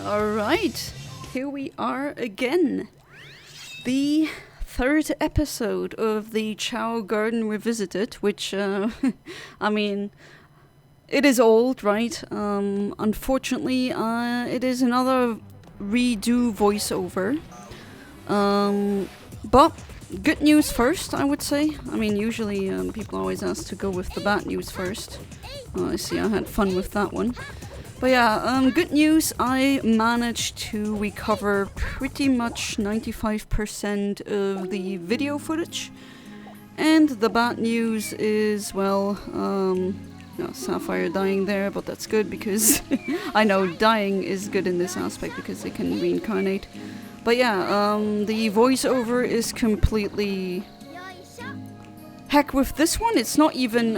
Alright, here we are again. The third episode of the Chao Garden Revisited, which, I mean, it is old, right? Unfortunately, it is another redo voiceover. But good news first, I would say. I mean, usually people always ask to go with the bad news first. I see I had fun with that one. But yeah, good news, I managed to recover pretty much 95% of the video footage. And the bad news is, well, Sapphire dying there, but that's good because I know dying is good in this aspect because they can reincarnate. But yeah, the voiceover is completely... Heck, with this one, it's not even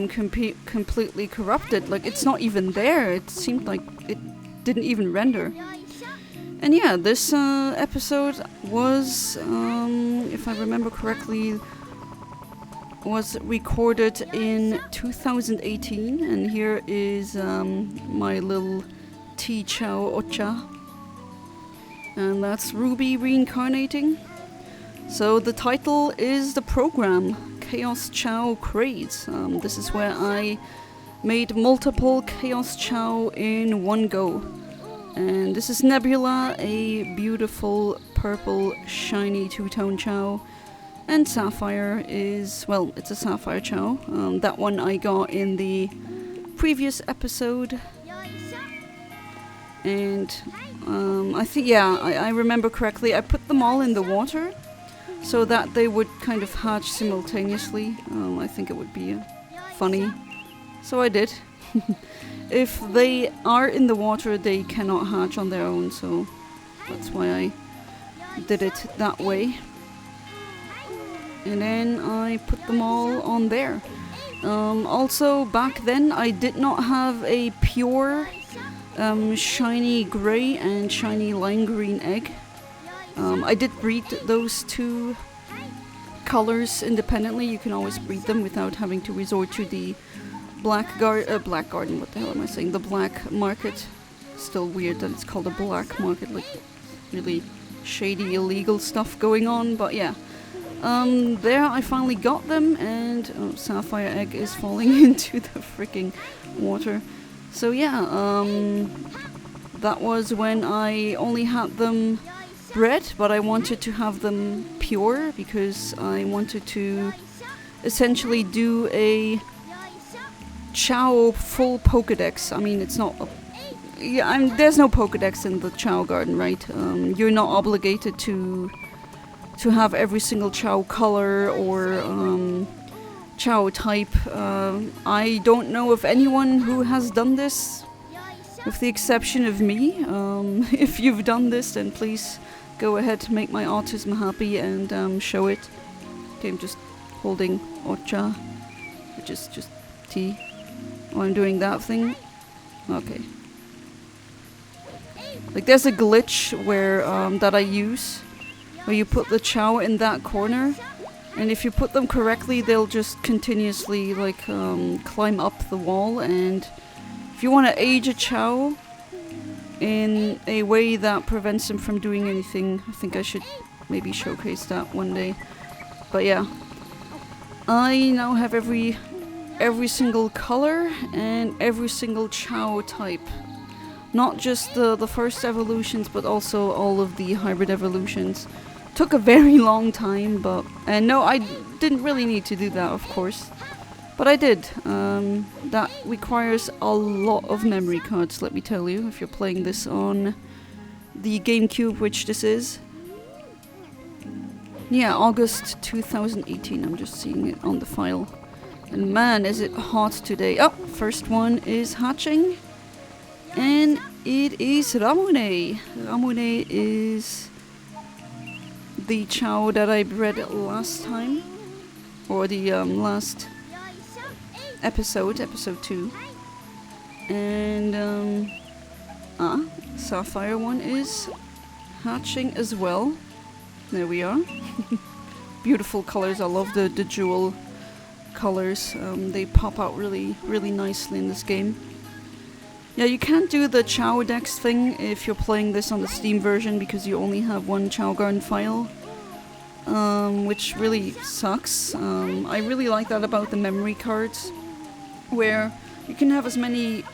completely corrupted. Like, it's not even there. It seemed like it didn't even render. And yeah, this episode was, if I remember correctly, was recorded in 2018. And here is my little Chao Ocha. And that's Ruby reincarnating. So the title is the program, Chaos Chao Craze. This is where I made multiple Chaos Chao in one go. And this is Nebula, a beautiful purple shiny two-tone Chao. And Sapphire is, well, it's a Sapphire Chao. That one I got in the previous episode. And I think, yeah, I remember correctly, I put them all in the water so that they would kind of hatch simultaneously. I think it would be funny. So I did. If they are in the water, they cannot hatch on their own, so that's why I did it that way. And then I put them all on there. Also, back then I did not have a pure shiny grey and shiny lime green egg. I did breed those two colors independently. You can always breed them without having to resort to the black garden, what the hell am I saying? The black market. Still weird that it's called a black market, like really shady illegal stuff going on, but yeah. There I finally got them, and Sapphire egg is falling into the freaking water. So yeah, that was when I only had them bred, but I wanted to have them pure because I wanted to essentially do a Chao full Pokedex. I mean, it's not there's no Pokedex in the Chao Garden, right? You're not obligated to have every single Chao color or Chao type. I don't know of anyone who has done this, with the exception of me. If you've done this, then please go ahead to make my autism happy and show it. Okay, I'm just holding Ocha, which is just tea. Oh, I'm doing that thing. Okay. Like, there's a glitch where that I use, where you put the Chao in that corner, and if you put them correctly, they'll just continuously like climb up the wall. And if you want to age a Chao in a way that prevents them from doing anything, I think I should maybe showcase that one day. But yeah, I now have every single color and every single Chao type. Not just the first evolutions, but also all of the hybrid evolutions. Took a very long time, and no, I didn't really need to do that, of course. But I did. That requires a lot of memory cards, let me tell you, if you're playing this on the GameCube, which this is. Yeah, August 2018, I'm just seeing it on the file. And man, is it hot today. Oh, first one is hatching. And it is Ramune. Ramune is the Chao that I bred last time. Or the last episode 2. And Sapphire one is hatching as well. There we are. Beautiful colors. I love the dual colors. They pop out really, really nicely in this game. Yeah, you can't do the Chao Dex thing if you're playing this on the Steam version because you only have one Chao Garden file, which really sucks. I really like that about the memory cards, where you can have as many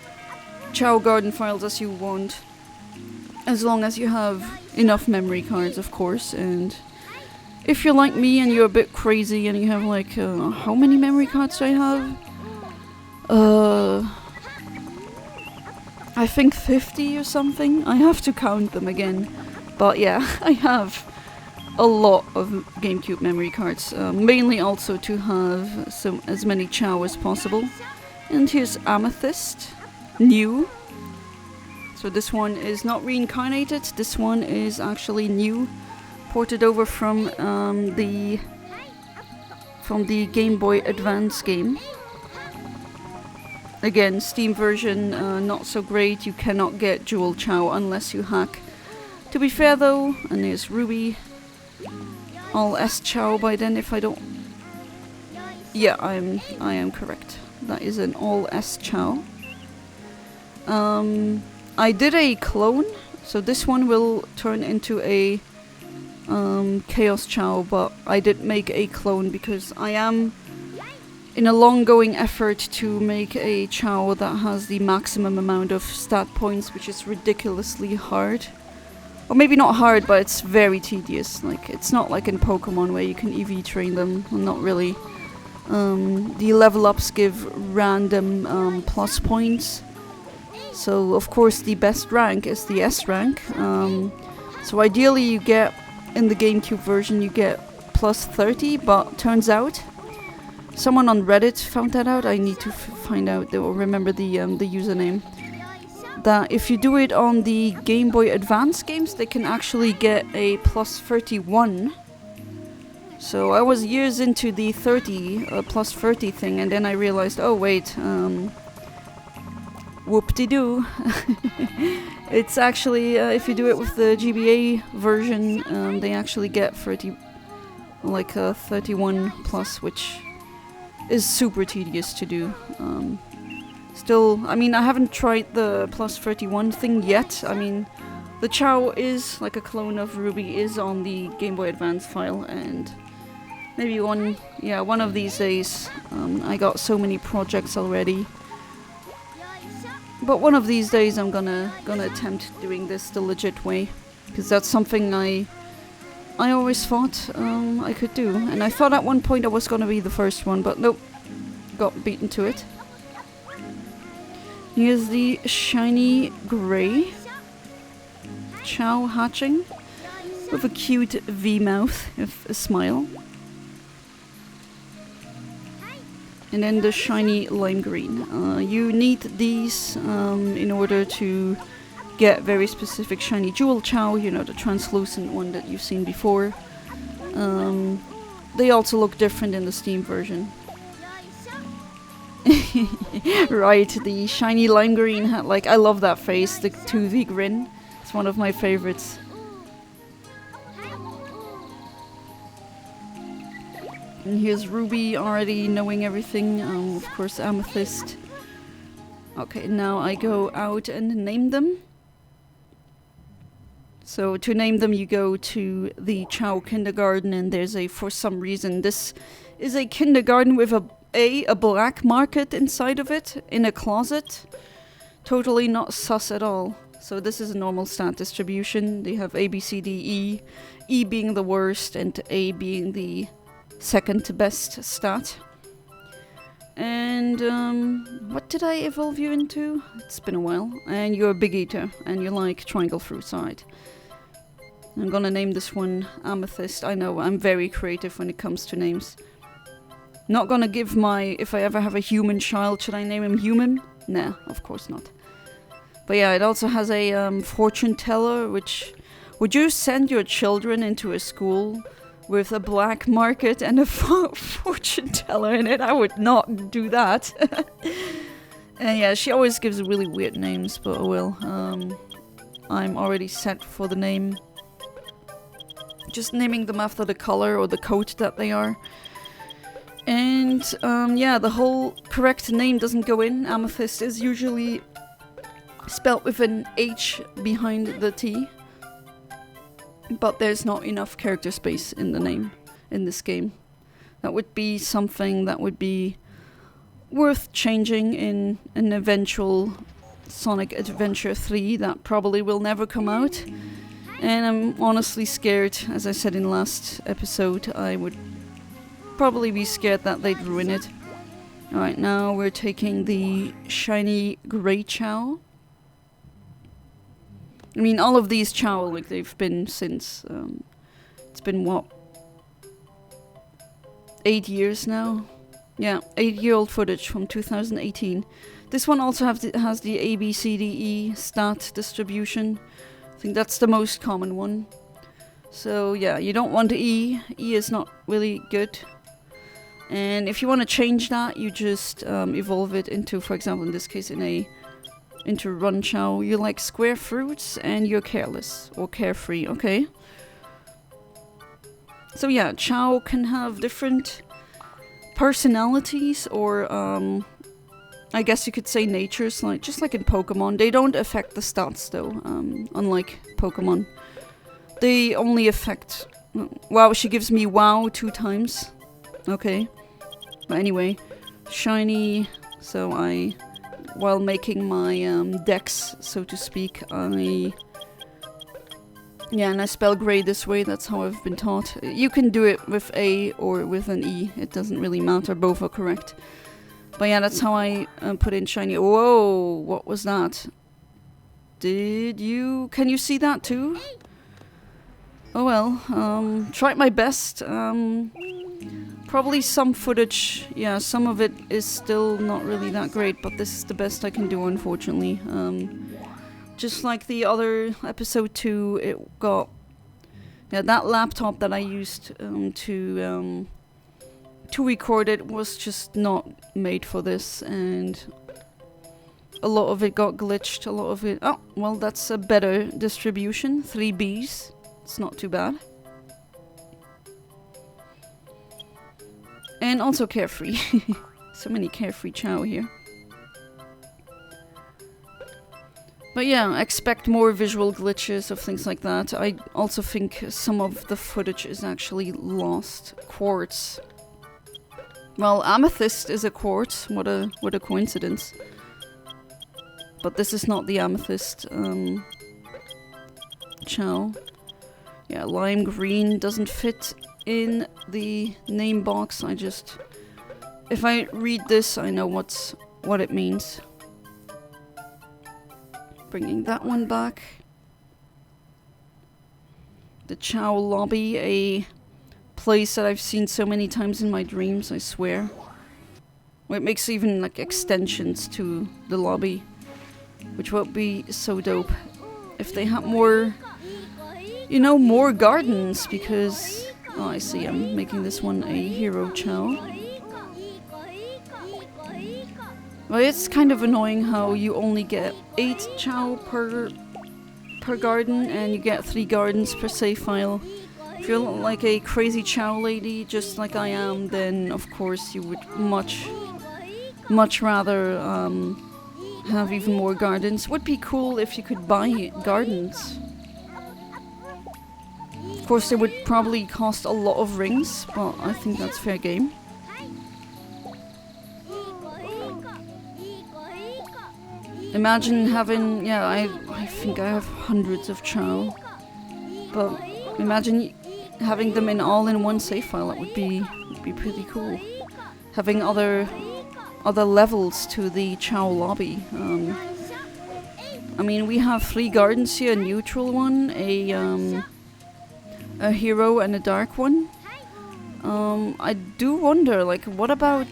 Chao Garden files as you want, as long as you have enough memory cards, of course. And if you're like me and you're a bit crazy and you have like, how many memory cards do I have? I think 50 or something. I have to count them again. But yeah, I have a lot of GameCube memory cards. Mainly also to have as many Chao as possible. And here's Amethyst, new. So this one is not reincarnated. This one is actually new, ported over from the Game Boy Advance game. Again, Steam version not so great. You cannot get Dual Chao unless you hack. To be fair though, and there's Ruby. All S Chao by then if I don't. Yeah, I am correct. That is an all S Chao. I did a clone, so this one will turn into a Chaos Chao, but I did make a clone because I am in a long-going effort to make a Chao that has the maximum amount of stat points, which is ridiculously hard. Or maybe not hard, but it's very tedious. Like, it's not like in Pokemon where you can EV train them. Well, not really. The level ups give random plus points. So, of course, the best rank is the S rank. So ideally you get, in the GameCube version, you get plus 30, but turns out, someone on Reddit found that out. I need to find out, or remember the username. That if you do it on the Game Boy Advance games, they can actually get a plus 31. So I was years into the plus 30 thing, and then I realized, oh wait, whoop-de-doo. It's actually, if you do it with the GBA version, they actually get 31 plus, which is super tedious to do. Still, I mean, I haven't tried the plus 31 thing yet. I mean, the Chao is, like a clone of Ruby, is on the Game Boy Advance file, and maybe one of these days. I got so many projects already. But one of these days I'm gonna attempt doing this the legit way, because that's something I always thought I could do, and I thought at one point I was gonna be the first one, but nope, got beaten to it. Here's the shiny grey Chao hatching with a cute V mouth with a smile. And then the shiny lime green. You need these in order to get very specific shiny Dual Chao, you know, the translucent one that you've seen before. They also look different in the Steam version. Right, the shiny lime green hat, like, I love that face, the 2V grin. It's one of my favorites. And here's Ruby already knowing everything, of course Amethyst. Okay, now I go out and name them. So to name them you go to the Chao kindergarten, and there's for some reason, this is a kindergarten with a black market inside of it, in a closet. Totally not sus at all. So this is a normal stat distribution. They have A, B, C, D, E. E being the worst and A being the second best stat. And what did I evolve you into? It's been a while. And you're a big eater and you like triangle fruit side. I'm gonna name this one Amethyst. I know, I'm very creative when it comes to names. Not gonna give if I ever have a human child, should I name him Human? Nah, of course not. But yeah, it also has a fortune teller, which... Would you send your children into a school with a black market and a fortune teller in it? I would not do that. And yeah, she always gives really weird names, but oh well. I'm already set for the name. Just naming them after the color or the coat that they are. And yeah, the whole correct name doesn't go in. Amethyst is usually spelled with an H behind the T. But there's not enough character space in the name in this game. That would be something that would be worth changing in an eventual Sonic Adventure 3 that probably will never come out. And I'm honestly scared, as I said in last episode, I would probably be scared that they'd ruin it. Alright, now we're taking the shiny grey Chao. I mean, all of these Chao, like, they've been since, it's been what? 8 years now? Yeah, 8-year-old footage from 2018. This one also has the A, B, C, D, E stat distribution. I think that's the most common one. So yeah, you don't want E. E is not really good. And if you want to change that, you just evolve it into, for example, in this case, into Run Chao. You like square fruits and you're careless or carefree. Okay. So yeah, Chao can have different personalities, or I guess you could say natures, like just like in Pokemon. They don't affect the stats though, unlike Pokemon. They only affect... Wow, she gives me wow 2 times. Okay. But anyway, shiny. So while making my decks, so to speak, yeah, and I spell grey this way, that's how I've been taught. You can do it with A or with an E, it doesn't really matter, both are correct. But yeah, that's how I put in shiny. Whoa, what was that? Can you see that too? Oh well, tried my best. Probably some footage, yeah, some of it is still not really that great, but this is the best I can do, unfortunately. Just like the other episode 2, it got... Yeah, that laptop that I used to record it was just not made for this, and a lot of it got glitched, a lot of it... Oh, well, that's a better distribution, 3 Bs. It's not too bad. And also carefree. So many carefree Chao here. But yeah, expect more visual glitches of things like that. I also think some of the footage is actually lost. Quartz. Well, Amethyst is a quartz. What a coincidence. But this is not the Amethyst Chao. Yeah, lime green doesn't fit in the name box. If I read this, I know what it means. Bringing that one back. The Chao lobby, a place that I've seen so many times in my dreams, I swear. Well, it makes even like extensions to the lobby, which would be so dope if they had more, more gardens, because... Oh, I see, I'm making this one a hero Chao. Well, it's kind of annoying how you only get 8 Chao per garden, and you get 3 gardens per save file. If you're like a crazy Chao lady, just like I am, then of course you would much rather have even more gardens. Would be cool if you could buy gardens. Of course, they would probably cost a lot of rings, but I think that's fair game. Imagine having, yeah, I think I have hundreds of Chao, but imagine having them all in one save file. That would be pretty cool. Having other levels to the Chao lobby. I mean, we have 3 gardens here: a neutral one, a hero, and a dark one. I do wonder, like, what about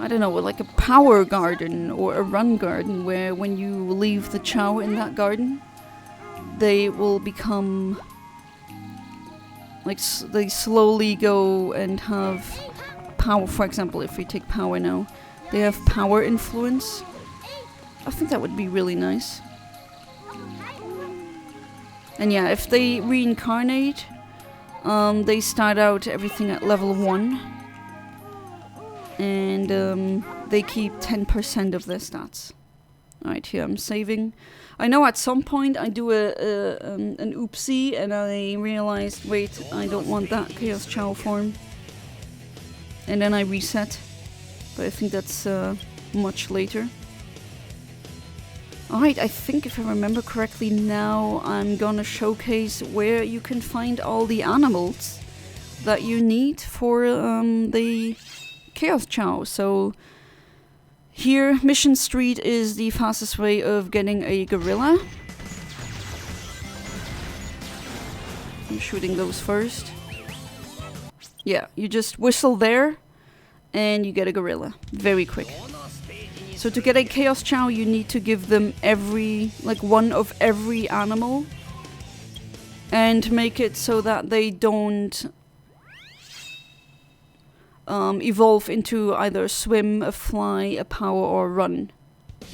I don't know, like a power garden or a run garden, where when you leave the Chao in that garden, they will become, like, they slowly go and have power. For example, if we take power now, they have power influence. I think that would be really nice. And yeah, if they reincarnate, They start out everything at level 1. And they keep 10% of their stats. Alright, here I'm saving. I know at some point I do an oopsie and I realized, wait, I don't want that Chaos Chao form. And then I reset. But I think that's much later. Alright, I think if I remember correctly now, I'm gonna showcase where you can find all the animals that you need for the Chaos Chao. So here, Mission Street is the fastest way of getting a gorilla. I'm shooting those first. Yeah, you just whistle there and you get a gorilla. Very quick. So to get a Chaos Chao, you need to give them one of every animal. And make it so that they don't evolve into either a swim, a fly, a power, or a run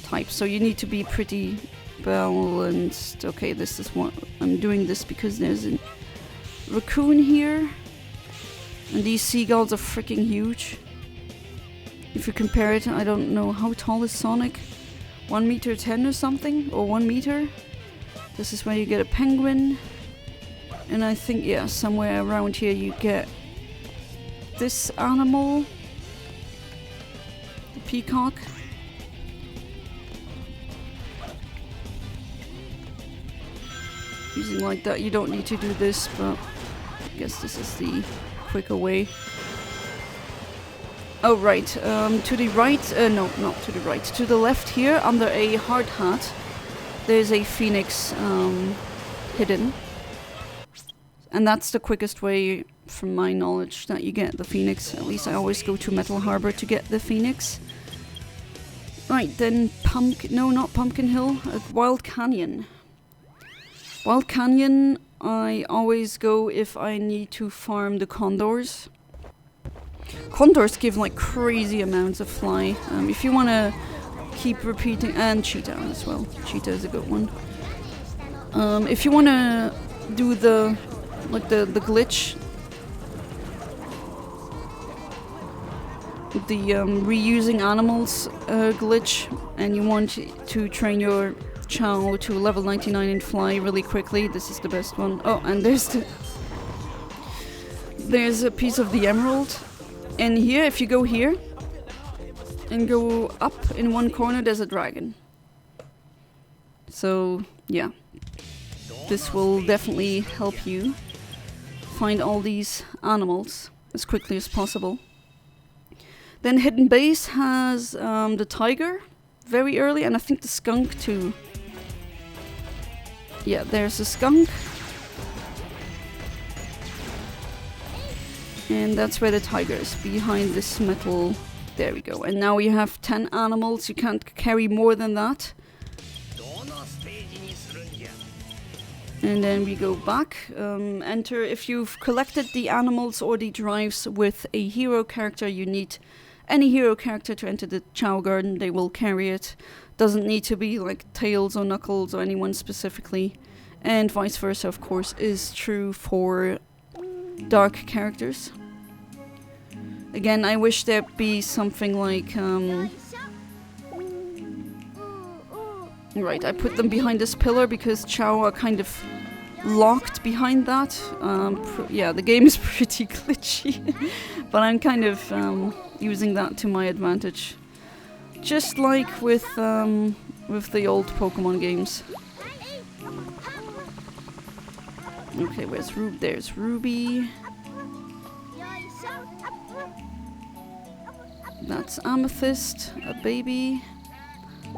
type. So you need to be pretty balanced. Okay, this is what I'm doing this because there's a raccoon here. And these seagulls are freaking huge. If you compare it, I don't know, how tall is Sonic? 1 meter 10 or something? Or 1 meter? This is where you get a penguin. And I think, yeah, somewhere around here you get this animal. The peacock. Using like that, you don't need to do this, but I guess this is the quicker way. Oh, right. To the right, no, not to the right. To the left here, under a hard hat, there's a phoenix hidden. And that's the quickest way, from my knowledge, that you get the phoenix. At least I always go to Metal Harbor to get the phoenix. Right, then not Pumpkin Hill, Wild Canyon. Wild Canyon, I always go if I need to farm the condors. Condors give like crazy amounts of fly. If you want to keep repeating, and cheetah as well. Cheetah is a good one. If you want to do the glitch, the reusing animals glitch, and you want to train your Chao to level 99 and fly really quickly, this is the best one. Oh, and there's a piece of the emerald. And here, if you go here and go up in one corner, there's a dragon. So, yeah. This will definitely help you find all these animals as quickly as possible. Then Hidden Base has the tiger very early, and I think the skunk too. Yeah, there's a skunk. And that's where the tiger is, behind this metal. There we go. And now you have 10 animals. You can't carry more than that. And then we go back. Enter. If you've collected the animals or the drives with a hero character, you need any hero character to enter the Chao Garden. They will carry it. Doesn't need to be like Tails or Knuckles or anyone specifically. And vice versa, of course, is true for dark characters. Again, I wish there'd be something like right, I put them behind this pillar because Chao are kind of locked behind that. Yeah, the game is pretty glitchy, but I'm kind of using that to my advantage, just like with the old Pokemon games. Okay, there's Ruby. That's Amethyst, a baby.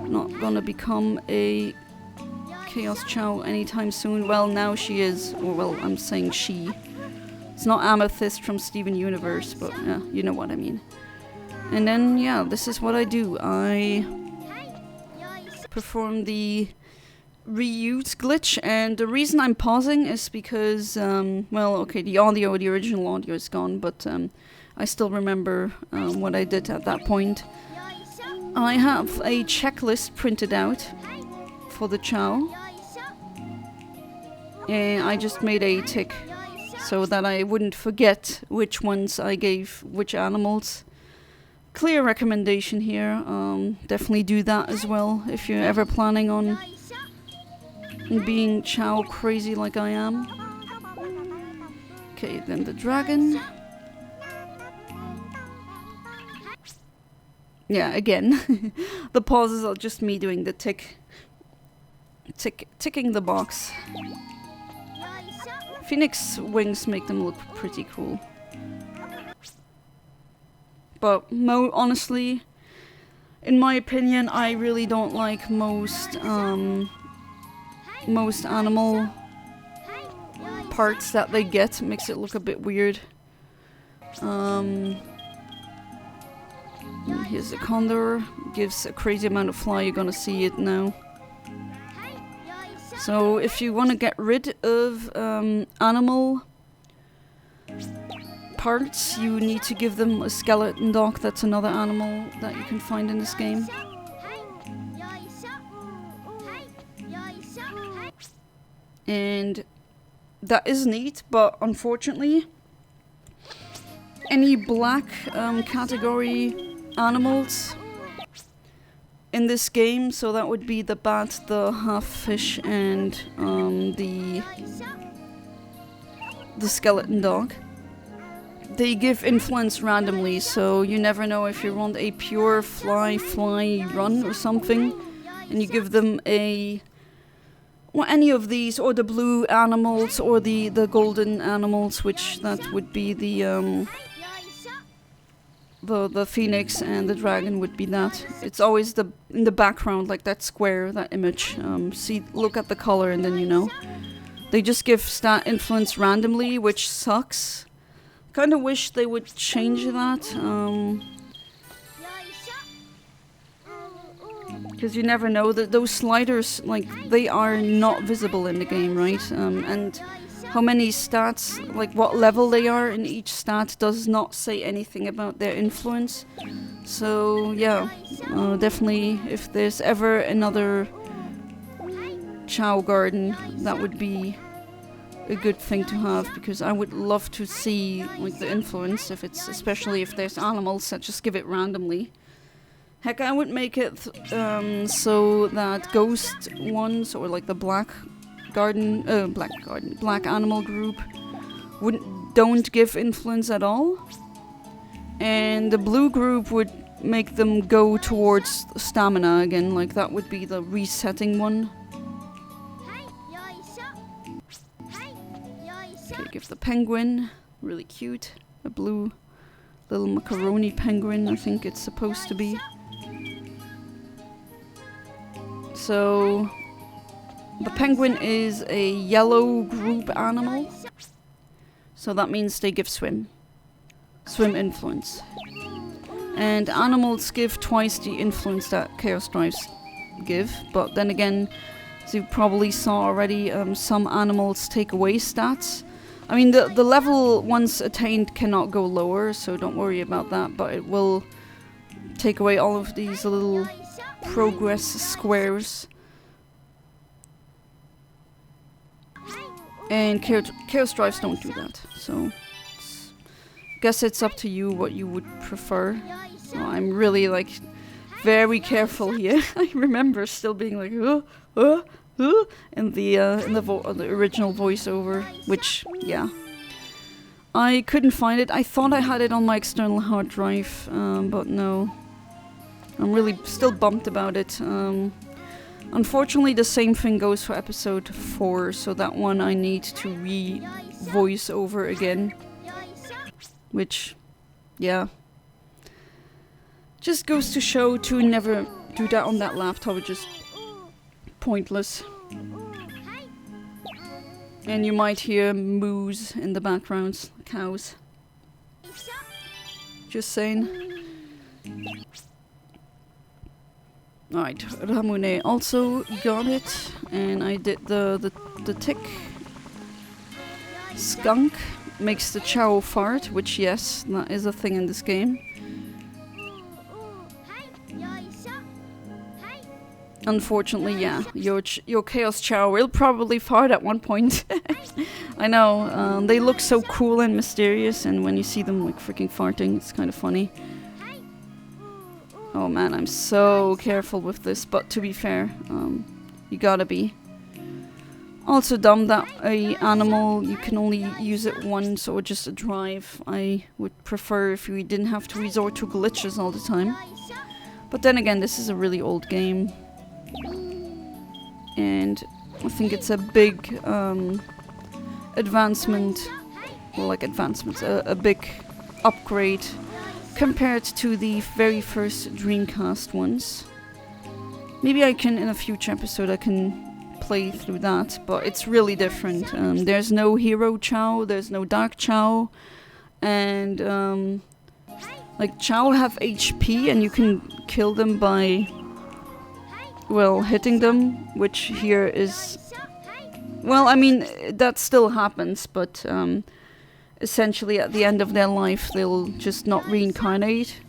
Not gonna become a Chaos Chao anytime soon. Well, now she is. Or, well, I'm saying she. It's not Amethyst from Steven Universe, but yeah, you know what I mean. And then, yeah, this is what I do. I perform the reuse glitch, and the reason I'm pausing is because, well, okay, the original audio is gone, but I still remember what I did at that point. I have a checklist printed out for the Chao, and I just made a tick. so that I wouldn't forget which ones I gave which animals. Clear recommendation here. Definitely do that as well if you're ever planning on being Chao crazy like I am. Okay, then the dragon. Yeah, again, the pauses are just me doing the ticking the box. Phoenix wings make them look pretty cool. But honestly, in my opinion, I really don't like most animal parts that they get. It makes it look a bit weird. Here's a condor. Gives a crazy amount of fly. You're gonna see it now. So if you want to get rid of animal parts, you need to give them a skeleton dog. That's another animal that you can find in this game. And that is neat, but unfortunately, any black category animals in this game, so that would be the bat, the half fish, and the skeleton dog. They give influence randomly, so you never know if you want a pure fly run or something, and you give them a any of these, or the blue animals, or the golden animals, which that would be the phoenix, and the dragon would be that. It's always in the background, like that square, that image. Look at the color and then you know. They just give stat influence randomly, which sucks. Kind of wish they would change that. Because you never know that those sliders, like, they are not visible in the game, right? And how many stats, like what level they are in each stat, does not say anything about their influence. So yeah, definitely if there's ever another Chao Garden, that would be a good thing to have, because I would love to see like the influence, especially if there's animals that just give it randomly. Heck, I would make it so that ghost ones, or like the black animal group, don't give influence at all, and the blue group would make them go towards stamina again. Like that would be the resetting one. Okay, give the penguin, really cute, a blue little macaroni penguin, I think it's supposed to be. So the penguin is a yellow group animal, so that means they give swim influence. And animals give twice the influence that Chaos Drives give, but then again, as you probably saw already, some animals take away stats. I mean, the level once attained cannot go lower, so don't worry about that, but it will take away all of these little progress squares. And Chaos Drives don't do that, so guess it's up to you what you would prefer. Oh, I'm really like very careful here. I remember still being like in the original voiceover, which yeah, I couldn't find it. I thought I had it on my external hard drive, but no. I'm really still bummed about it. Unfortunately, the same thing goes for episode 4, so that one I need to re-voice over again. Which, yeah, just goes to show to never do that on that laptop. It's just pointless. And you might hear moos in the background, cows. Just saying. Alright, Ramune also got it, and I did the tick. Skunk makes the Chao fart, which yes, that is a thing in this game. Unfortunately, yeah, your Chaos Chao will probably fart at one point. I know, they look so cool and mysterious, and when you see them like freaking farting, it's kind of funny. Oh man, I'm so careful with this, but to be fair, you gotta be. Also dumb that a animal, you can only use it once or just a drive. I would prefer if we didn't have to resort to glitches all the time. But then again, this is a really old game. And I think it's a big advancement, well, like advancements, a big upgrade compared to the very first Dreamcast ones. Maybe I can, in a future episode, I can play through that, but it's really different. There's no Hero Chao, there's no Dark Chao, and like Chao have HP and you can kill them by, well, hitting them, which here is, well, I mean, that still happens, but essentially at the end of their life they'll just not reincarnate,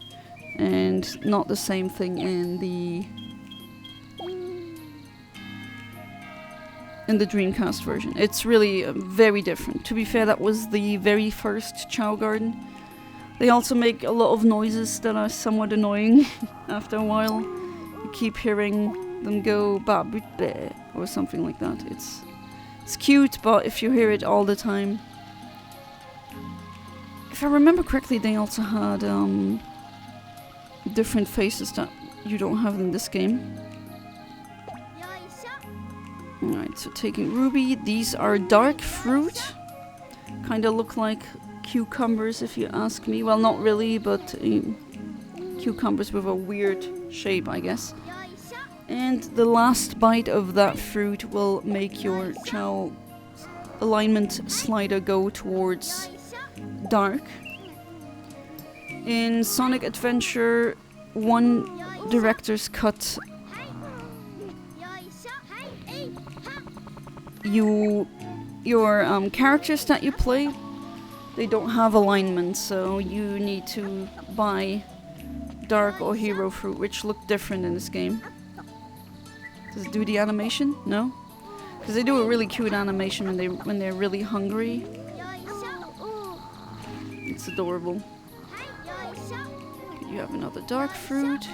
and not the same thing in the Dreamcast version. It's really very different. To be fair, that was the very first Chao Garden. They also make a lot of noises that are somewhat annoying after a while. You keep hearing them go ba ba or something like that. It's cute, but if you hear it all the time. If I remember correctly, they also had different faces that you don't have in this game. Alright, so taking Ruby. These are dark fruit. Kinda look like cucumbers if you ask me. Well, not really, but cucumbers with a weird shape, I guess. And the last bite of that fruit will make your Chao alignment slider go towards dark. In Sonic Adventure 1 Director's Cut, your characters that you play, they don't have alignment, so you need to buy Dark or Hero Fruit, which look different in this game. Does it do the animation? No? Because they do a really cute animation when they're really hungry. It's adorable. You have another dark fruit.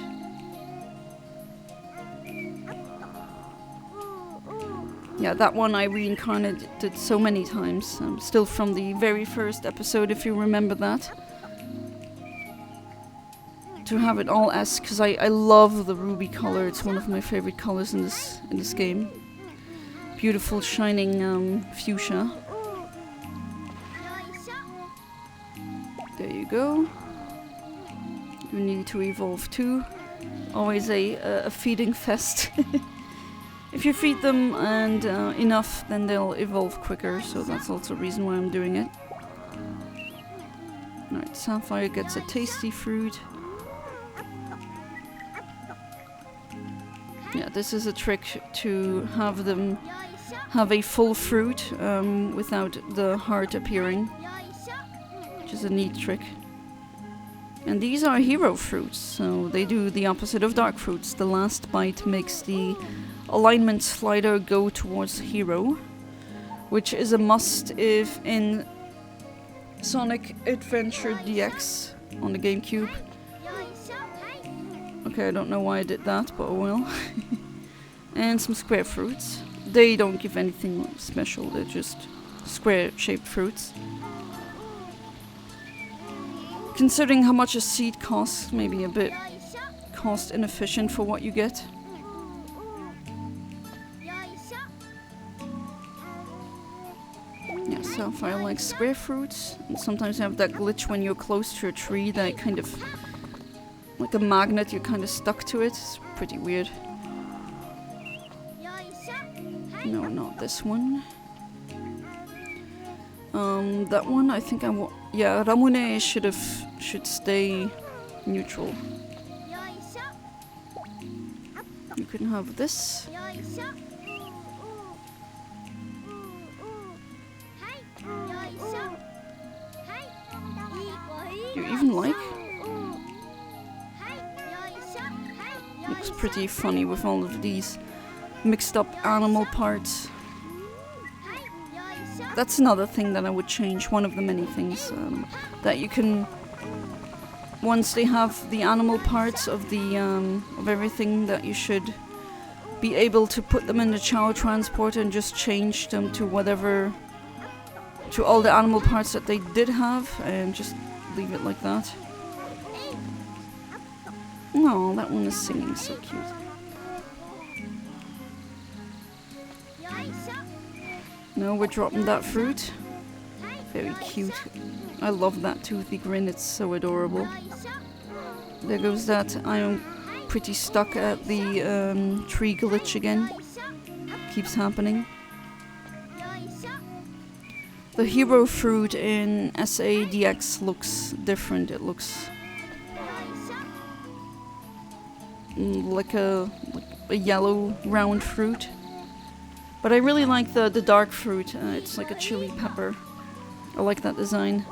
Yeah, that one I reincarnated so many times. Still from the very first episode, if you remember that. To have it all S, because I love the ruby color. It's one of my favorite colors in this game. Beautiful shining fuchsia. There you go. You need to evolve too. Always a feeding fest. If you feed them and enough, then they'll evolve quicker, so that's also a reason why I'm doing it. Alright, Sapphire gets a tasty fruit. Yeah, this is a trick to have them have a full fruit without the heart appearing, which is a neat trick. And these are hero fruits, so they do the opposite of dark fruits. The last bite makes the alignment slider go towards hero, which is a must if in Sonic Adventure DX on the GameCube. Okay, I don't know why I did that, but I will. And some square fruits. They don't give anything special, they're just square-shaped fruits. Considering how much a seed costs, maybe a bit cost inefficient for what you get. Yeah, Sapphire likes square fruits, and sometimes you have that glitch when you're close to a tree that kind of, like a magnet, you're kind of stuck to it. It's pretty weird. No, not this one. That one, I think yeah, Ramune should stay neutral. You can have this. Do you even like? looks pretty funny with all of these mixed up animal parts. That's another thing that I would change, one of the many things that you can, once they have the animal parts of the of everything, that you should be able to put them in the Chao transporter and just change them to whatever, to all the animal parts that they did have, and just leave it like that. Oh, that one is singing so cute. No, we're dropping that fruit. Very cute. I love that toothy grin, it's so adorable. There goes that. I am pretty stuck at the tree glitch again. Keeps happening. The hero fruit in SADX looks different. It looks like a yellow round fruit. But I really like the dark fruit. It's like a chili pepper. I like that design.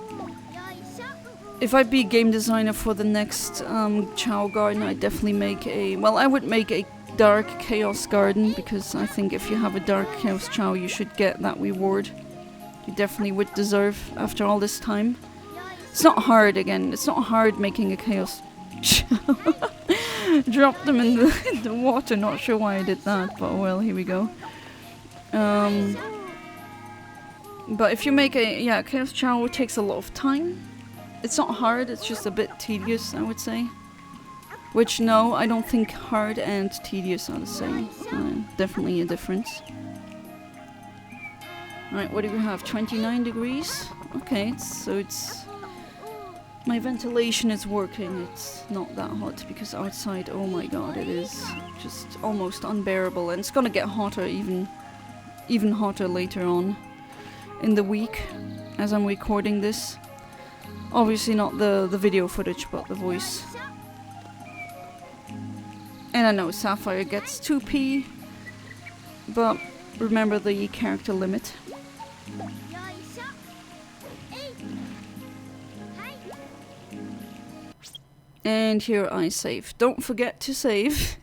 If I'd be a game designer for the next Chao Garden, I'd definitely make a... Well, I would make a dark Chaos Garden, because I think if you have a dark Chaos Chao, you should get that reward. You definitely would deserve after all this time. It's not hard, again. It's not hard making a Chaos Chao. Drop them in the water. Not sure why I did that, but well, here we go. But if you make a Chaos Chao, it takes a lot of time. It's not hard, it's just a bit tedious, I would say. Which, no, I don't think hard and tedious are the same. Definitely a difference. Alright, what do we have? 29 degrees? Okay, so it's... My ventilation is working. It's not that hot, because outside, oh my god, it is just almost unbearable. And it's gonna get hotter, even hotter later on in the week, as I'm recording this. Obviously not the video footage, but the voice. And I know Sapphire gets 2p, but remember the character limit. And here I save. Don't forget to save.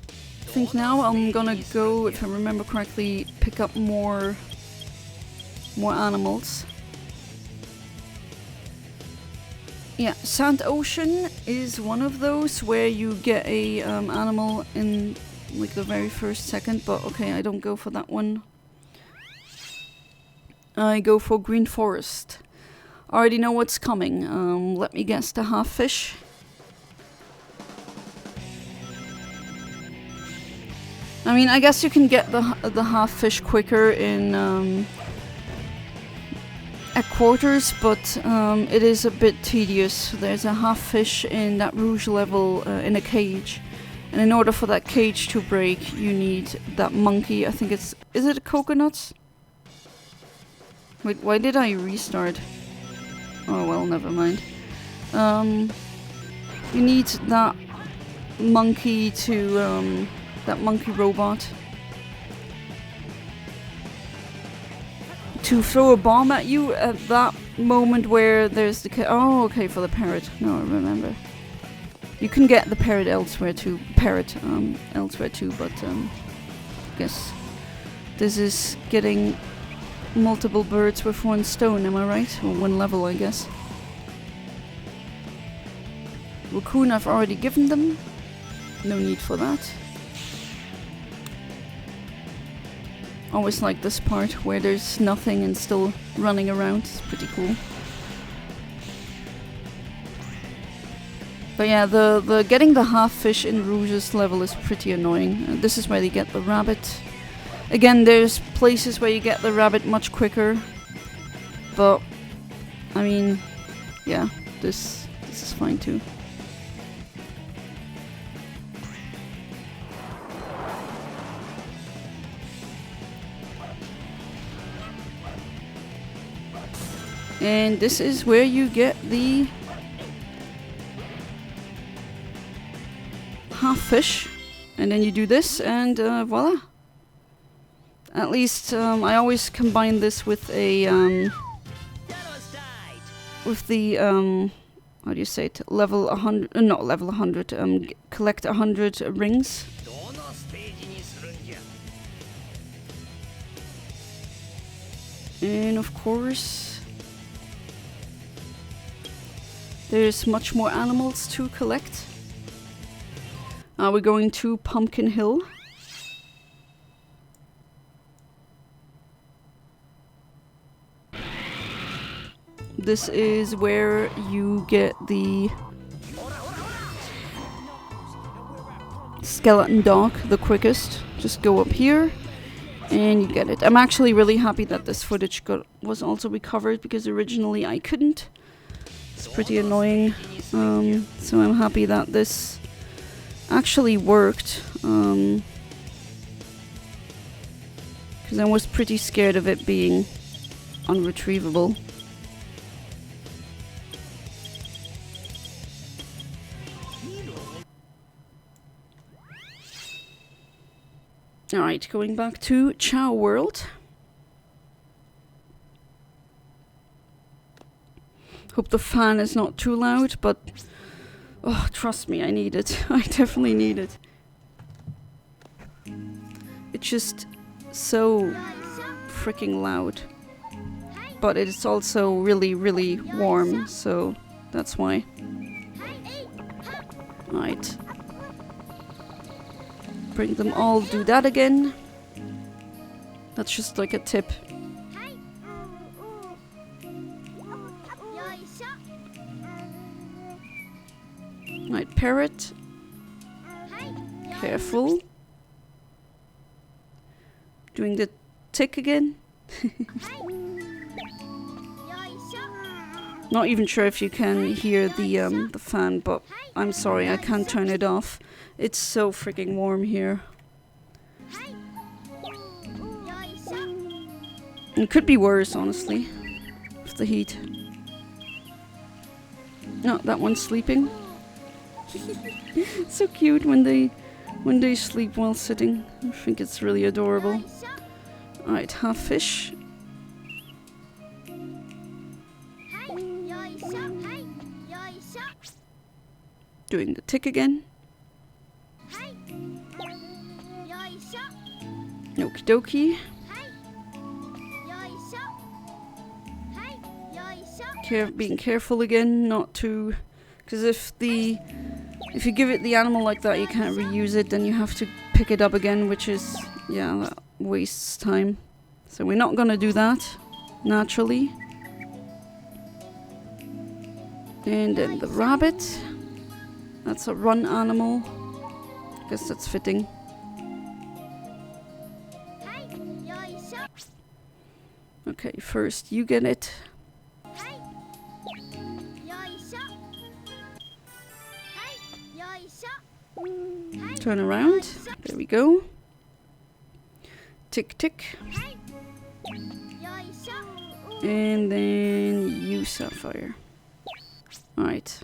I think now I'm gonna go, if I remember correctly, pick up more animals. Yeah, Sand Ocean is one of those where you get a animal in like the very first second, but okay, I don't go for that one. I go for Green Forest. I already know what's coming. Let me guess, the half fish. I mean, I guess you can get the half fish quicker in at quarters, but it is a bit tedious. There's a half fish in that rouge level in a cage, and in order for that cage to break, you need that monkey. I think it's... Is it a coconut? Wait, why did I restart? Oh well, never mind. You need that monkey to... that monkey robot to throw a bomb at you at that moment where there's the oh, okay, for the parrot. No, I remember. You can get the parrot elsewhere too. Elsewhere too, but I guess this is getting multiple birds with one stone. Am I right? Or one level, I guess. Raccoon, I've already given them. No need for that. Always like this part where there's nothing and still running around. It's pretty cool. But yeah, the getting the half fish in Rouge's level is pretty annoying. This is where you get the rabbit. Again, there's places where you get the rabbit much quicker. But I mean, yeah, this is fine too. And this is where you get the half fish, and then you do this, and voila. At least I always combine this with a with the how do you say it? Level 100, not level 100, collect 100 rings. And of course, there's much more animals to collect. We're going to Pumpkin Hill. This is where you get the skeleton dog the quickest. Just go up here and you get it. I'm actually really happy that this footage was also recovered, because originally I couldn't. It's pretty annoying. So I'm happy that this actually worked. Because I was pretty scared of it being unretrievable. Alright, going back to Chao World. Hope the fan is not too loud, but oh, trust me, I need it. I definitely need it. It's just so freaking loud. But it's also really, really warm, so that's why. Right. Bring them all, do that again. That's just like a tip. Right, parrot. Careful. Doing the tick again. Not even sure if you can hear the fan, but I'm sorry, I can't turn it off. It's so freaking warm here. It could be worse, honestly, with the heat. No, that one's sleeping. So cute when they sleep while sitting. I think it's really adorable. Alright, half fish. Doing the tick again. Okie dokie. Being careful again, not to, because if you give it the animal like that, you can't reuse it. Then you have to pick it up again, which is, yeah, that wastes time. So we're not gonna do that naturally. And then the rabbit. That's a run animal. Guess that's fitting. Okay, first you get it. Turn around. There we go. Tick tick. And then you, Sapphire. Alright.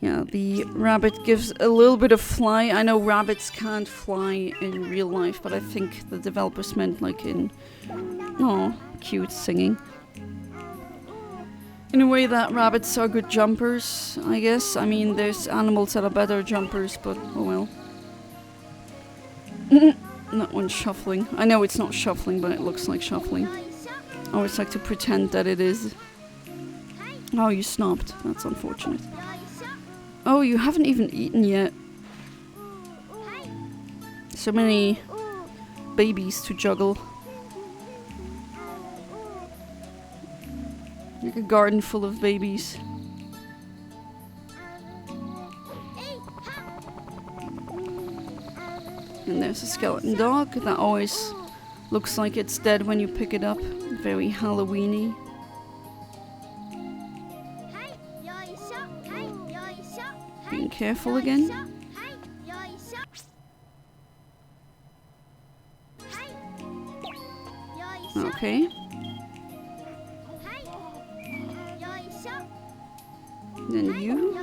Yeah, the rabbit gives a little bit of fly. I know rabbits can't fly in real life, but I think the developers meant like in... Oh, cute singing. In a way that rabbits are good jumpers, I guess. I mean, there's animals that are better jumpers, but oh well. That one's shuffling. I know it's not shuffling, but it looks like shuffling. I always like to pretend that it is. Oh, you stopped. That's unfortunate. Oh, you haven't even eaten yet. So many babies to juggle. Like a garden full of babies. And there's a skeleton dog that always looks like it's dead when you pick it up. Very Halloween-y. Being careful again. Okay. Then you.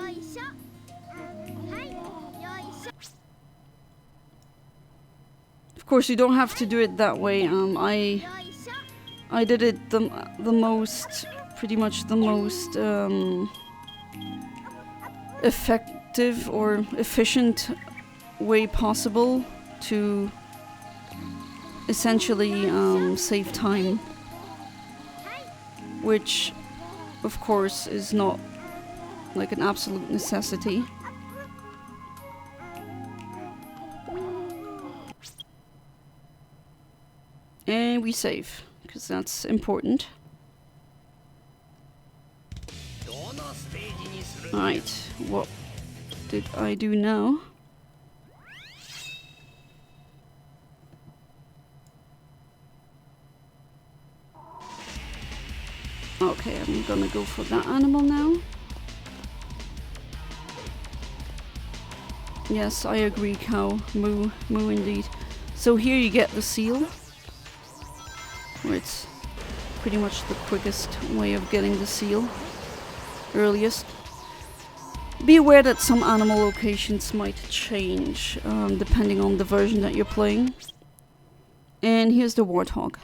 Of course, you don't have to do it that way. I did it the most, pretty much the most effective or efficient way possible to essentially save time, which of course is not like an absolute necessity. And we save, because that's important. Alright, what did I do now? Okay, I'm gonna go for that animal now. Yes, I agree, cow. Moo. Moo indeed. So here you get the seal, where it's pretty much the quickest way of getting the seal. Earliest. Be aware that some animal locations might change, depending on the version that you're playing. And here's the warthog.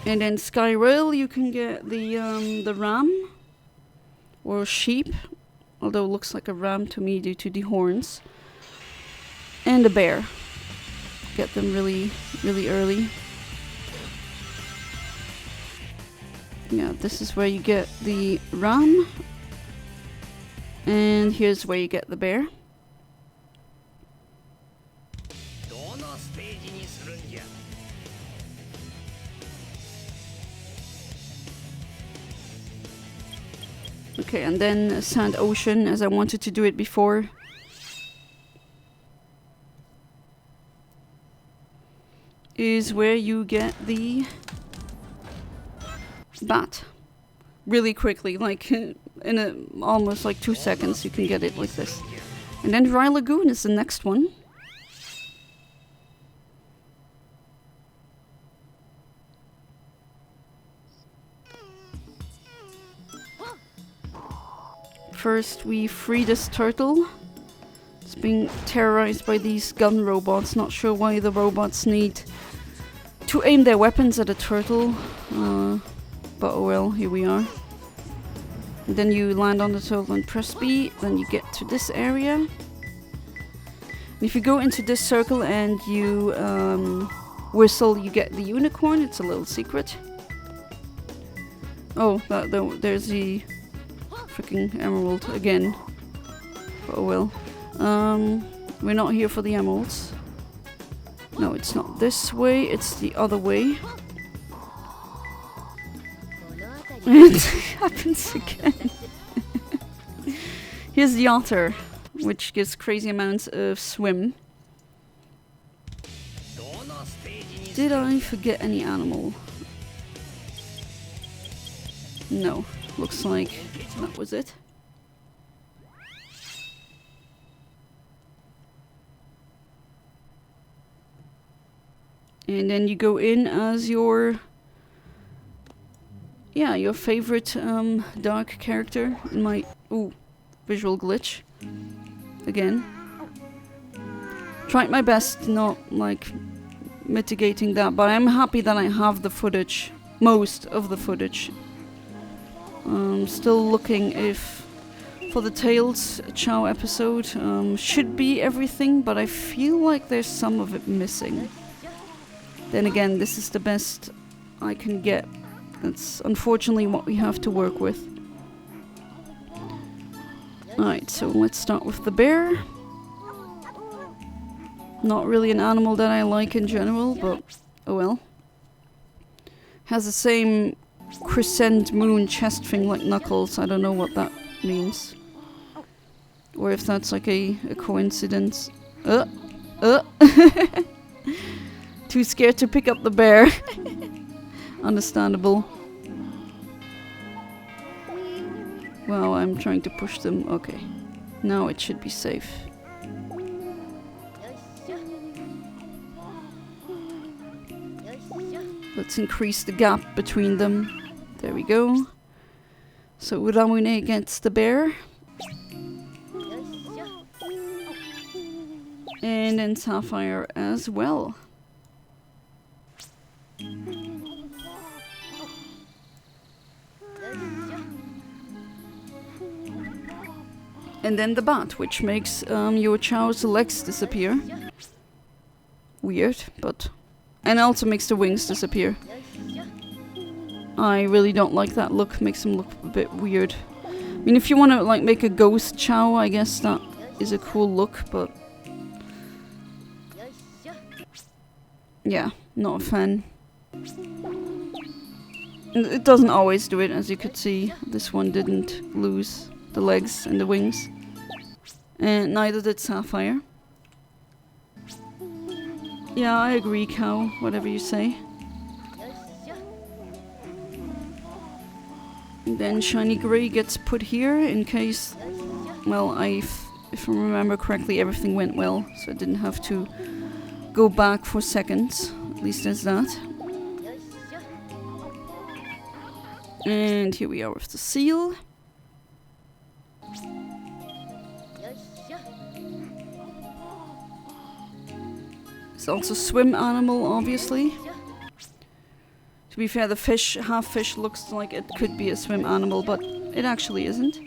And then Sky Rail, you can get the ram or sheep, although it looks like a ram to me due to the horns, and the bear. Get them really, really early. Yeah, this is where you get the ram, and here's where you get the bear. Okay, and then Sand Ocean, as I wanted to do it before. Is where you get the bat. Really quickly, like in almost like 2 seconds you can get it like this. And then Dry Lagoon is the next one. First we free this turtle. It's being terrorized by these gun robots. Not sure why the robots need to aim their weapons at a turtle. But oh well, here we are. And then you land on the turtle and press B. Then you get to this area. And if you go into this circle and you whistle, you get the unicorn. It's a little secret. Oh, there's the freaking emerald again. But oh well. We're not here for the emeralds. No, it's not this way, it's the other way. And it happens again. Here's the otter, which gives crazy amounts of swim. Did I forget any animal? No, looks like that was it. And then you go in as your favorite dark character. In my visual glitch again. Tried my best not like mitigating that, but I'm happy that I have the footage, most of the footage. Still looking if for the Chaos Chao episode should be everything, but I feel like there's some of it missing. Then again, this is the best I can get. That's unfortunately what we have to work with. Alright, so let's start with the bear. Not really an animal that I like in general, but oh well. Has the same crescent moon chest thing like Knuckles. I don't know what that means. Or if that's like a coincidence. Too scared to pick up the bear. Understandable. Wow, I'm trying to push them. Okay. Now it should be safe. Let's increase the gap between them. There we go. So Ramune gets the bear. And then Sapphire as well. And then the bat, which makes your Chao's legs disappear. Weird, but... And also makes the wings disappear. I really don't like that look, makes them look a bit weird. I mean, if you want to like make a ghost Chao, I guess that is a cool look, but... Yeah, not a fan. It doesn't always do it, as you could see. This one didn't lose the legs and the wings. And neither did Sapphire. Yeah, I agree, Cow. Whatever you say. And then Shiny Gray gets put here in case... Well, if I remember correctly, everything went well. So I didn't have to go back for seconds. At least there's that. And here we are with the seal. It's also a swim animal, obviously. To be fair, the fish, half fish, looks like it could be a swim animal, but it actually isn't.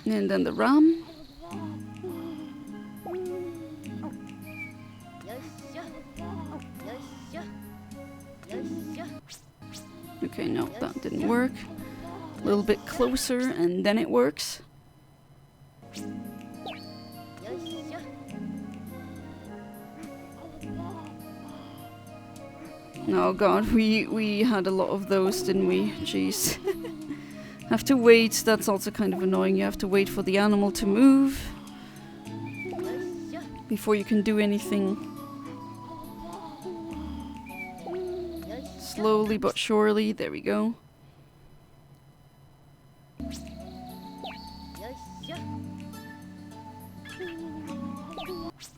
And then the ram. Okay, no, that didn't work. A little bit closer and then it works. Oh god, we had a lot of those, didn't we? Jeez. Have to wait, that's also kind of annoying. You have to wait for the animal to move before you can do anything. Slowly but surely, there we go.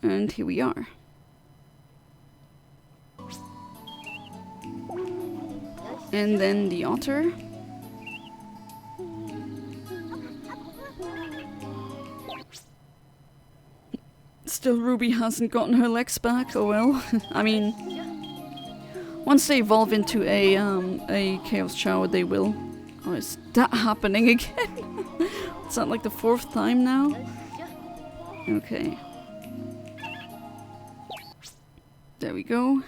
And here we are. And then the otter. Still Ruby hasn't gotten her legs back, oh well. I mean, once they evolve into a Chaos Chao, they will. Oh, is that happening again? Is that like the 4th time now? Okay. There we go.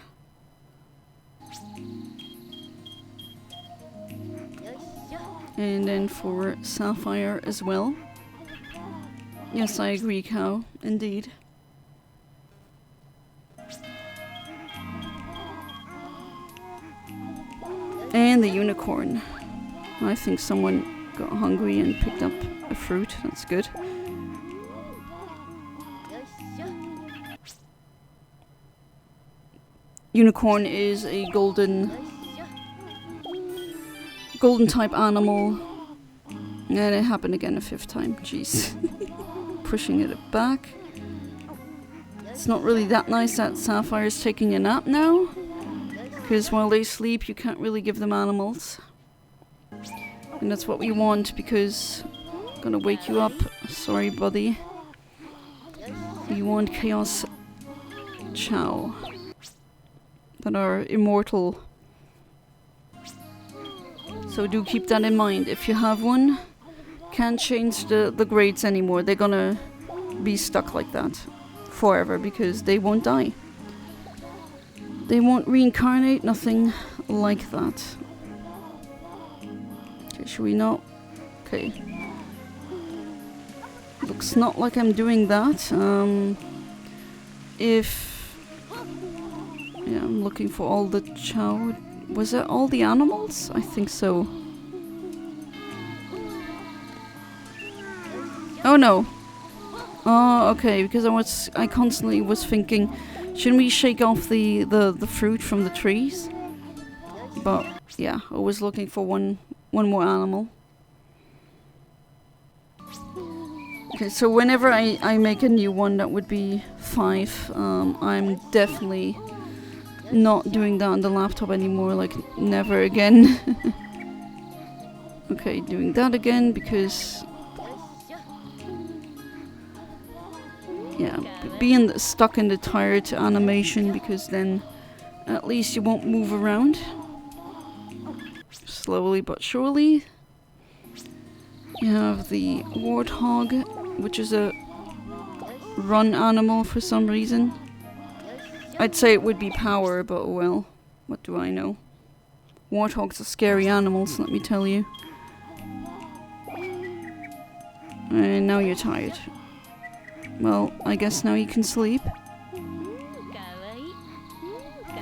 And then for Sapphire as well. Yes, I agree, Cow. Indeed. And the unicorn. I think someone got hungry and picked up a fruit. That's good. Unicorn is a golden type animal. And it happened again a 5th time. Jeez. Pushing it back. It's not really that nice that Sapphire is taking a nap now. Because while they sleep, you can't really give them animals. And that's what we want, because I'm gonna wake you up. Sorry, buddy. We want Chaos Chao that are immortal. So do keep that in mind. If you have one, can't change the grades anymore. They're gonna be stuck like that forever because they won't die. They won't reincarnate, nothing like that. Okay, should we not? Okay. Looks not like I'm doing that. Yeah, I'm looking for all the Chao. Was it all the animals? I think so. Oh no. Oh, okay, because I constantly was thinking, shouldn't we shake off the fruit from the trees? But yeah, I was looking for one more animal. Okay, so whenever I make a new one, that would be 5. I'm definitely not doing that on the laptop anymore, like never again. Okay, doing that again because... Yeah, being stuck in the tired animation, because then at least you won't move around. slowly but surely. You have the warthog, which is a run animal for some reason. I'd say it would be power, but well, what do I know? Warthogs are scary animals, let me tell you. And now you're tired. Well, I guess now you can sleep.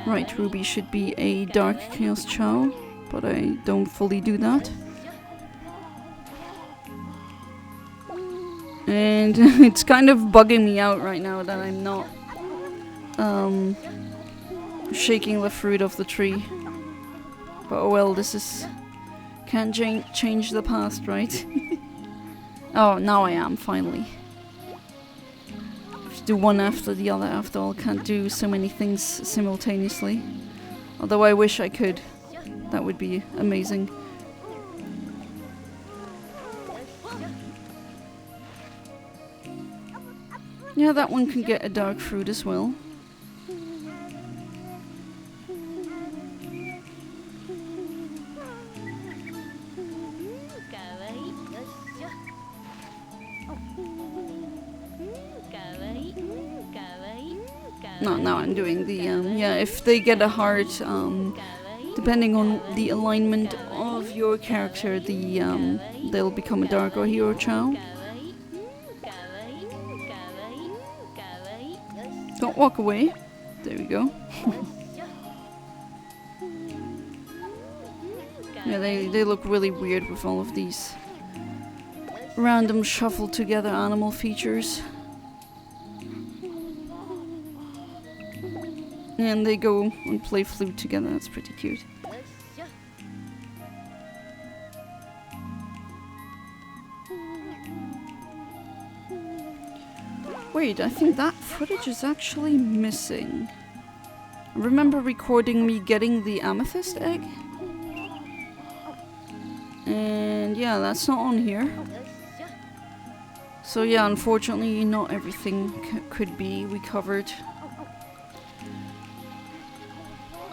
Right, Ruby should be a dark Chaos Chao, but I don't fully do that. And it's kind of bugging me out right now that I'm not shaking the fruit off the tree. But oh well, this is... can't change the past, right? Oh, now I am, finally. Have to do one after the other after all. Can't do so many things simultaneously. Although I wish I could. That would be amazing. Yeah, that one can get a dark fruit as well. No, now I'm doing the, yeah, if they get a heart, depending on the alignment of your character, they'll become a dark or hero Chao. Don't walk away. There we go. Yeah, they look really weird with all of these random shuffled together animal features. And they go and play flute together, that's pretty cute. Wait, I think that footage is actually missing. I remember recording me getting the amethyst egg. And yeah, that's not on here. So yeah, unfortunately not everything could be recovered.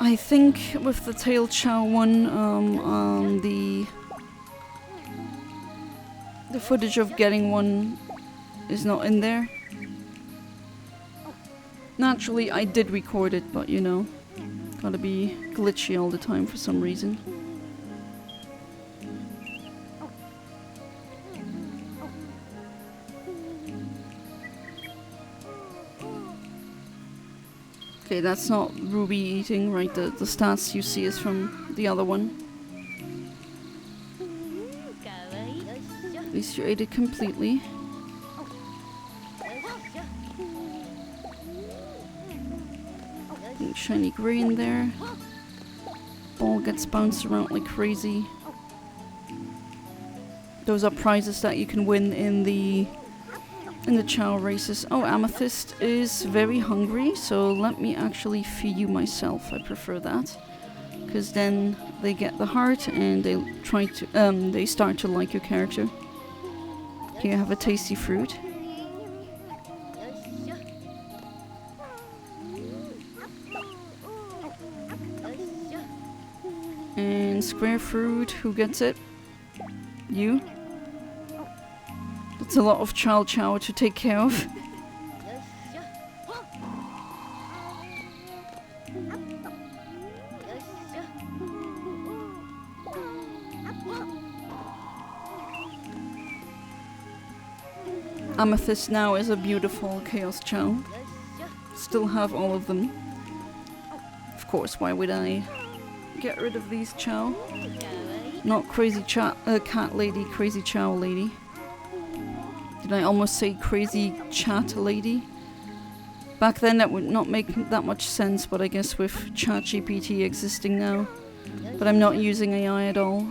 I think with the Tail Chao one, the footage of getting one is not in there. Naturally, I did record it, but you know, gotta be glitchy all the time for some reason. Okay, that's not Ruby eating, right? The stats you see is from the other one. At least you ate it completely. Shiny gray in there. Ball gets bounced around like crazy. Those are prizes that you can win in the Chao races. Oh, Amethyst is very hungry, so let me actually feed you myself. I prefer that, because then they get the heart and they start to like your character. Here you have a tasty fruit. And square fruit, who gets it? You? That's a lot of Chao Chao to take care of. Amethyst now is a beautiful Chaos Chao. Still have all of them. Of course, why would I get rid of these Chao? Not crazy cat lady, crazy Chao lady. Did I almost say crazy chat lady? Back then that would not make that much sense, but I guess with ChatGPT existing now. But I'm not using AI at all.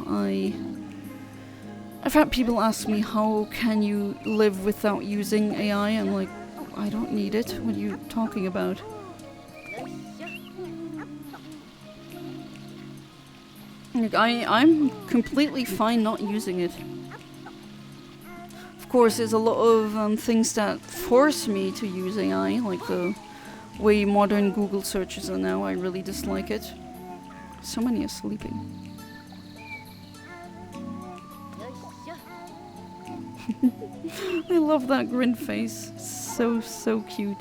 I've had people ask me, how can you live without using AI? I'm like, I don't need it. What are you talking about? Like, I'm completely fine not using it. Of course, there's a lot of things that force me to use AI, like the way modern Google searches are now. I really dislike it. So many are sleeping. I love that grin face. So cute.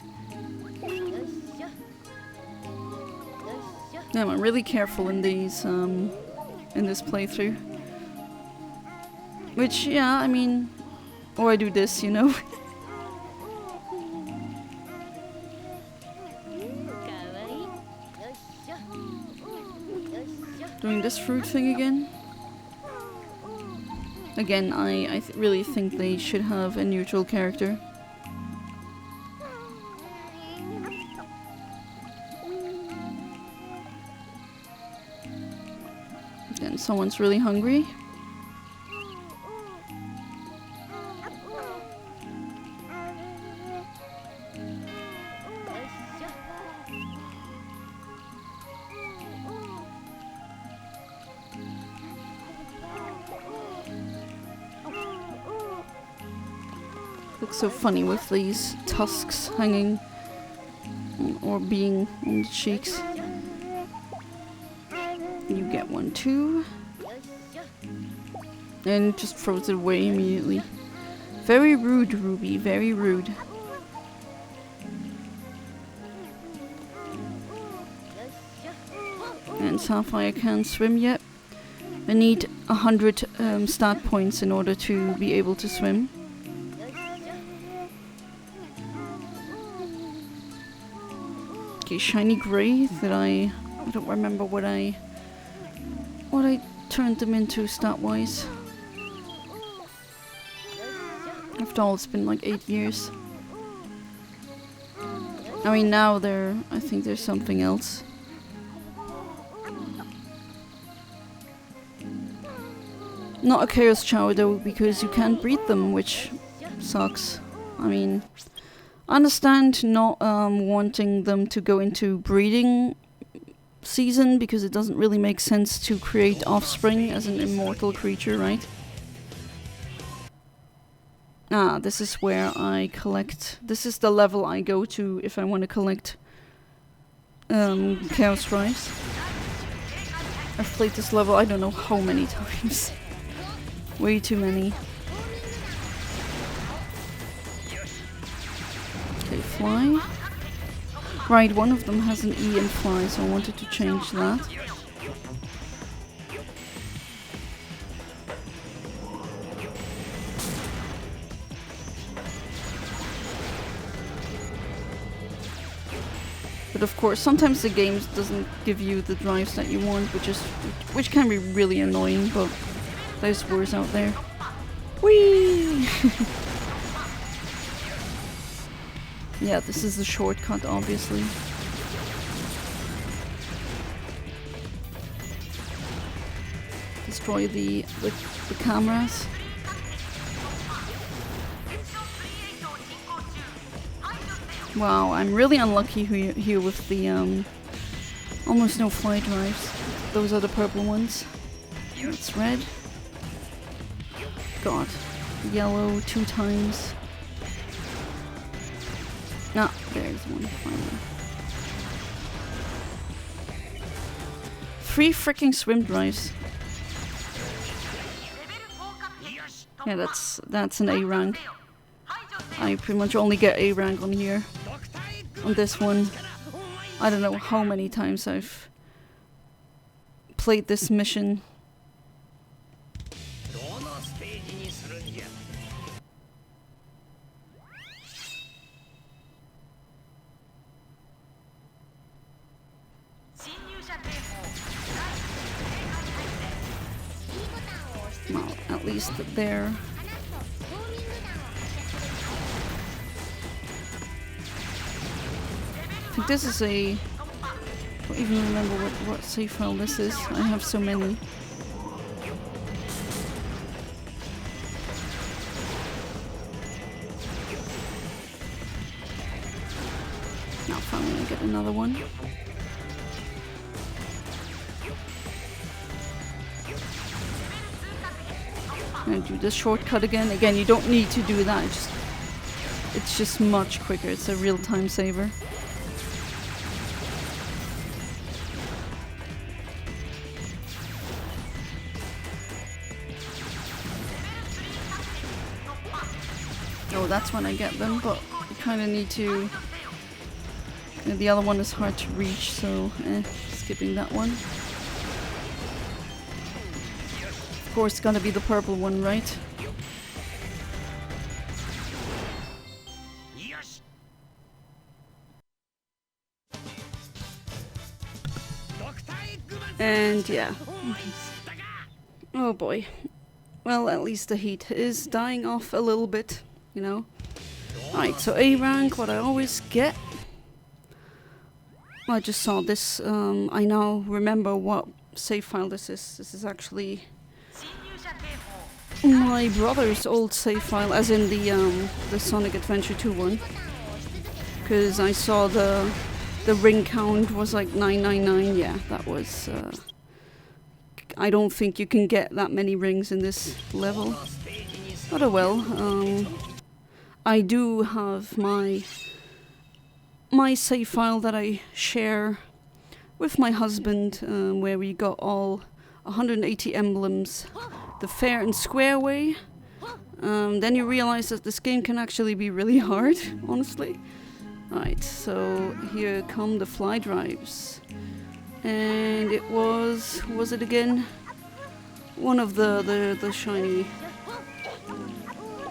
Yeah, I'm really careful in these, in this playthrough. Which, yeah, I mean, or I do this, you know. Doing this fruit thing again. Again, I really think they should have a neutral character. Again, someone's really hungry. Looks so funny with these tusks hanging or being on the cheeks. You get one too. And just throws it away immediately. Very rude, Ruby, very rude. And Sapphire can't swim yet. I need 100 stat points in order to be able to swim. Okay, Shiny Gray that I don't remember what I turned them into stat-wise. After all, it's been like 8 years. I mean, now I think there's something else. Not a Chaos Chao though, because you can't breed them, which sucks. I mean, I understand not wanting them to go into breeding season, because it doesn't really make sense to create offspring as an immortal creature, right? Ah, this is where I collect. This is the level I go to if I want to collect Chaos Drives. I've played this level I don't know how many times. Way too many. Okay, fly. Right, one of them has an E in fly, so I wanted to change that. But of course, sometimes the game doesn't give you the drives that you want, which can be really annoying, but there's worse out there. Whee! Yeah, this is the shortcut, obviously. Destroy the cameras. Wow, I'm really unlucky here with the almost no fly drives. Those are the purple ones. It's red. God, yellow 2 times. Ah, there's one finally. 3 freaking swim drives. Yeah, that's an A rank. I pretty much only get A rank on here. On this one. I don't know how many times I've played this mission. Well, at least there. I think this is a... I don't even remember what save file this is. I have so many. Now finally I get another one. And do this shortcut again. Again, you don't need to do that. It's just much quicker. It's a real time saver. Oh, that's when I get them, but you kind of need to... The other one is hard to reach, so skipping that one. Of course, it's gonna be the purple one, right? And yeah. Oh boy. Well, at least the heat is dying off a little bit, you know. Alright, so A rank, what I always get. I just saw this, I now remember what save file this is. This is actually my brother's old save file, as in the Sonic Adventure 2 one. Because I saw the ring count was like 999, yeah, that was... I don't think you can get that many rings in this level. But oh well. I do have my save file that I share with my husband, where we got all 180 emblems the fair and square way. Then you realize that this game can actually be really hard, honestly. Alright, so here come the fly drives. And it was it again? One of the Shiny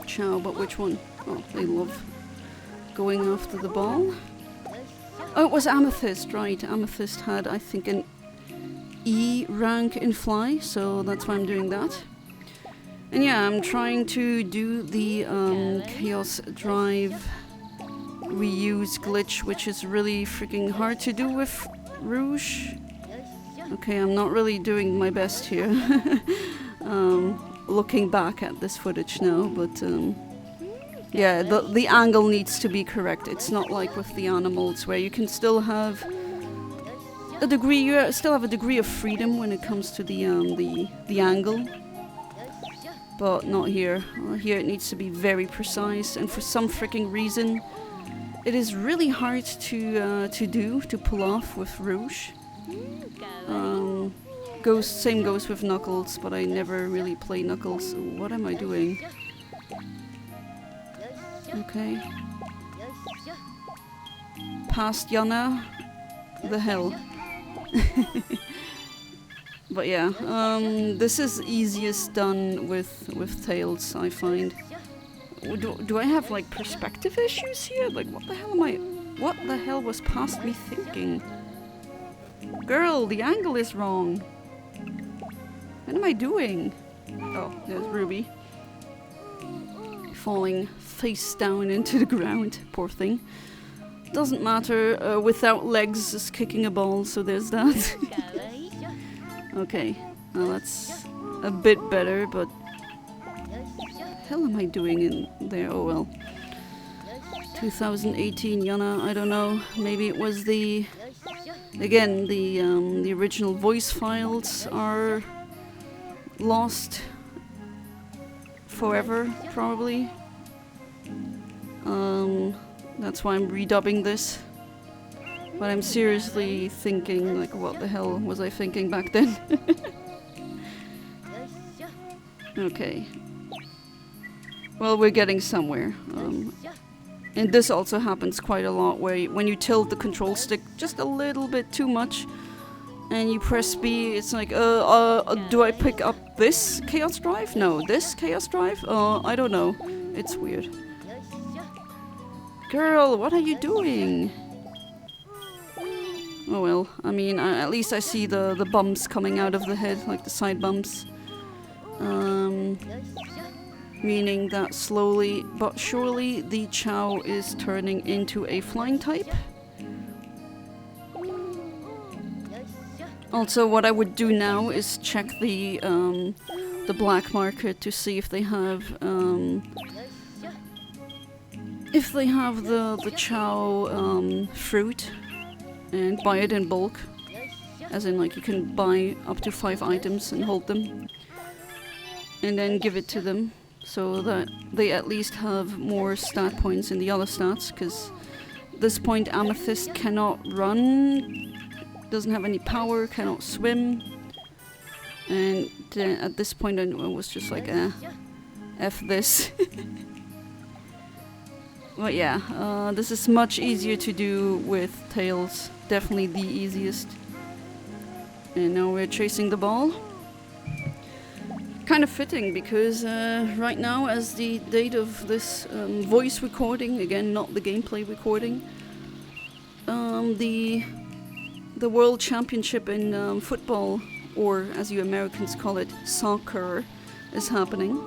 Chao, but which one? Oh, they love going after the ball. Oh, it was Amethyst, right. Amethyst had, I think, an E rank in fly, so that's why I'm doing that. And yeah, I'm trying to do the Chaos Drive reuse glitch, which is really freaking hard to do with Rouge. Okay, I'm not really doing my best here. Looking back at this footage now, but yeah, the angle needs to be correct. It's not like with the animals where you can still have a degree. You still have a degree of freedom when it comes to the angle, but not here. Here it needs to be very precise, and for some freaking reason, it is really hard to pull off with Rouge. Same goes with Knuckles, but I never really play Knuckles. What am I doing? Okay. Past Yana. The hell. But yeah, this is easiest done with Tails, I find. Do I have like perspective issues here? Like what the hell was past me thinking? Girl, the angle is wrong. What am I doing? Oh, there's Ruby. Falling face down into the ground. Poor thing. Doesn't matter, without legs is kicking a ball, so there's that. Okay, well that's a bit better, but... What the hell am I doing in there? Oh well. 2018 Yana, I don't know. Maybe it was the... Again, the original voice files are lost forever, probably. That's why I'm redubbing this. But I'm seriously thinking, like, what the hell was I thinking back then? Okay. Well, we're getting somewhere. And this also happens quite a lot, where when you tilt the control stick just a little bit too much, and you press B, it's like, do I pick up this Chaos Drive? No, this Chaos Drive? I don't know. It's weird. Girl, what are you doing? Oh well, I mean, at least I see the bumps coming out of the head, like the side bumps. Meaning that slowly but surely the Chao is turning into a flying type. Also, what I would do now is check the black market to see if they have the Chao fruit, and buy it in bulk. As in, like, you can buy up to 5 items and hold them, and then give it to them, so that they at least have more stat points in the other stats, because at this point Amethyst cannot run, doesn't have any power, cannot swim, and at this point I was just like, F this. But yeah, this is much easier to do with tails. Definitely the easiest. And now we're chasing the ball. Kind of fitting because right now, as the date of this voice recording, again not the gameplay recording, the World Championship in football, or as you Americans call it, soccer, is happening.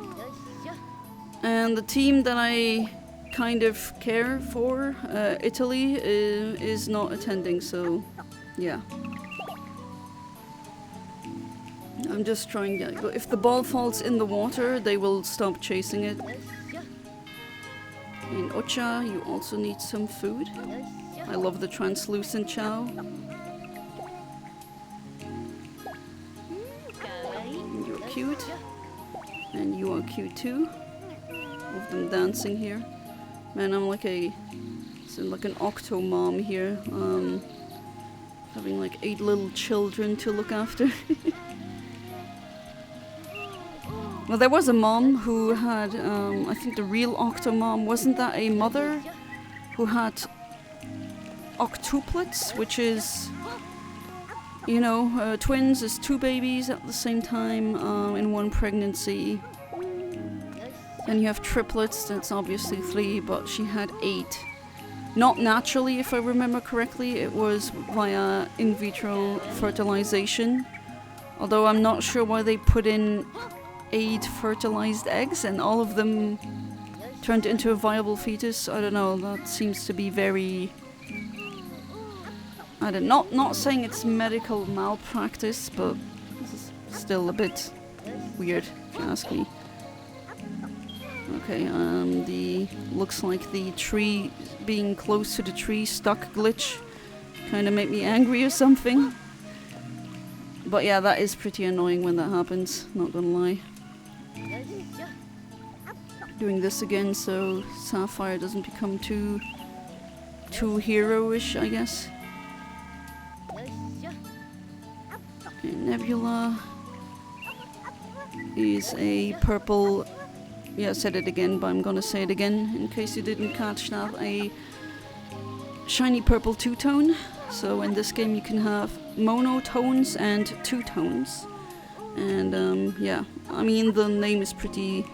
And the team that I kind of care for, Italy, is not attending, so yeah. I'm just trying to... If the ball falls in the water, they will stop chasing it. In Ocha, you also need some food. I love the translucent Chao. You're cute. And you are cute too. Of them dancing here. Man, I'm like like an octo mom here. Having like 8 little children to look after. Well, there was a mom who had, I think the real octomom, wasn't that a mother who had octuplets, which is, you know, twins as 2 babies at the same time in one pregnancy. And you have triplets, that's obviously 3, but she had 8. Not naturally, if I remember correctly, it was via in vitro fertilization. Although I'm not sure why they put in 8 fertilized eggs and all of them turned into a viable fetus. I don't know, that seems to be very... not saying it's medical malpractice, but this is still a bit weird, if you ask me. Okay, looks like the tree, being close to the tree stuck glitch kind of made me angry or something. But yeah, that is pretty annoying when that happens, not gonna lie. Doing this again so Sapphire doesn't become too hero-ish, I guess. Okay, Nebula is a purple... Yeah, I said it again, but I'm gonna say it again in case you didn't catch that. A shiny purple two-tone. So in this game you can have monotones and two-tones. And yeah, I mean the name is pretty...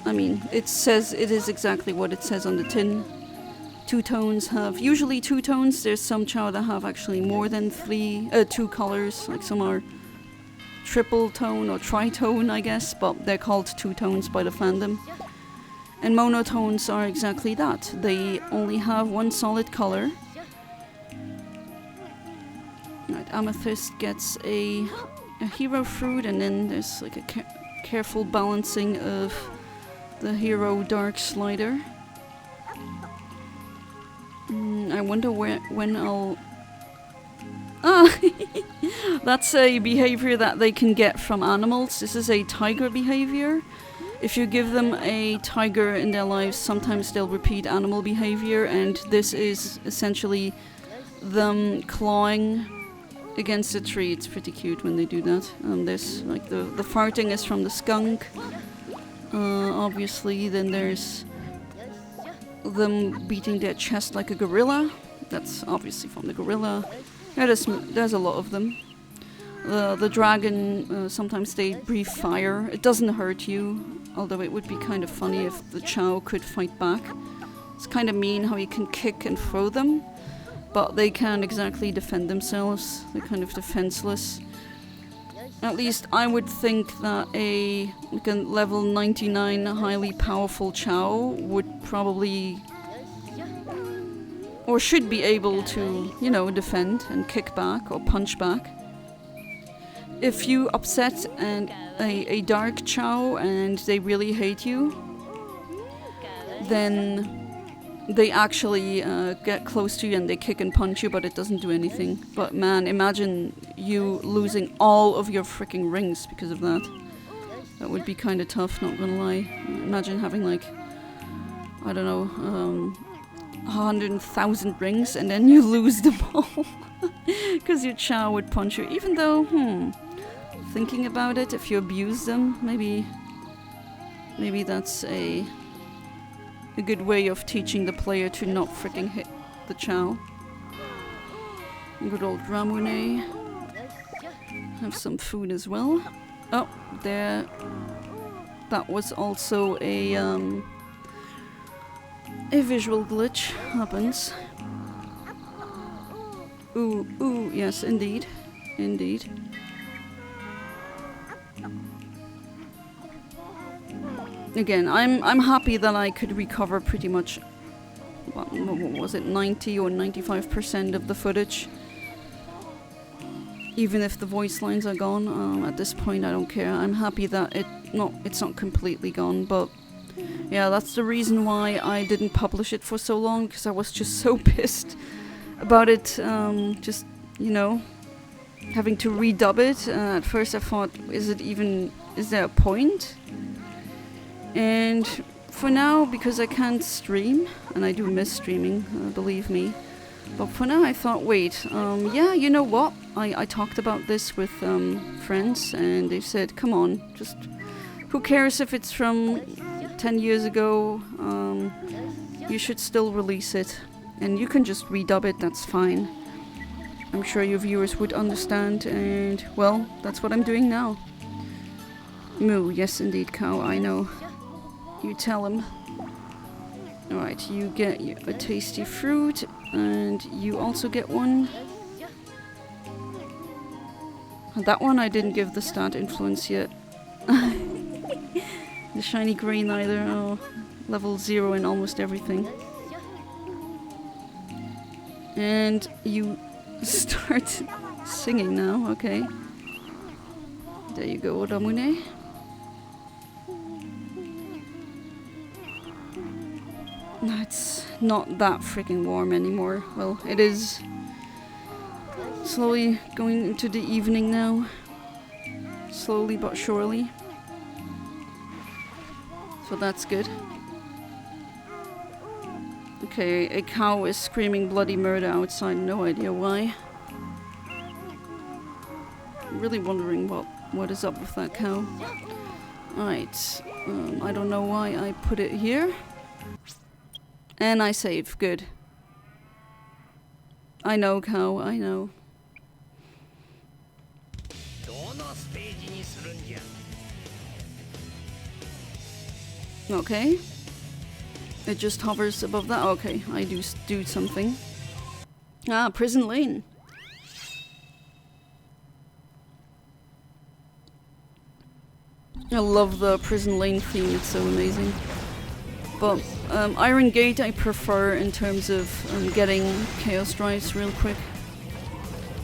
I mean, it is exactly what it says on the tin. Two-tones have usually 2 tones. There's some Chao that have actually more than 2 colors, like some are triple tone or tritone, I guess, but they're called 2 tones by the fandom. And monotones are exactly that. They only have 1 solid color. Right, Amethyst gets a hero fruit, and then there's like a careful balancing of the hero dark slider. I wonder when I'll... Ah! That's a behavior that they can get from animals. This is a tiger behavior. If you give them a tiger in their lives, sometimes they'll repeat animal behavior, and this is essentially them clawing against a tree. It's pretty cute when they do that. There's like the farting is from the skunk. Obviously, then there's them beating their chest like a gorilla. That's obviously from the gorilla. Yeah, there's a lot of them. The dragon, sometimes they breathe fire. It doesn't hurt you, although it would be kind of funny if the Chao could fight back. It's kind of mean how you can kick and throw them, but they can't exactly defend themselves. They're kind of defenseless. At least I would think that a level 99 highly powerful Chao would probably, or should be able to, you know, defend and kick back or punch back. If you upset a dark Chao and they really hate you, then they actually get close to you and they kick and punch you, but it doesn't do anything. But man, imagine you losing all of your freaking rings because of that. That would be kind of tough, not gonna lie. Imagine having like, I don't know, 100,000 rings and then you lose them all. Because your Chao would punch you. Even though, thinking about it, if you abuse them, maybe that's a... a good way of teaching the player to not freaking hit the Chao. Good old Ramune. Have some food as well. Oh, there. That was also a visual glitch. Happens. Ooh, ooh, yes, indeed. Indeed. Again, I'm happy that I could recover pretty much, what was it, 90 or 95% of the footage. Even if the voice lines are gone, at this point I don't care. I'm happy that it's not completely gone, but yeah, that's the reason why I didn't publish it for so long, because I was just so pissed about it, just, you know, having to redub it. At first I thought, is there a point? And for now, because I can't stream, and I do miss streaming, believe me, but for now I thought, wait, yeah, you know what? I talked about this with friends, and they said, come on, just who cares if it's from 10 years ago, you should still release it, and you can just redub it, that's fine. I'm sure your viewers would understand, and well, that's what I'm doing now. Moo, yes indeed, cow, I know. You tell him. Alright, you get a tasty fruit, and you also get one. That one I didn't give the stat influence yet. The shiny green either. Oh, level 0 in almost everything. And you start singing now, okay. There you go, Ramune. It's not that freaking warm anymore. Well, it is slowly going into the evening now. Slowly but surely. So that's good. Okay, a cow is screaming bloody murder outside, no idea why. I'm really wondering what is up with that cow. Alright, I don't know why I put it here. And I save, good. I know, cow, I know. Okay. It just hovers above that. Okay, I do something. Ah, prison lane. I love the prison lane theme, it's so amazing. But Iron Gate I prefer in terms of getting Chaos Drives real quick.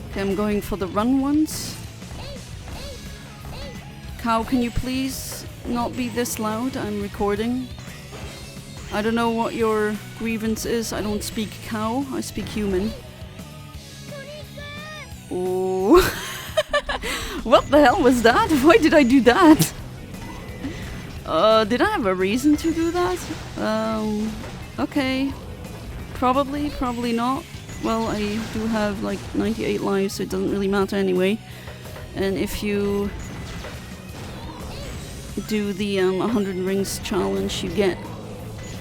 Okay, I'm going for the run ones. Cow, can you please not be this loud? I'm recording. I don't know what your grievance is. I don't speak cow, I speak human. Oh. What the hell was that? Why did I do that? Did I have a reason to do that? Okay. Probably not. Well, I do have like 98 lives, so it doesn't really matter anyway. And if you do the 100 rings challenge, you get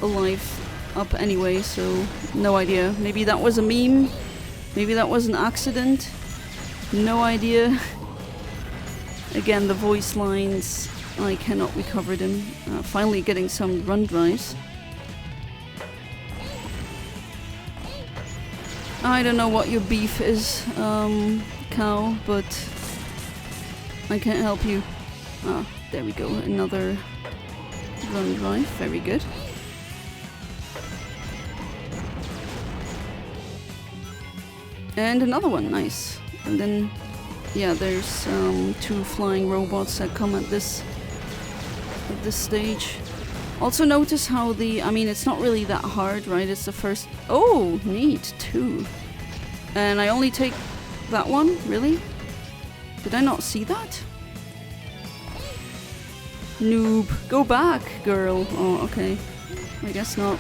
a life up anyway, so no idea. Maybe that was a meme. Maybe that was an accident. No idea. Again, the voice lines, I cannot recover them. Finally getting some run drives. I don't know what your beef is, cow, but I can't help you. Ah, there we go, another run drive, very good. And another one, nice. And then, yeah, there's 2 flying robots that come at this stage. Also notice how I mean, it's not really that hard, right? It's the first... Oh, neat, 2. And I only take that one? Really? Did I not see that? Noob. Go back, girl. Oh, okay. I guess not.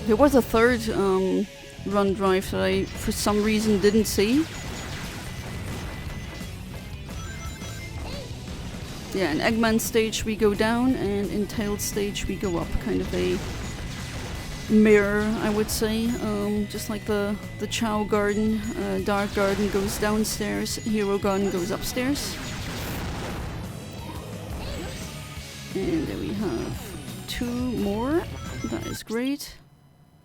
There was a third run drive that I, for some reason, didn't see. Yeah, in Eggman stage we go down, and in Tailed stage we go up. Kind of a mirror, I would say. Just like the Chao Garden. Dark Garden goes downstairs, Hero Garden goes upstairs. And there we have 2 more. That is great.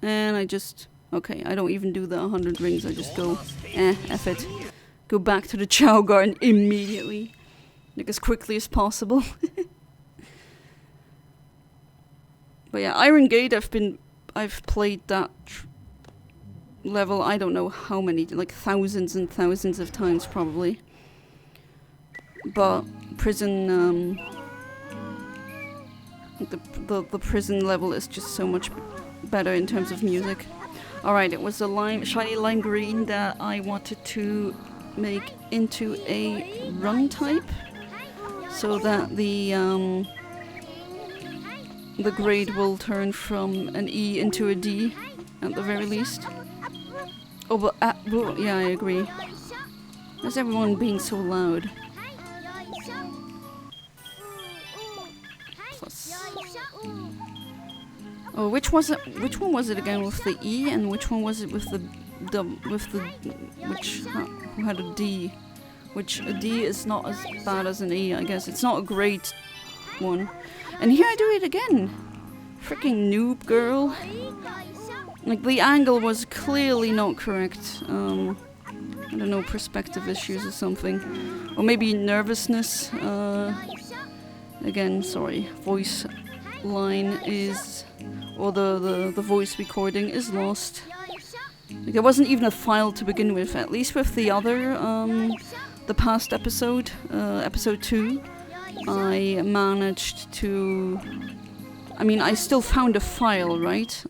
And I just... Okay, I don't even do the 100 rings. I just go, F it. Go back to the Chao Garden immediately. Like as quickly as possible. But yeah, Iron Gate, I've played that level, I don't know how many, like thousands and thousands of times probably. But prison, the prison level is just so much better in terms of music. Alright, it was the shiny lime green that I wanted to make into a run type, so that the grade will turn from an E into a D at the very least. Oh, but well, yeah, I agree. Why is everyone being so loud? Plus. Oh, which one was it again with the E, and which one was it with the who had a D? Which a D is not as bad as an E, I guess. It's not a great one. And here I do it again. Freaking noob girl. Like, the angle was clearly not correct. I don't know, perspective issues or something. Or maybe nervousness. Again, sorry. Voice line is... Or the voice recording is lost. Like, there wasn't even a file to begin with. At least with the other, the past episode, episode 2, I managed to... I mean, I still found a file, right?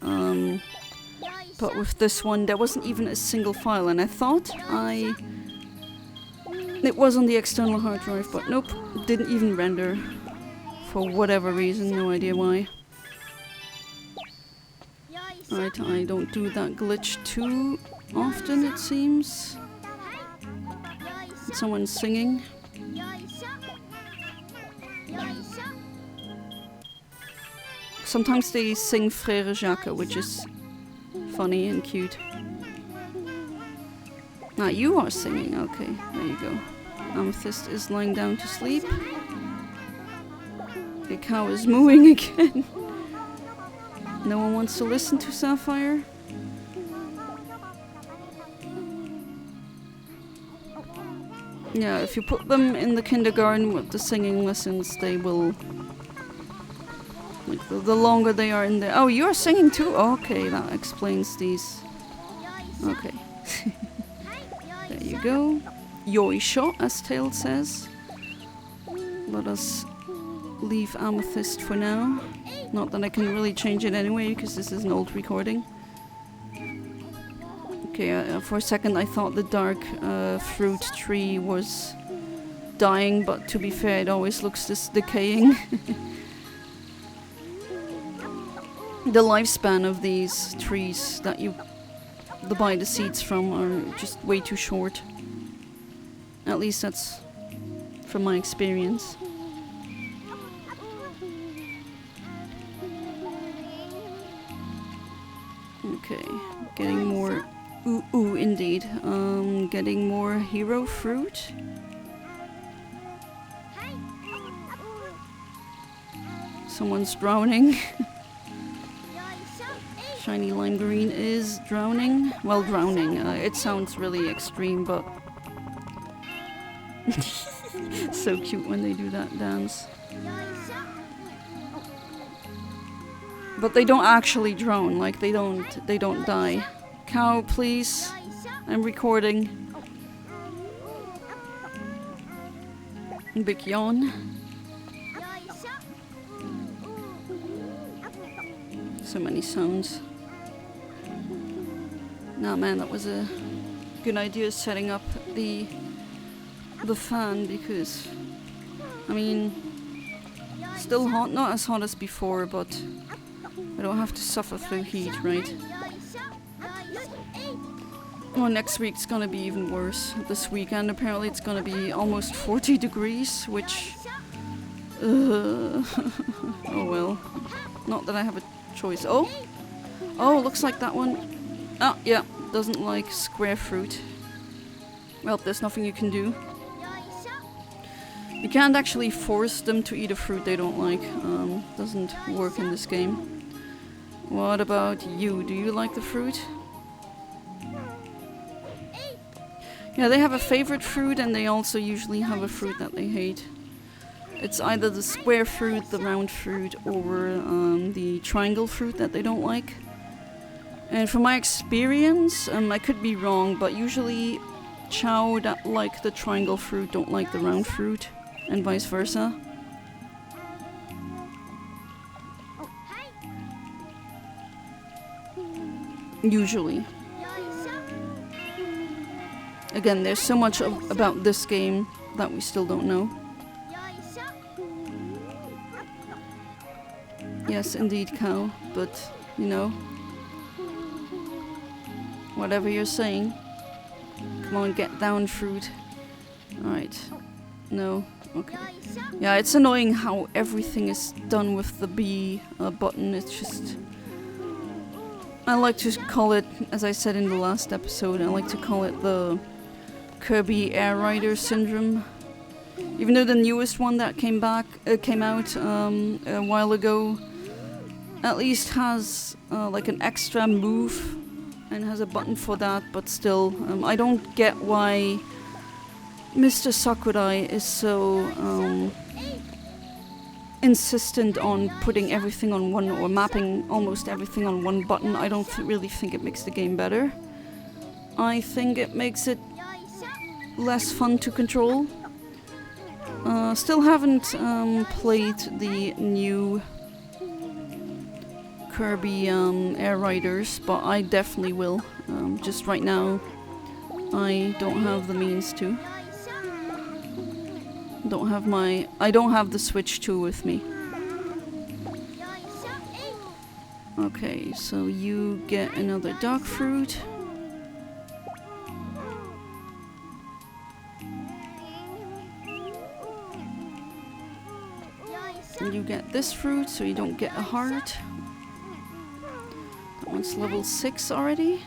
But with this one, there wasn't even a single file, and I thought it was on the external hard drive, but nope, it didn't even render. For whatever reason, no idea why. Right, I don't do that glitch too often, it seems. Someone's singing. Sometimes they sing Frère Jacques, which is funny and cute. Ah, you are singing. Okay, there you go. Amethyst is lying down to sleep. The cow is mooing again. No one wants to listen to Sapphire. Yeah, if you put them in the kindergarten with the singing lessons, they will... Like, the longer they are in there... Oh, you're singing too? Okay, that explains these. Okay. There you go. Yoisho, as Tailed says. Let us leave Amethyst for now. Not that I can really change it anyway, because this is an old recording. Okay, for a second I thought the dark fruit tree was dying, but to be fair, it always looks this decaying. The lifespan of these trees that you buy the seeds from are just way too short. At least that's from my experience. Okay, getting more... Ooh, indeed. Getting more hero fruit. Someone's drowning. Shiny lime green is drowning. Well, drowning. It sounds really extreme, but... So cute when they do that dance. But they don't actually drown, like they don't die. Cow, please. I'm recording. Big yawn. So many sounds. Nah, man, that was a good idea, setting up the fan, because I mean, still hot, not as hot as before, but I don't have to suffer through heat, right? Well, next week's gonna be even worse. This weekend apparently it's gonna be almost 40 degrees, which Oh well. Not that I have a choice. Oh! Oh, looks like that one. Oh, yeah. Doesn't like square fruit. Well, there's nothing you can do. You can't actually force them to eat a fruit they don't like. Doesn't work in this game. What about you? Do you like the fruit? Yeah, they have a favorite fruit and they also usually have a fruit that they hate. It's either the square fruit, the round fruit, or the triangle fruit that they don't like. And from my experience, I could be wrong, but usually Chao that like the triangle fruit don't like the round fruit, and vice versa. Usually. Again, there's so much about this game that we still don't know. Yes, indeed, cow, but, you know, whatever you're saying. Come on, get down, fruit. Alright. No. Okay. Yeah, it's annoying how everything is done with the B button. It's just... I like to call it, as I said in the last episode, I like to call it the Kirby Air Rider syndrome. Even though the newest one that came out a while ago at least has like an extra move and has a button for that, but still, I don't get why Mr. Sakurai is so insistent on putting everything on one, or mapping almost everything on one button. I don't really think it makes the game better. I think it makes it less fun to control. Still haven't played the new Kirby Air Riders, but I definitely will. Just right now, I don't have the means to. I don't have the Switch 2 with me. Okay, so you get another dark fruit. And you get this fruit, so you don't get a heart. That one's level 6 already.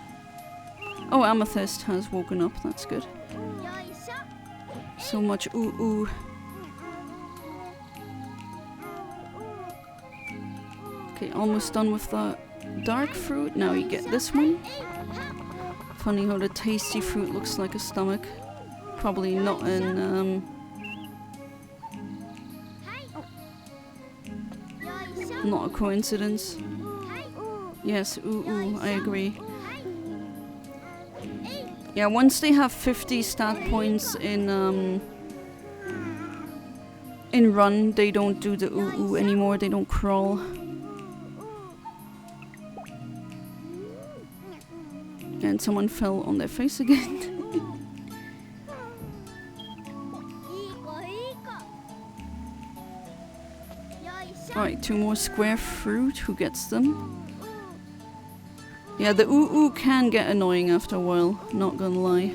Oh, Amethyst has woken up, that's good. So much ooh ooh. Okay, almost done with the dark fruit. Now you get this one. Funny how the tasty fruit looks like a stomach. Probably not in not a coincidence. Yes, ooh ooh, I agree. Yeah, once they have 50 stat points in run, they don't do the ooh ooh anymore, they don't crawl. And someone fell on their face again. Alright, 2 more square fruit. Who gets them? Yeah, the ooh ooh can get annoying after a while, not gonna lie.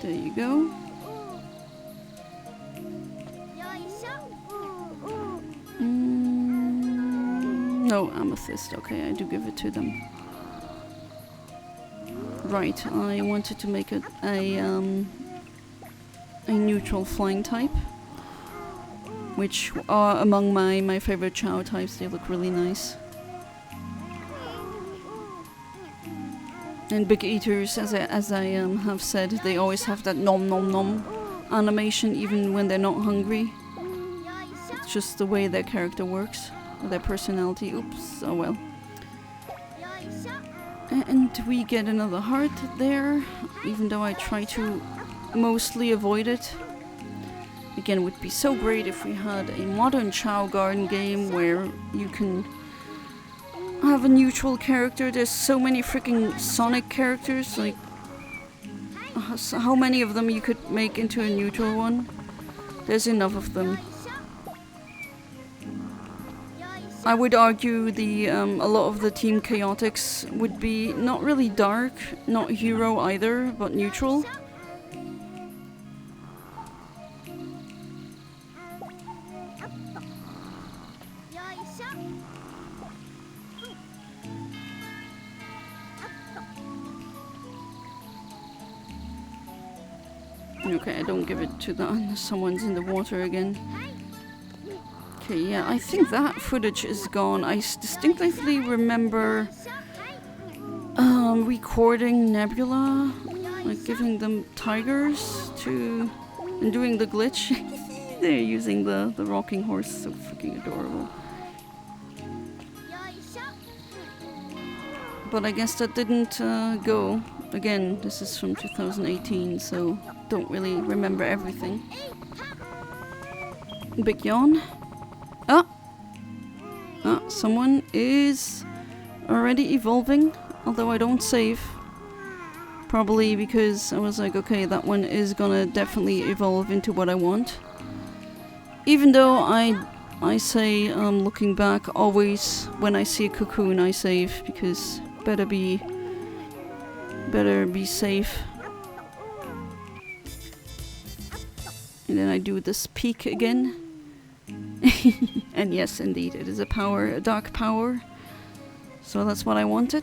There you go. No, Amethyst. Okay, I do give it to them. Right, I wanted to make it a neutral flying type, which are among my favorite Chao types. They look really nice. And big eaters, as I have said, they always have that nom nom nom animation even when they're not hungry. It's just the way their character works, or their personality. Oops, oh well. And we get another heart there, even though I try to mostly avoid it. Again, it would be so great if we had a modern Chao Garden game where you can have a neutral character. There's so many freaking Sonic characters, like how many of them you could make into a neutral one? There's enough of them. I would argue the a lot of the Team Chaotix would be not really dark, not hero either, but neutral. Okay, I don't give it to that. Someone's in the water again. Okay, yeah, I think that footage is gone. I distinctively remember recording Nebula, like giving them tigers to and doing the glitch. They're using the rocking horse, so freaking adorable. But I guess that didn't go. Again, this is from 2018, so don't really remember everything. Big yawn. Ah! Ah, someone is already evolving, although I don't save. Probably because I was like, okay, that one is gonna definitely evolve into what I want. Even though I say, looking back, always when I see a cocoon I save, because better be safe. And then I do this peek again. And yes, indeed, it is a power, a dark power. So that's what I wanted.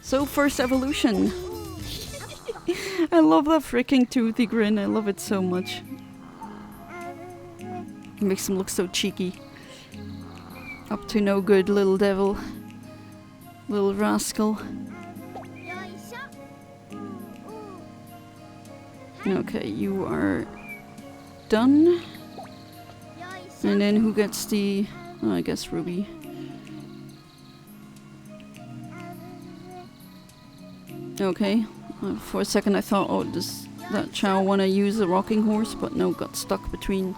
So first evolution. I love that freaking toothy grin. I love it so much. It makes him look so cheeky. Up to no good, little devil. Little rascal. Okay, you are done. And then who gets the... oh, I guess Ruby. Okay. For a second I thought, oh, does that Chao want to use a rocking horse? But no, got stuck between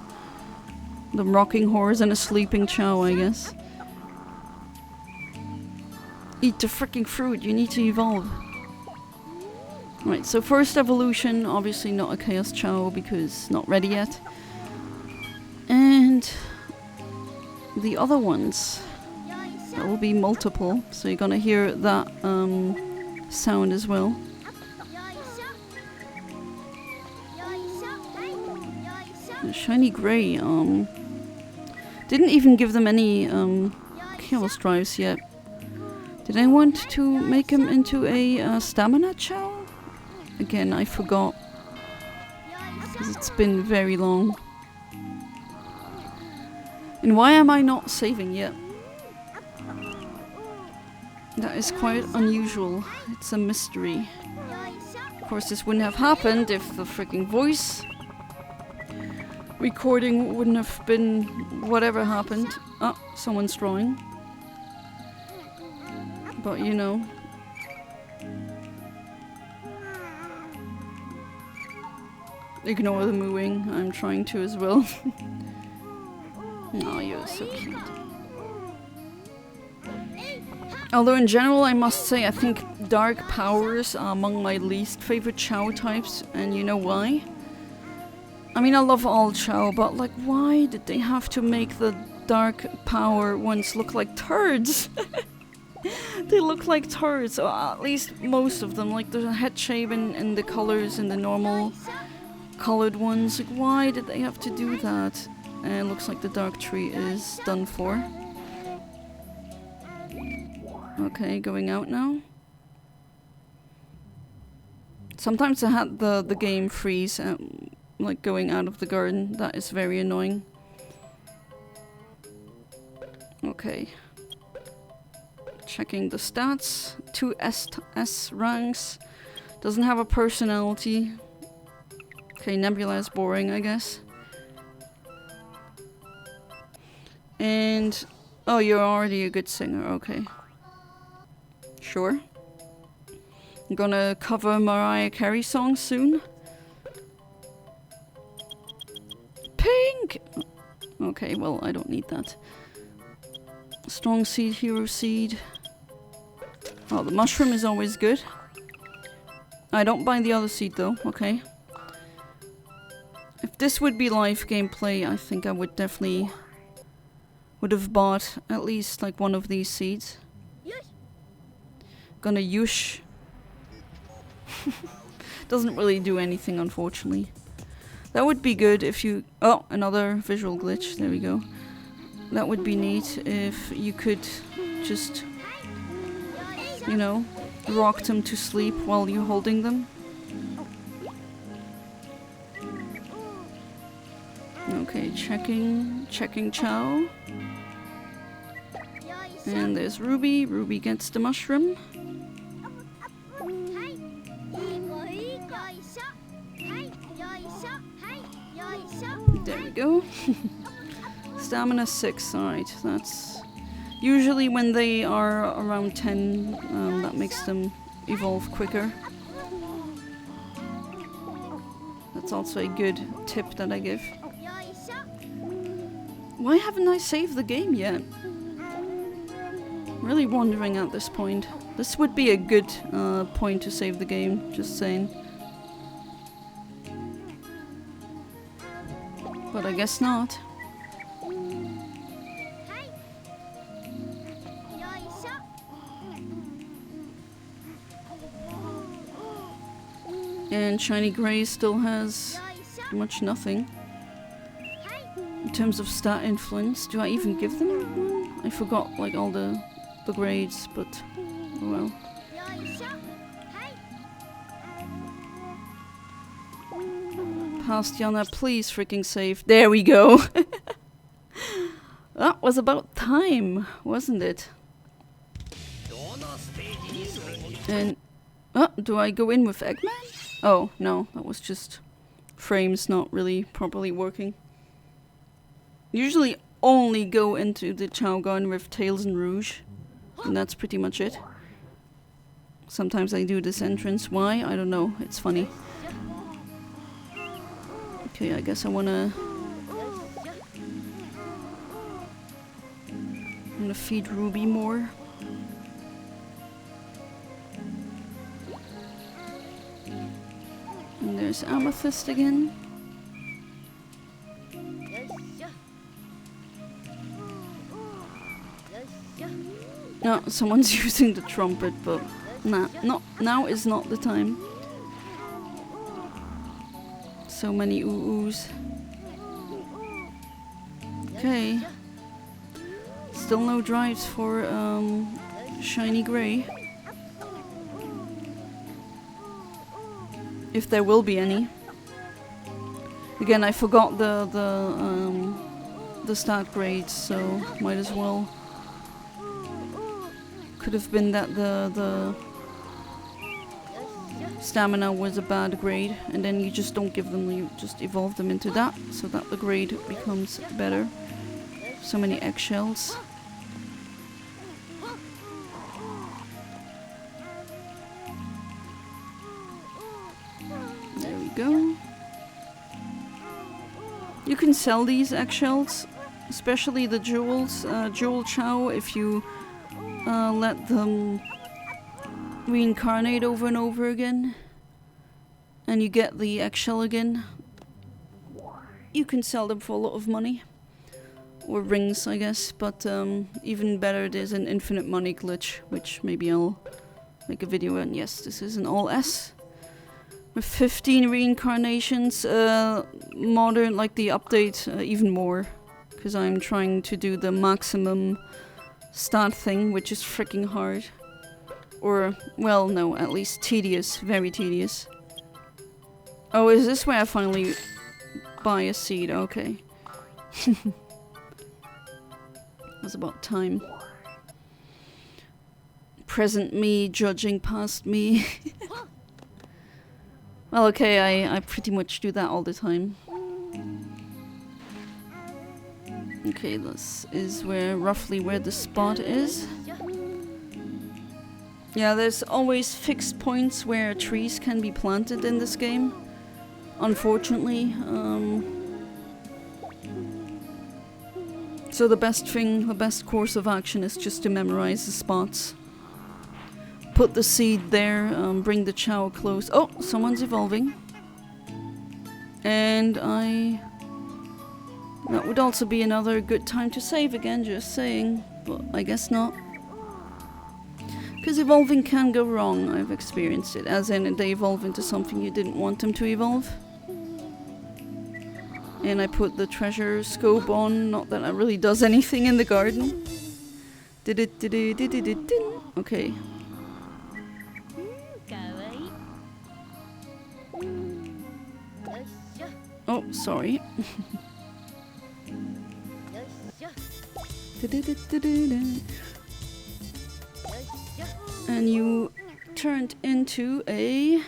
the rocking horse and a sleeping Chao, I guess. Eat the freaking fruit, you need to evolve. Right, so first evolution, obviously not a Chaos Chao because not ready yet. And the other ones, there will be multiple, so you're gonna hear that sound as well. The shiny gray, didn't even give them any Chaos drives yet. Did I want to make him into a stamina Chao? Again, I forgot. Because it's been very long. And why am I not saving yet? That is quite unusual. It's a mystery. Of course, this wouldn't have happened if the freaking voice recording wouldn't have been whatever happened. Oh, someone's drawing. But you know. Ignore the mooing. I'm trying to as well. Oh, you're so cute. Although in general, I must say, I think dark powers are among my least favorite Chao types, and you know why? I mean, I love all Chao, but like, why did they have to make the dark power ones look like turds? They look like turds, or at least most of them, like the head shape and the colors and the normal colored ones. Like, why did they have to do that? And it looks like the dark tree is done for. Okay, going out now. Sometimes I had the game freeze, like going out of the garden. That is very annoying. Okay. Checking the stats. 2 S ranks. Doesn't have a personality. Okay, Nebula is boring, I guess. And... oh, you're already a good singer, okay. Sure. I'm gonna cover Mariah Carey songs soon. Pink! Okay, well, I don't need that. Strong seed, hero seed. Oh, the mushroom is always good. I don't buy the other seed though, okay. If this would be live gameplay, I think I would definitely would have bought at least like one of these seeds. Gonna yush. Doesn't really do anything, unfortunately. That would be good if you... Oh, another visual glitch. There we go. That would be neat if you could just, you know, rock them to sleep while you're holding them. Okay, checking Chao. And there's Ruby. Ruby gets the mushroom. There we go. Stamina 6, alright, that's... Usually when they are around 10, that makes them evolve quicker. That's also a good tip that I give. Why haven't I saved the game yet? Really wondering at this point. This would be a good point to save the game, just saying. But I guess not. And Shiny Grey still has pretty much nothing. In terms of stat influence, do I even give them one? I forgot like all the grades, but oh well. Past Yana, please freaking save. There we go. That was about time, wasn't it? And do I go in with Eggman? Oh no, that was just frames not really properly working. Usually only go into the Chao Garden with Tails and Rouge, and that's pretty much it. Sometimes I do this entrance. Why? I don't know. It's funny. Okay, I guess I'm gonna feed Ruby more. And there's Amethyst again. No, someone's using the trumpet, but nah, now is not the time. So many oohs. Okay. Still no drives for Shiny Grey. If there will be any. Again, I forgot the stat grades, so might as well. Could have been that the stamina was a bad grade, and then you just don't give them, you just evolve them into that, so that the grade becomes better. So many eggshells. There we go. You can sell these eggshells, especially the jewels, Jewel Chao, if you let them reincarnate over and over again, and you get the eggshell again. You can sell them for a lot of money. Or rings, I guess, but even better, there's an infinite money glitch, which maybe I'll make a video on. Yes, this is an all S. With 15 reincarnations, modern, like the update, even more. Because I'm trying to do the maximum start thing, which is freaking hard. Or, well, no, at least tedious, very tedious. Oh, is this where I finally buy a seed? Okay. It was about time. Present me judging past me. Well, okay, I pretty much do that all the time. Okay, this is roughly where the spot is. Yeah, there's always fixed points where trees can be planted in this game. Unfortunately, so the best course of action is just to memorize the spots. Put the seed there, bring the Chao close. Oh, someone's evolving. And that would also be another good time to save again, just saying. But I guess not. Because evolving can go wrong, I've experienced it. As in, they evolve into something you didn't want them to evolve. And I put the treasure scope on, not that it really does anything in the garden. Okay. Oh, sorry. And you turned into a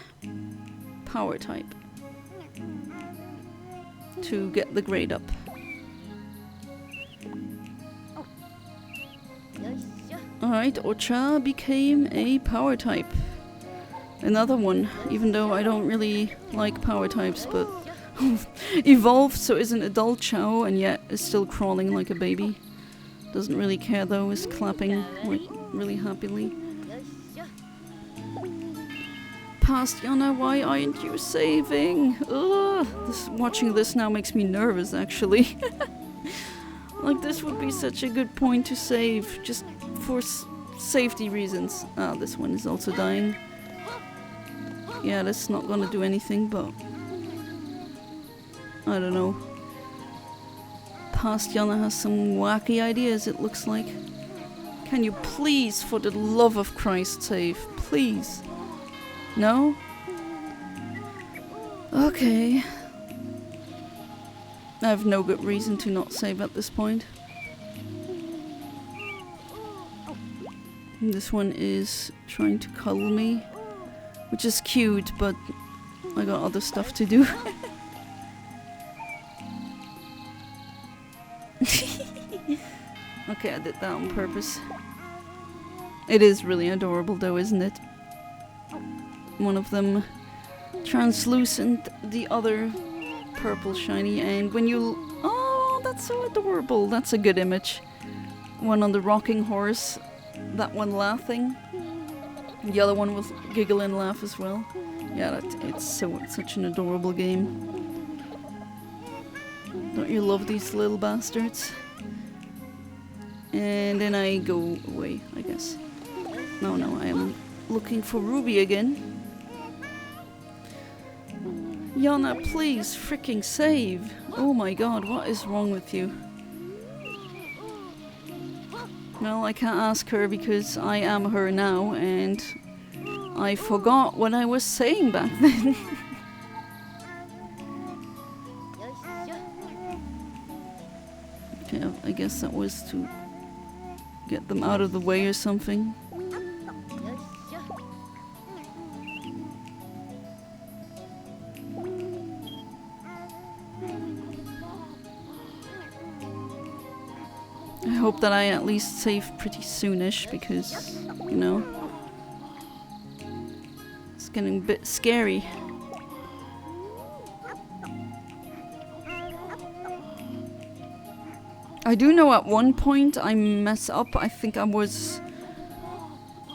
power type to get the grade up. Alright, Ocha became a power type. Another one, even though I don't really like power types, but evolved, so is an adult Chao, and yet is still crawling like a baby. Doesn't really care though, is clapping like really happily. Past Yana, why aren't you saving? Ugh, watching this now makes me nervous actually. Like this would be such a good point to save, just for safety reasons. Ah, this one is also dying. Yeah, that's not gonna do anything, but I don't know. Past Yana has some wacky ideas, it looks like. Can you please, for the love of Christ, save? Please. No? Okay. I have no good reason to not save at this point. And this one is trying to cuddle me, which is cute, but I got other stuff to do. Okay, I did that on purpose. It is really adorable though, isn't it? One of them translucent, the other purple shiny, and when you... Oh, that's so adorable. That's a good image. One on the rocking horse, that one laughing. The other one will giggle and laugh as well. Yeah, it's such an adorable game. Don't you love these little bastards? And then I go away, I guess. No, I am looking for Ruby again. Yana, please freaking save! Oh my god, what is wrong with you? Well, I can't ask her because I am her now, and I forgot what I was saying back then. Okay, I guess that was to get them out of the way or something. I hope that I at least save pretty soonish because, you know, it's getting a bit scary. I do know at one point I mess up. I think I was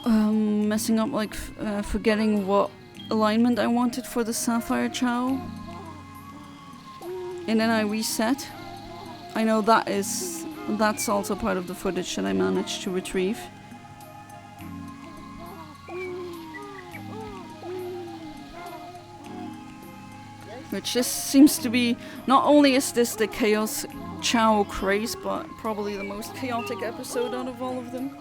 messing up, like forgetting what alignment I wanted for the Sapphire Chao. And then I reset. I know that's also part of the footage that I managed to retrieve. Which just seems to be, not only is this the Chaos Chao Craze, but probably the most chaotic episode out of all of them.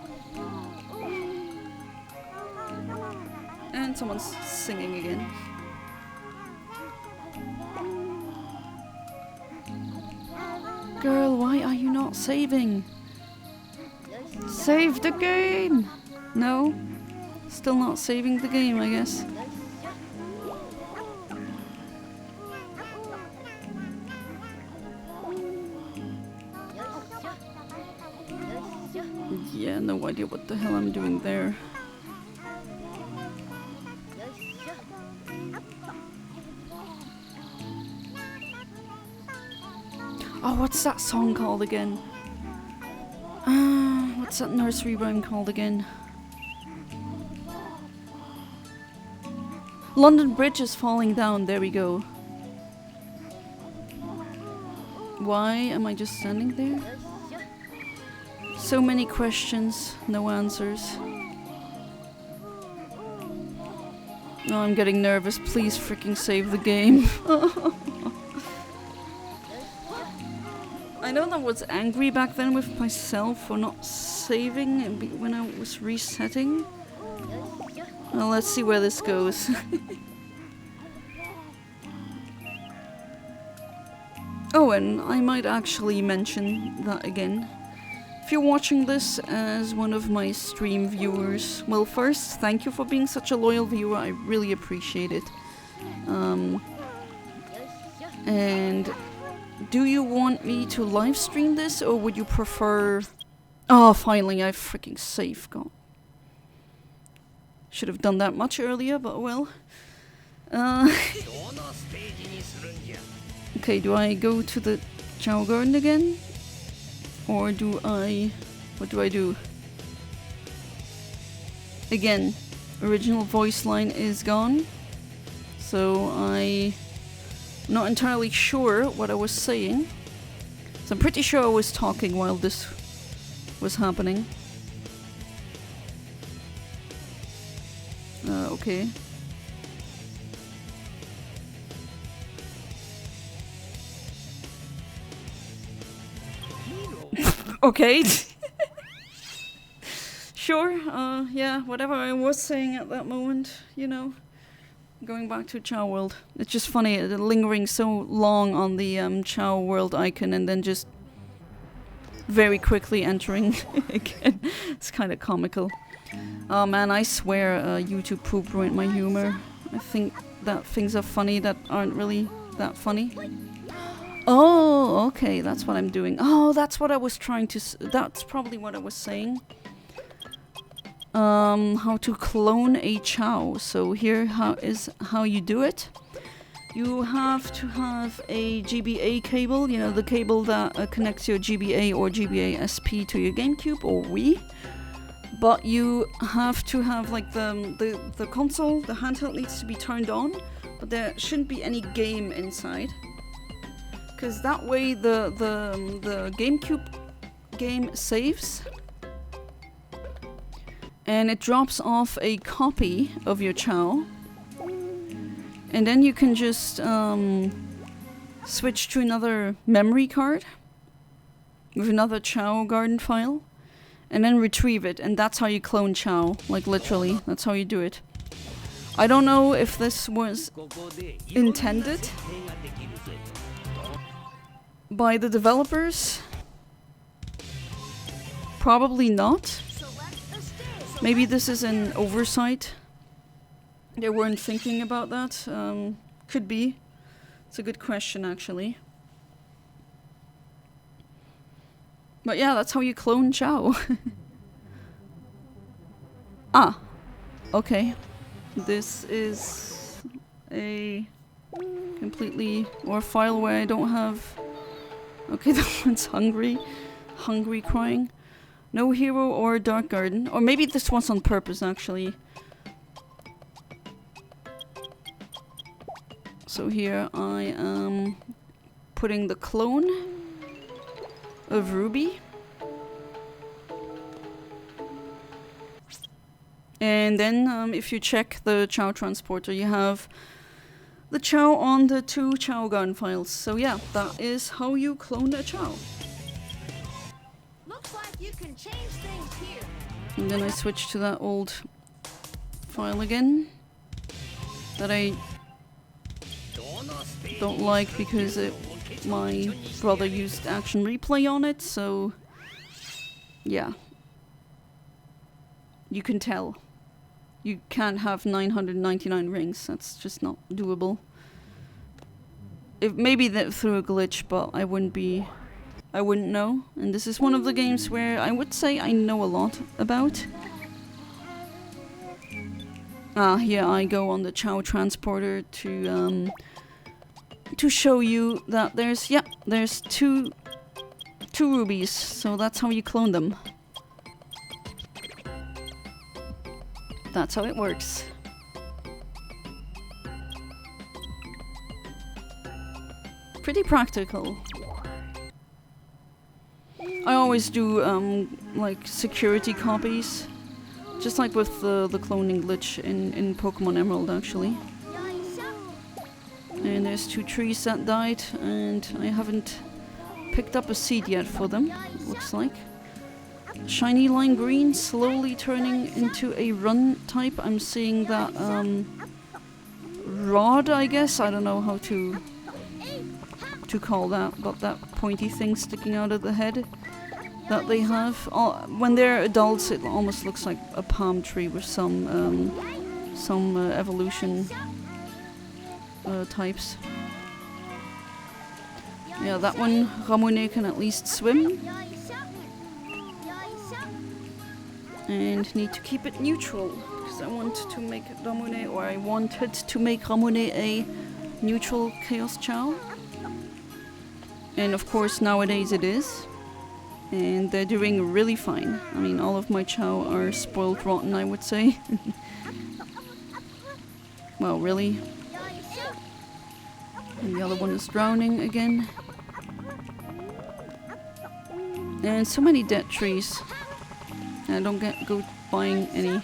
And someone's singing again. Girl, why are you not saving? Save the game! No? Still not saving the game, I guess. Yeah, no idea what the hell I'm doing there. Oh, what's that song called again? What's that nursery rhyme called again? London Bridge is falling down, there we go. Why am I just standing there? So many questions, no answers. Oh, I'm getting nervous. Please freaking save the game. I know that I was angry back then with myself for not saving when I was resetting. Well, let's see where this goes. Oh, and I might actually mention that again. If you're watching this as one of my stream viewers, well, first, thank you for being such a loyal viewer. I really appreciate it. And do you want me to live stream this, or would you prefer... Oh, finally, I freaking saved. God. Should have done that much earlier, but well. Okay, do I go to the Chao Garden again? Or do I... What do I do? Again, original voice line is gone. So I'm not entirely sure what I was saying. So I'm pretty sure I was talking while this was happening. Okay. Okay. Sure, yeah, whatever I was saying at that moment, you know. Going back to Chao World. It's just funny, lingering so long on the Chao World icon and then just very quickly entering again. It's kind of comical. Oh man, I swear YouTube poop ruined my humor. I think that things are funny that aren't really that funny. Oh, okay, that's what I'm doing. Oh, that's what I was trying to... that's probably what I was saying. How to clone a Chao. So here is how you do it. You have to have a GBA cable, you know, the cable that connects your GBA or GBA SP to your GameCube or Wii. But you have to have like the console, the handheld needs to be turned on, but there shouldn't be any game inside. Because that way the GameCube game saves. And it drops off a copy of your Chao. And then you can just switch to another memory card with another Chao Garden file. And then retrieve it. And that's how you clone Chao. Like literally, that's how you do it. I don't know if this was intended by the developers. Probably not. Maybe this is an oversight. They weren't thinking about that. Could be. It's a good question, actually. But yeah, that's how you clone Chao. Ah. Okay. This is a completely... or a file where I don't have... Okay, that one's hungry. Hungry crying. No hero or dark garden. Or maybe this was on purpose, actually. So here I am putting the clone of Ruby. And then if you check the Chao transporter, you have the Chao on the 2 Chao Garden files. So yeah, that is how you clone a Chao. Looks like you can change things here. And then I switch to that old file again that I don't like because my brother used Action Replay on it, so yeah. You can tell. You can't have 999 rings, that's just not doable. Maybe that through a glitch, but I wouldn't know. And this is one of the games where I would say I know a lot about. Here I go on the Chao transporter to show you that there's two rubies, so that's how you clone them. That's how it works. Pretty practical. I always do like security copies, just like with the cloning glitch in Pokemon Emerald actually. And there's 2 trees that died, and I haven't picked up a seed yet for them, looks like. Shiny lime green slowly turning into a run type. I'm seeing that rod, I guess. I don't know how to call that, but that pointy thing sticking out of the head that they have. When they're adults, it almost looks like a palm tree with some evolution types. Yeah, that one, Ramune can at least swim. And need to keep it neutral, because I wanted to make Ramune a neutral Chaos Chao. And of course nowadays it is. And they're doing really fine. I mean, all of my Chao are spoiled rotten, I would say. Well, really. And the other one is drowning again. And so many dead trees. And don't go buying any.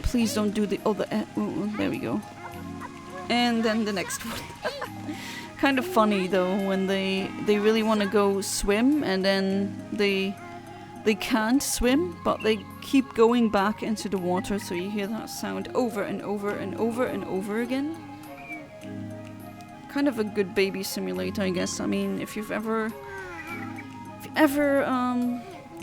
Please don't do the other. There we go. And then the next one. Kind of funny though when they really want to go swim and then they can't swim, but they keep going back into the water, so you hear that sound over and over and over and over again. Kind of a good baby simulator, I guess. I mean, if you ever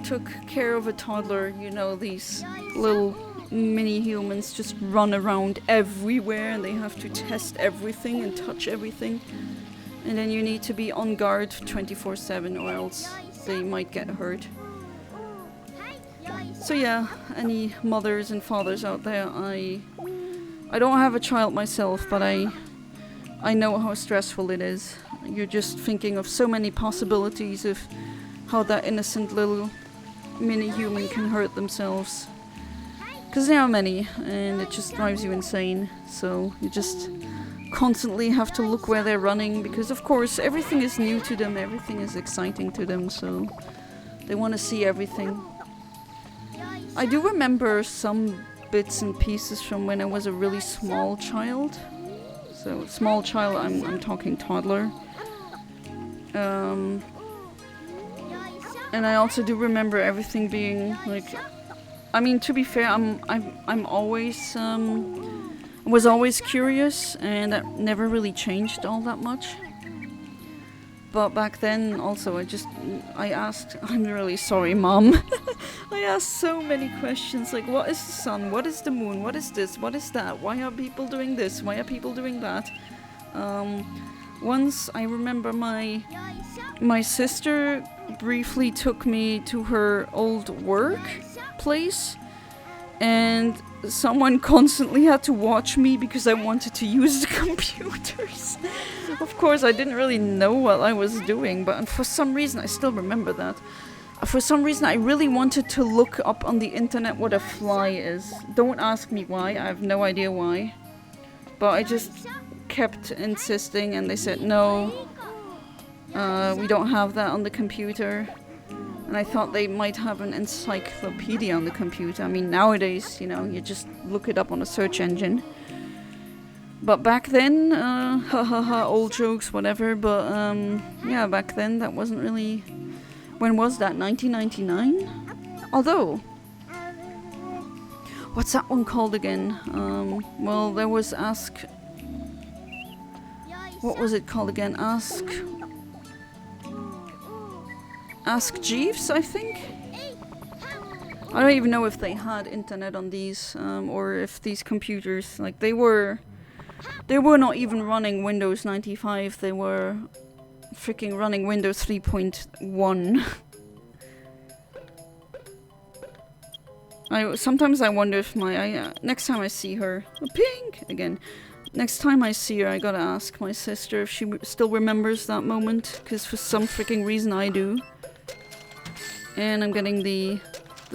took care of a toddler, you know, these little mini humans just run around everywhere and they have to test everything and touch everything. And then you need to be on guard 24/7 or else they might get hurt. So yeah, any mothers and fathers out there, I don't have a child myself, but I know how stressful it is. You're just thinking of so many possibilities of how that innocent little mini human can hurt themselves. Because there are many, and it just drives you insane. So you just constantly have to look where they're running, because of course everything is new to them, everything is exciting to them, so they want to see everything. I do remember some bits and pieces from when I was a really small child. So small child, I'm talking toddler. And I also do remember everything being like, I mean, to be fair, I'm always was always curious, and that never really changed all that much. But back then also I asked, I'm really sorry Mom, I asked so many questions, like what is the sun, what is the moon, what is this, what is that, why are people doing this, why are people doing that. Once I remember my sister briefly took me to her old work place, and someone constantly had to watch me because I wanted to use the computers. Of course, I didn't really know what I was doing, but for some reason, I still remember that. For some reason, I really wanted to look up on the internet what a fly is. Don't ask me why, I have no idea why. But I just kept insisting, and they said, no, we don't have that on the computer. And I thought they might have an encyclopedia on the computer. I mean, nowadays, you know, you just look it up on a search engine. But back then, old jokes, whatever, but yeah, back then that wasn't really... When was that? 1999? Although... What's that one called again? Well, there was Ask... What was it called again? Ask Jeeves, I think? I don't even know if they had internet on these, or if these computers, like, they were not even running Windows 95, they were freaking running Windows 3.1. Sometimes I wonder if next time I see her, pink again. Next time I see her, I gotta ask my sister if she still remembers that moment, because for some freaking reason I do. And I'm getting the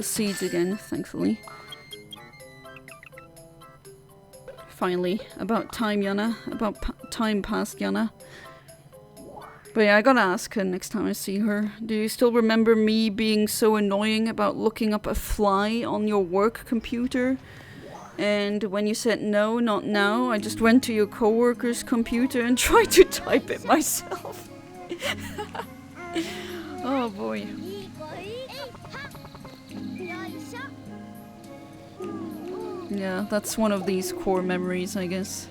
seeds again, thankfully. Finally, about time, Yana. About time passed, Yana. But yeah, I gotta ask her next time I see her. Do you still remember me being so annoying about looking up a fly on your work computer? And when you said no, not now, I just went to your coworker's computer and tried to type it myself. Oh boy. Yeah, that's one of these core memories, I guess.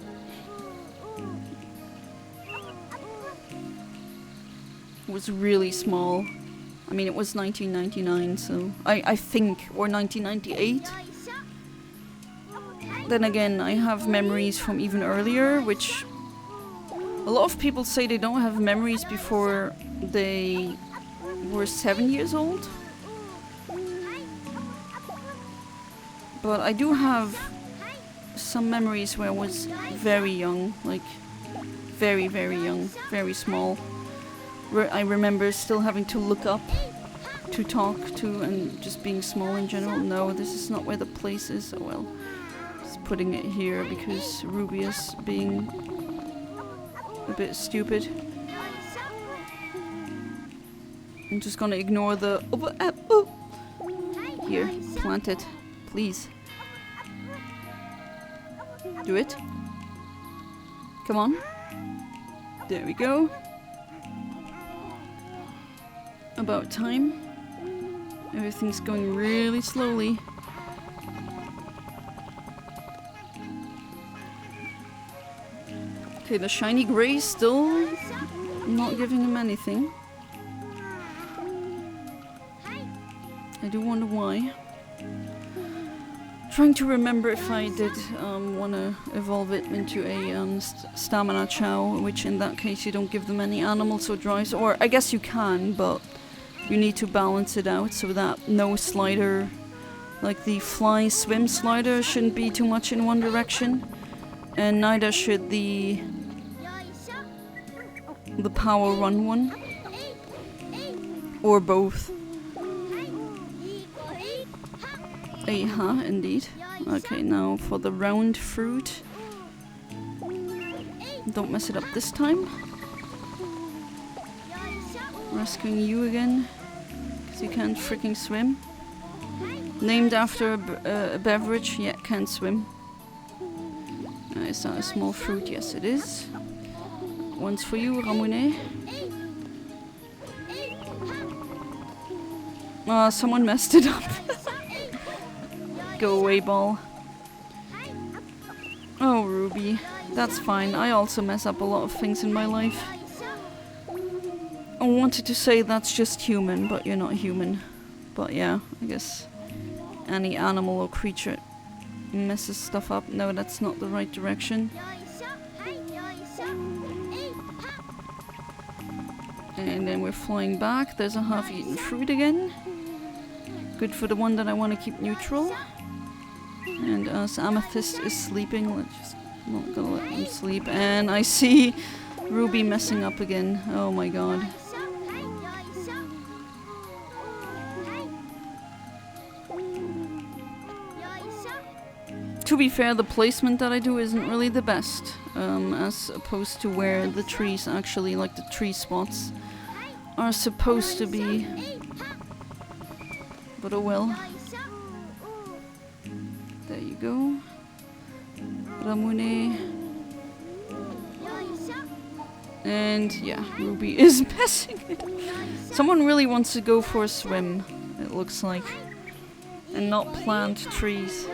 It was really small. I mean, it was 1999, so I think, or 1998. Then again, I have memories from even earlier, which a lot of people say they don't have memories before they were 7 years old. But I do have some memories where I was very young, like very, very young, very small. I remember still having to look up to talk to and just being small in general. No, this is not where the place is. Oh well. Just putting it here because Ruby is being a bit stupid. I'm just gonna ignore the... Here, plant it. Please. Do it. Come on. There we go. About time. Everything's going really slowly. Okay, the shiny gray still not giving him anything. I do wonder why. Trying to remember if I did want to evolve it into a stamina Chao, which in that case you don't give them any animals or drives, or I guess you can, but you need to balance it out so that no slider, like the fly swim slider, shouldn't be too much in one direction, and neither should the power run one, or both. Aha, indeed. Okay, now for the round fruit. Don't mess it up this time. Rescuing you again, because you can't freaking swim. Named after a beverage, yet can't swim. Is that a small fruit? Yes, it is. One's for you, Ramune. Someone messed it up. Go away, ball. Oh, Ruby. That's fine. I also mess up a lot of things in my life. I wanted to say that's just human, but you're not human. But yeah, I guess any animal or creature messes stuff up. No, that's not the right direction. And then we're flying back. There's a half-eaten fruit again. Good for the one that I want to keep neutral. And as Amethyst is sleeping, let's just not gonna let him sleep. And I see Ruby messing up again. Oh my god. To be fair, the placement that I do isn't really the best, as opposed to where the trees actually, like the tree spots, are supposed to be. But oh well. There you go. Ramune. And yeah, Ruby is messing it. Someone really wants to go for a swim, it looks like. And not plant trees.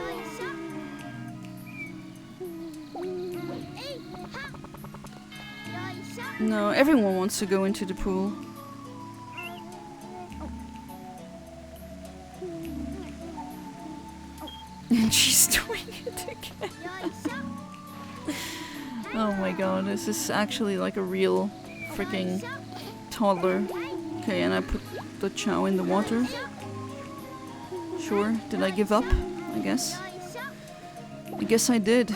No, everyone wants to go into the pool. And she's doing it again. Oh my god, this is actually like a real freaking toddler. Okay, and I put the Chao in the water. Sure, did I give up? I guess. I guess I did.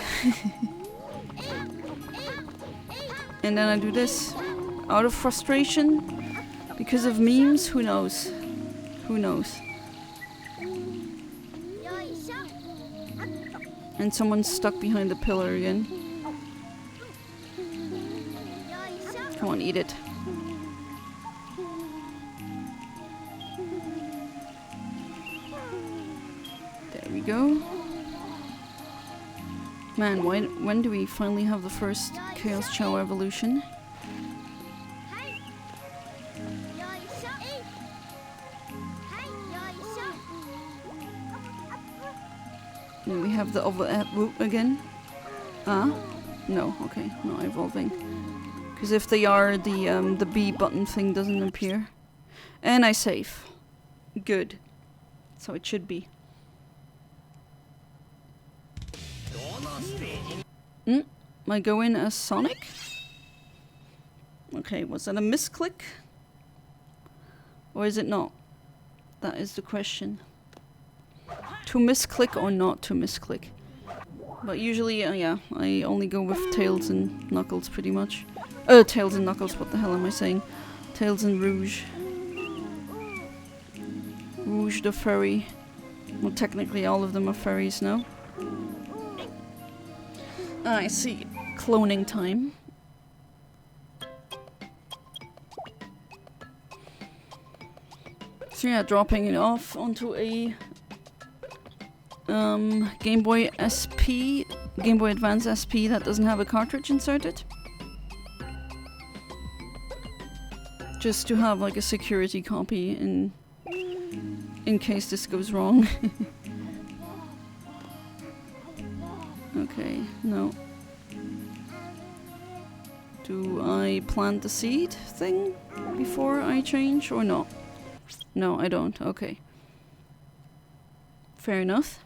And then I do this. Out of frustration? Because of memes? Who knows? Who knows? And someone's stuck behind the pillar again. Come on, eat it. Man, when do we finally have the first Chaos Chao evolution? And we have the whoop again. Ah? No, okay, not evolving. Because if they are, the B button thing doesn't appear. And I save. Good. So it should be. Am I going as Sonic? Okay, was that a misclick? Or is it not? That is the question. To misclick or not to misclick? But usually, yeah, I only go with Tails and Knuckles pretty much. Tails and Knuckles, what the hell am I saying? Tails and Rouge. Rouge the furry. Well, technically all of them are furries now. I see. Cloning time. So yeah, dropping it off onto a Game Boy SP, Game Boy Advance SP that doesn't have a cartridge inserted. Just to have like a security copy in case this goes wrong. Okay, no. Do I plant the seed thing before I change or not? No, I don't. Okay. Fair enough.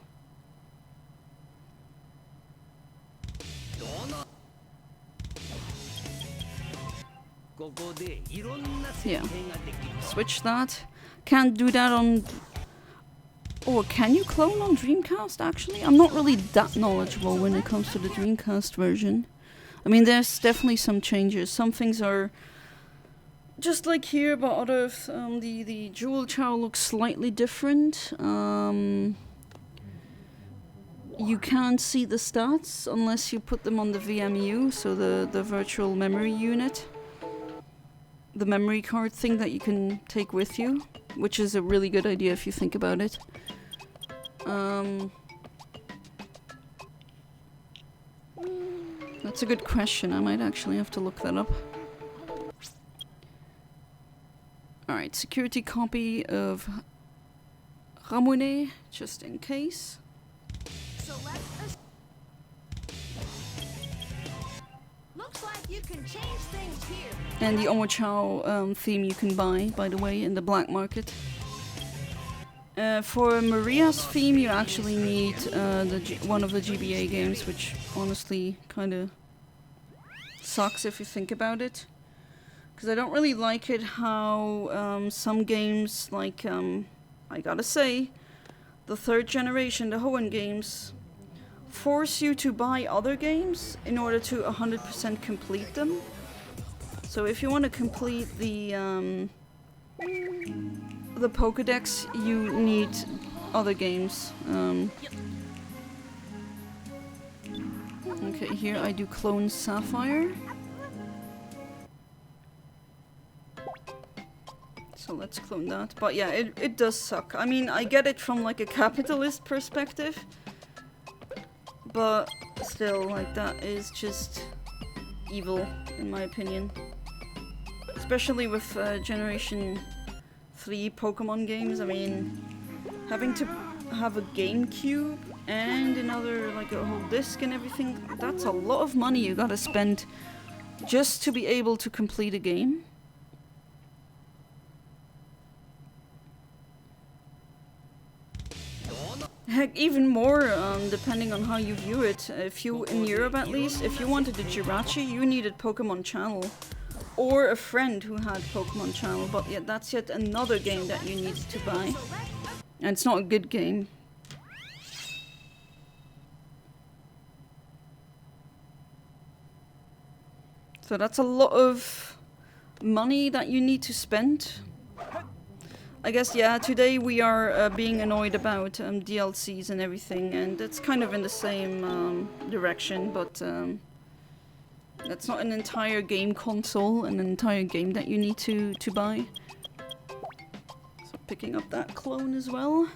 Yeah. Switch that. Can't do that on... Or can you clone on Dreamcast, actually? I'm not really that knowledgeable when it comes to the Dreamcast version. I mean, there's definitely some changes. Some things are just like here, but other... the Jewel Chao looks slightly different. You can't see the stats unless you put them on the VMU, so the virtual memory unit. The memory card thing that you can take with you, which is a really good idea if you think about it. That's a good question. I might actually have to look that up. Alright, security copy of Ramune, just in case. Looks like you can change things here. And the Omo Chao theme you can buy, by the way, in the black market. For Maria's theme, you actually need one of the GBA games, which honestly kind of sucks if you think about it. Because I don't really like it how some games, like, I gotta say, the third generation, the Hoenn games, force you to buy other games in order to 100% complete them. So if you want to complete the Pokédex, you need other games. Okay, here I do clone Sapphire. So let's clone that. But yeah, it does suck. I mean, I get it from like a capitalist perspective. But still, like, that is just evil, in my opinion. Especially with Generation 3 Pokemon games. I mean, having to have a GameCube and another, like, a whole disc and everything, that's a lot of money you gotta spend just to be able to complete a game. Heck, even more, depending on how you view it. If you, in Europe at least, if you wanted a Jirachi, you needed Pokemon Channel. Or a friend who had Pokemon Channel, but yeah, that's yet another game that you need to buy. And it's not a good game. So that's a lot of money that you need to spend. I guess, yeah, today we are being annoyed about DLCs and everything, and it's kind of in the same direction, but that's not an entire game console, an entire game that you need to buy. So picking up that clone as well.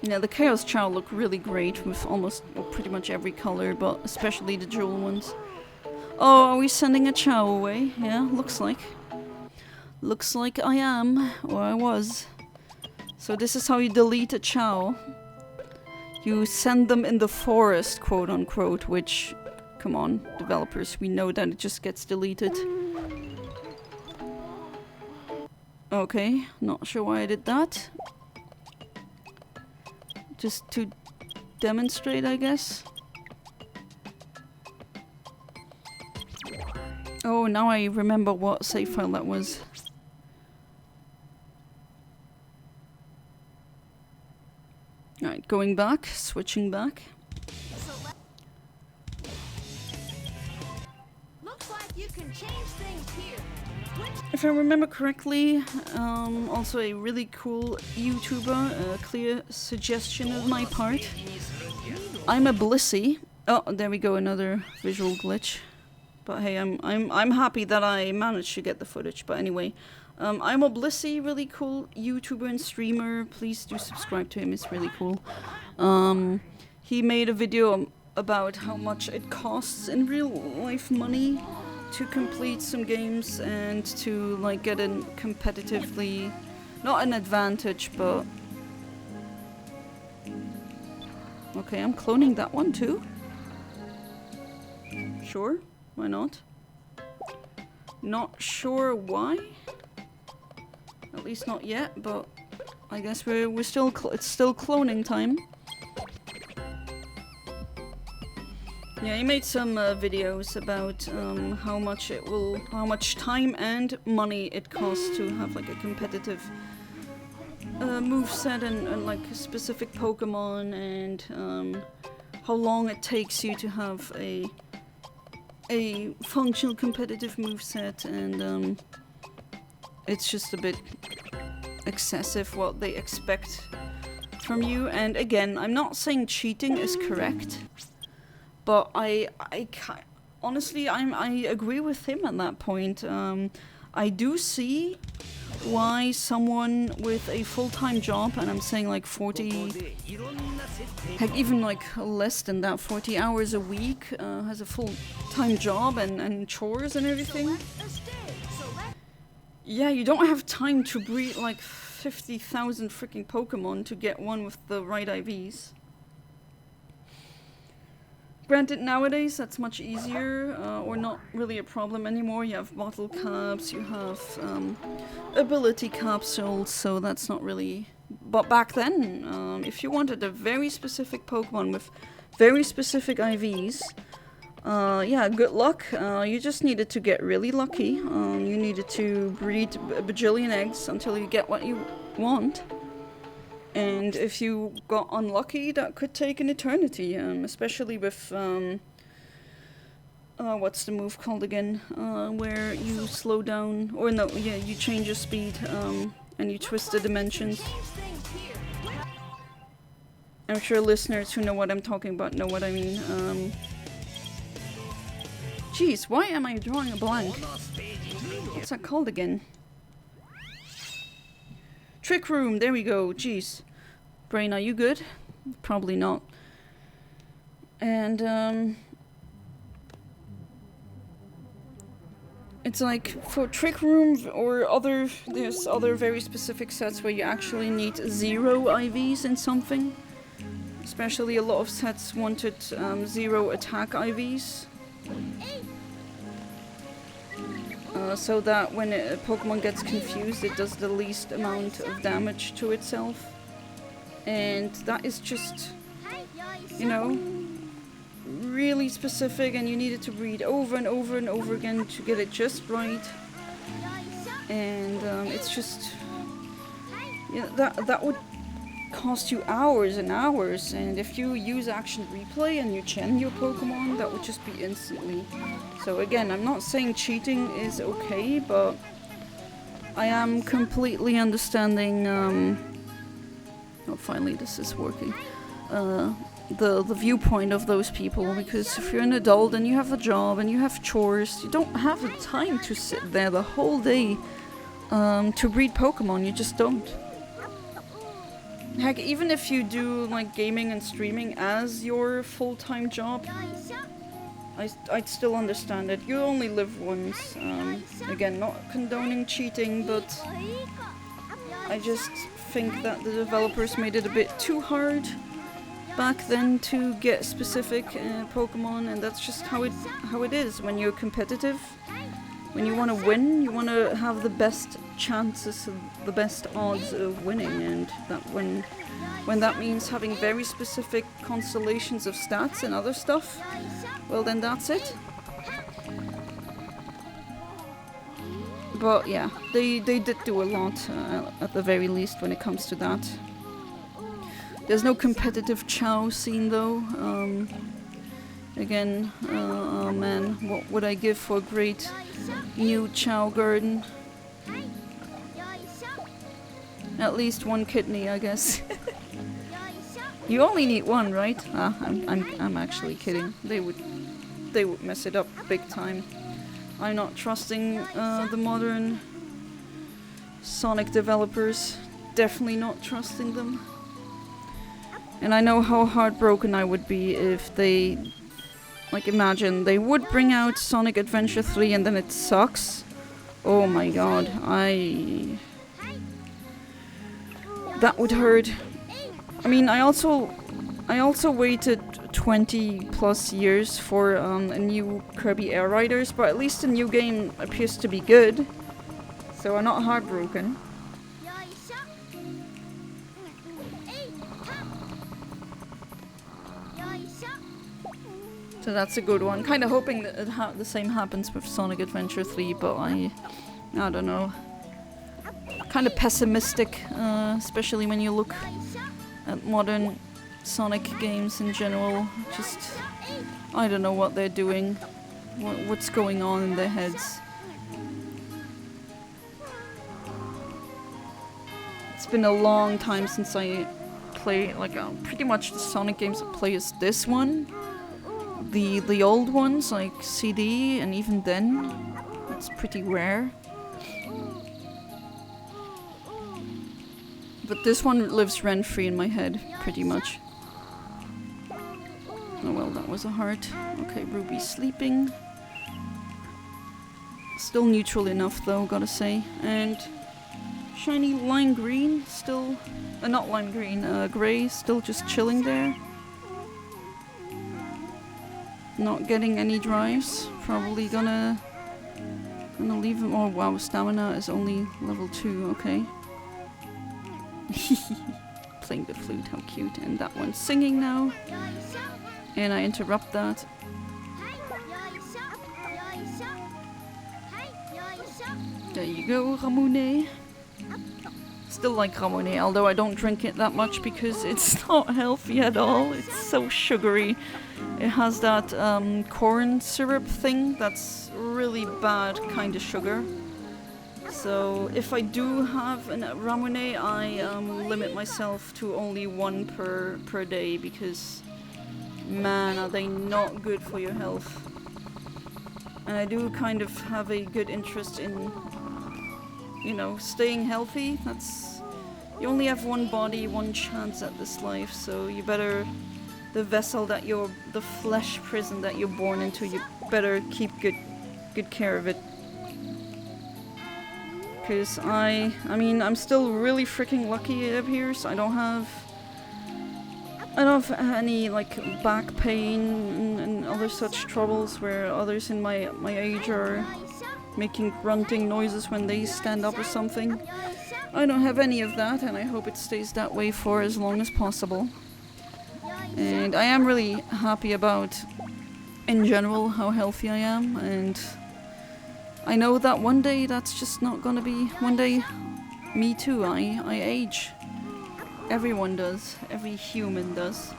Yeah, the Chaos Chao look really great with almost pretty much every color, but especially the jewel ones. Oh, are we sending a Chao away? Yeah, looks like. Looks like I am, or I was. So this is how you delete a Chao. You send them in the forest, quote unquote, which, come on, developers, we know that it just gets deleted. Okay, not sure why I did that. Just to demonstrate, I guess. Oh, now I remember what save file that was. Alright, going back, switching back. Looks like you can change things here. If I remember correctly, also a really cool YouTuber, a clear suggestion of my part. I'm a Blissey. Oh, there we go, another visual glitch. But hey, I'm happy that I managed to get the footage. But anyway, I'm a Blissey, really cool YouTuber and streamer. Please do subscribe to him; it's really cool. He made a video about how much it costs in real life money to complete some games and to like get a competitively, not an advantage, but okay, I'm cloning that one too. Sure, why not? Not sure why. At least not yet, but I guess we're still it's still cloning time. Yeah, he made some videos about how much time and money it costs to have like a competitive moveset and like a specific Pokemon, and how long it takes you to have a functional competitive moveset, and it's just a bit excessive what they expect from you. And again, I'm not saying cheating is correct. But honestly, I agree with him at that point. I do see why someone with a full-time job, and I'm saying like 40, heck, even like less than that, 40 hours a week, has a full-time job and chores and everything. Yeah, you don't have time to breed like 50,000 freaking Pokemon to get one with the right IVs. Granted, nowadays that's much easier, or not really a problem anymore. You have bottle caps, you have ability capsules, so that's not really... But back then, if you wanted a very specific Pokemon with very specific IVs, yeah, good luck. You just needed to get really lucky. You needed to breed a bajillion eggs until you get what you want. And if you got unlucky, that could take an eternity, especially with, what's the move called again? Where you slow down, or no, yeah, you change your speed, and you twist the dimensions. I'm sure listeners who know what I'm talking about know what I mean. Jeez, why am I drawing a blank? What's that called again? Trick Room, there we go, jeez. Brain, are you good? Probably not. And, it's like, for Trick Room or there's other very specific sets where you actually need 0 IVs in something. Especially a lot of sets wanted 0 attack IVs. So that when a Pokemon gets confused, it does the least amount of damage to itself. And that is just, you know, really specific, and you need it to breed over and over and over again to get it just right. And it's just, yeah, that would cost you hours and hours, and if you use action replay and you chain your Pokemon, that would just be instantly. So again, I'm not saying cheating is okay, but I am completely understanding, oh, finally this is working, the viewpoint of those people, because if you're an adult and you have a job and you have chores, you don't have the time to sit there the whole day to breed Pokemon, you just don't. Heck, even if you do like gaming and streaming as your full-time job, I'd still understand it. You only live once. Again, not condoning cheating, but I just think that the developers made it a bit too hard back then to get specific Pokemon, and that's just how it is when you're competitive. When you want to win, you want to have the best chances, the best odds of winning, and that when that means having very specific constellations of stats and other stuff, well then that's it. But yeah, they did do a lot at the very least when it comes to that. There's no competitive Chao scene though. Again, oh man, what would I give for a great new Chao Garden? At least one kidney, I guess. You only need one, right? Ah, I'm actually kidding. They would mess it up big time. I'm not trusting the modern Sonic developers. Definitely not trusting them. And I know how heartbroken I would be if they, like, imagine they would bring out Sonic Adventure 3 and then it sucks. Oh my god, that would hurt. I mean, I also waited 20 plus years for a new Kirby Air Riders, but at least the new game appears to be good. So I'm not heartbroken. So that's a good one. Kind of hoping that the same happens with Sonic Adventure 3, but I don't know. Kind of pessimistic, especially when you look at modern Sonic games in general. Just, I don't know what they're doing, what's going on in their heads. It's been a long time since I play, like, pretty much the Sonic games I play is this one. The old ones, like CD, and even then, it's pretty rare. But this one lives rent-free in my head, pretty much. Oh well, that was a heart. Okay, Ruby's sleeping. Still neutral enough though, gotta say. And shiny lime green, still... not lime green, grey, still just chilling there. Not getting any drives. Probably gonna leave him. Oh wow, stamina is only level 2, okay. Playing the flute, how cute. And that one's singing now. And I interrupt that. There you go, Ramune. Still like Ramune, although I don't drink it that much because it's not healthy at all. It's so sugary. It has that corn syrup thing that's really bad kind of sugar. So if I do have a Ramune, I limit myself to only one per day because, man, are they not good for your health. And I do kind of have a good interest in, you know, staying healthy. You only have one body, one chance at this life, so you better, the vessel that the flesh prison that you're born into, you better keep good care of it. Because I mean, I'm still really freaking lucky, it appears. I don't have any, like, back pain and other such troubles where others in my age are making grunting noises when they stand up or something. I don't have any of that, and I hope it stays that way for as long as possible. And I am really happy about, in general, how healthy I am, and I know that one day that's just not gonna be... One day, me too, I age. Everyone does. Every human does.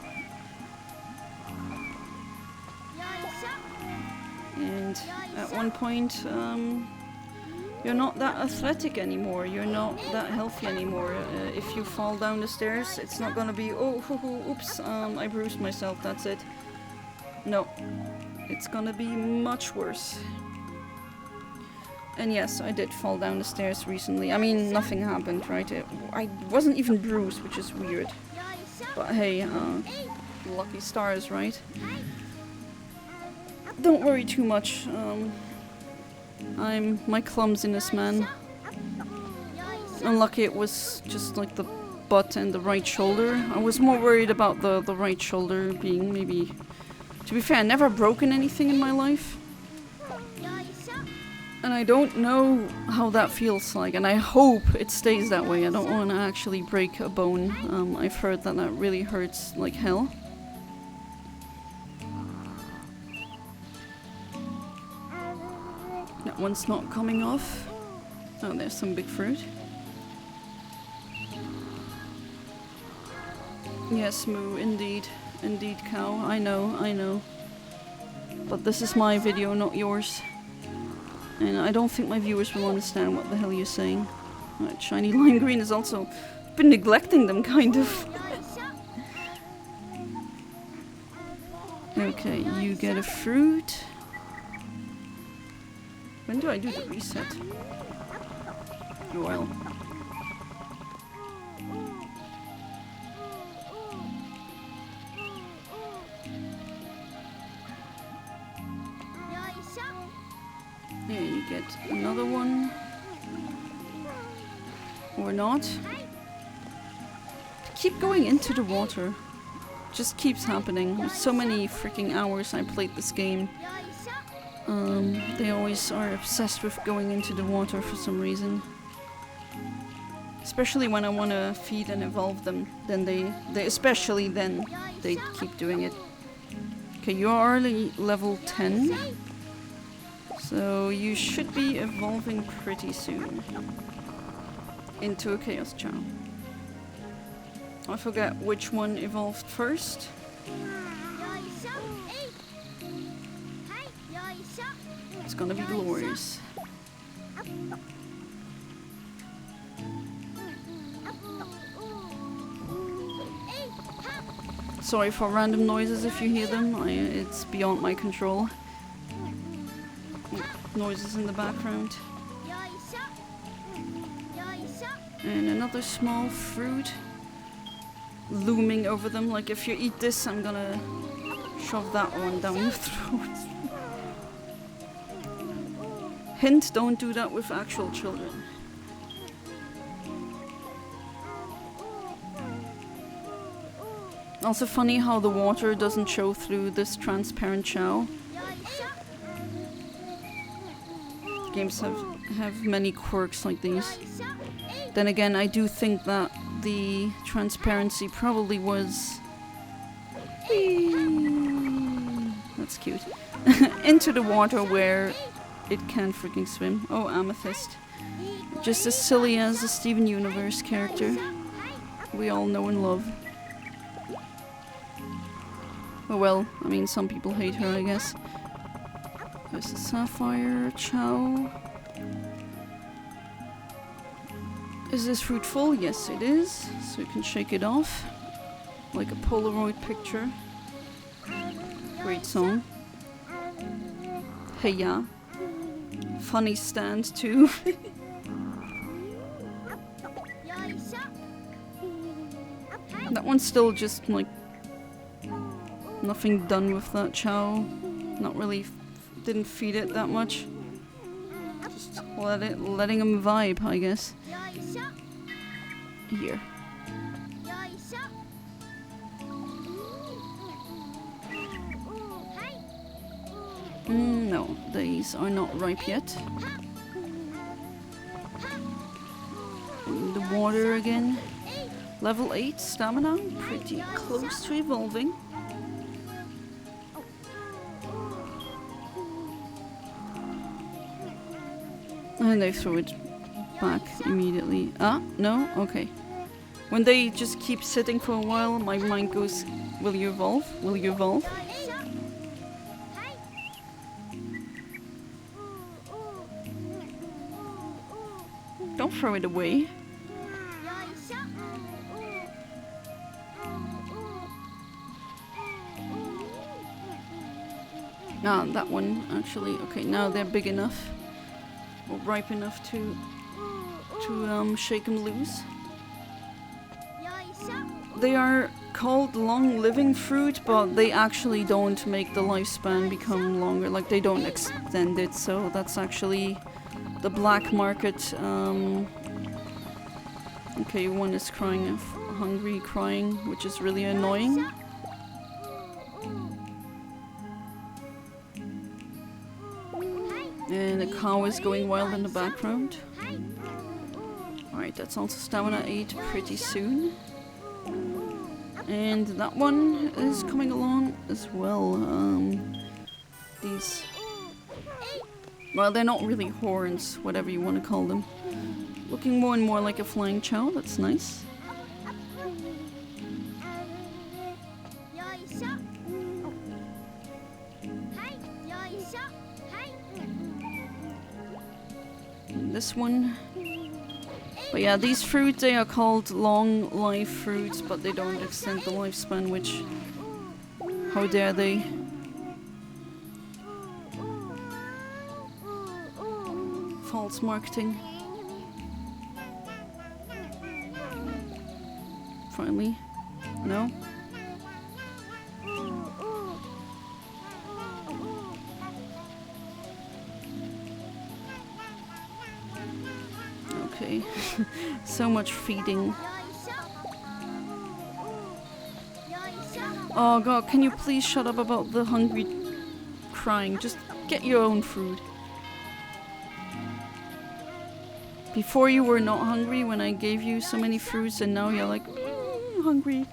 And at one point, you're not that athletic anymore. You're not that healthy anymore. If you fall down the stairs, it's not gonna be, oh, oops, I bruised myself, that's it. No. It's gonna be much worse. And yes, I did fall down the stairs recently. I mean, nothing happened, right? I wasn't even bruised, which is weird. But hey, lucky stars, right? Don't worry too much. I'm my clumsiness, man. Unlucky it was just like the butt and the right shoulder. I was more worried about the right shoulder being maybe... To be fair, I never broken anything in my life. And I don't know how that feels like, and I hope it stays that way. I don't want to actually break a bone. I've heard that that really hurts like hell. That one's not coming off. Oh, there's some big fruit. Yes, Moo, indeed. Indeed, cow. I know. But this is my video, not yours. And I don't think my viewers will understand what the hell you're saying. Right, shiny lime green is also... been neglecting them, kind of. Okay, you get a fruit. When do I do the reset? Well. Yeah, you get another one. Or not. Keep going into the water. Just keeps happening. There's so many freaking hours I played this game. They always are obsessed with going into the water for some reason. Especially when I want to feed and evolve them. Then they especially then, they keep doing it. Okay, you are already level 10. So you should be evolving pretty soon. Into a Chaos Chao. I forget which one evolved first. It's gonna be glorious. Sorry for random noises if you hear them. It's beyond my control. Noises in the background. And another small fruit looming over them. Like if you eat this, I'm gonna shove that one down your throat. Hint, don't do that with actual children. Also funny how the water doesn't show through this transparent Chao. Games have many quirks like these. Then again, I do think that the transparency probably was... That's cute. Into the water where it can freaking swim. Oh, Amethyst. Just as silly as the Steven Universe character we all know and love. Oh well, I mean, some people hate her, I guess. There's a Sapphire Chao. Is this fruit full? Yes, it is. So you can shake it off. Like a Polaroid picture. Great song. Hey ya. Funny stand too. That one's still just like nothing done with that Chao. Not really, didn't feed it that much. Just letting him vibe, I guess. Here. No, these are not ripe yet. In the water again. Level 8 stamina, pretty close to evolving. And they throw it back immediately. Ah, no? Okay. When they just keep sitting for a while, my mind goes, will you evolve? Will you evolve? Don't throw it away. Ah, that one, actually. Okay, now they're big enough. or ripe enough to shake them loose. They are called long-living fruit, but they actually don't make the lifespan become longer. Like, they don't extend it, so that's actually the black market. Okay, one is crying, hungry, crying, which is really annoying. And the cow is going wild in the background. Alright, that's also stamina 8 pretty soon. And that one is coming along as well. These... Well, they're not really horns, whatever you want to call them. Looking more and more like a flying chow, that's nice. And this one. But yeah, these fruit, they are called long life fruits, but they don't extend the lifespan, which... How dare they? False marketing. Finally. No? Okay. So much feeding. Oh god, can you please shut up about the hungry crying? Just get your own food. Before you were not hungry when I gave you so many fruits, and now you're like, hungry.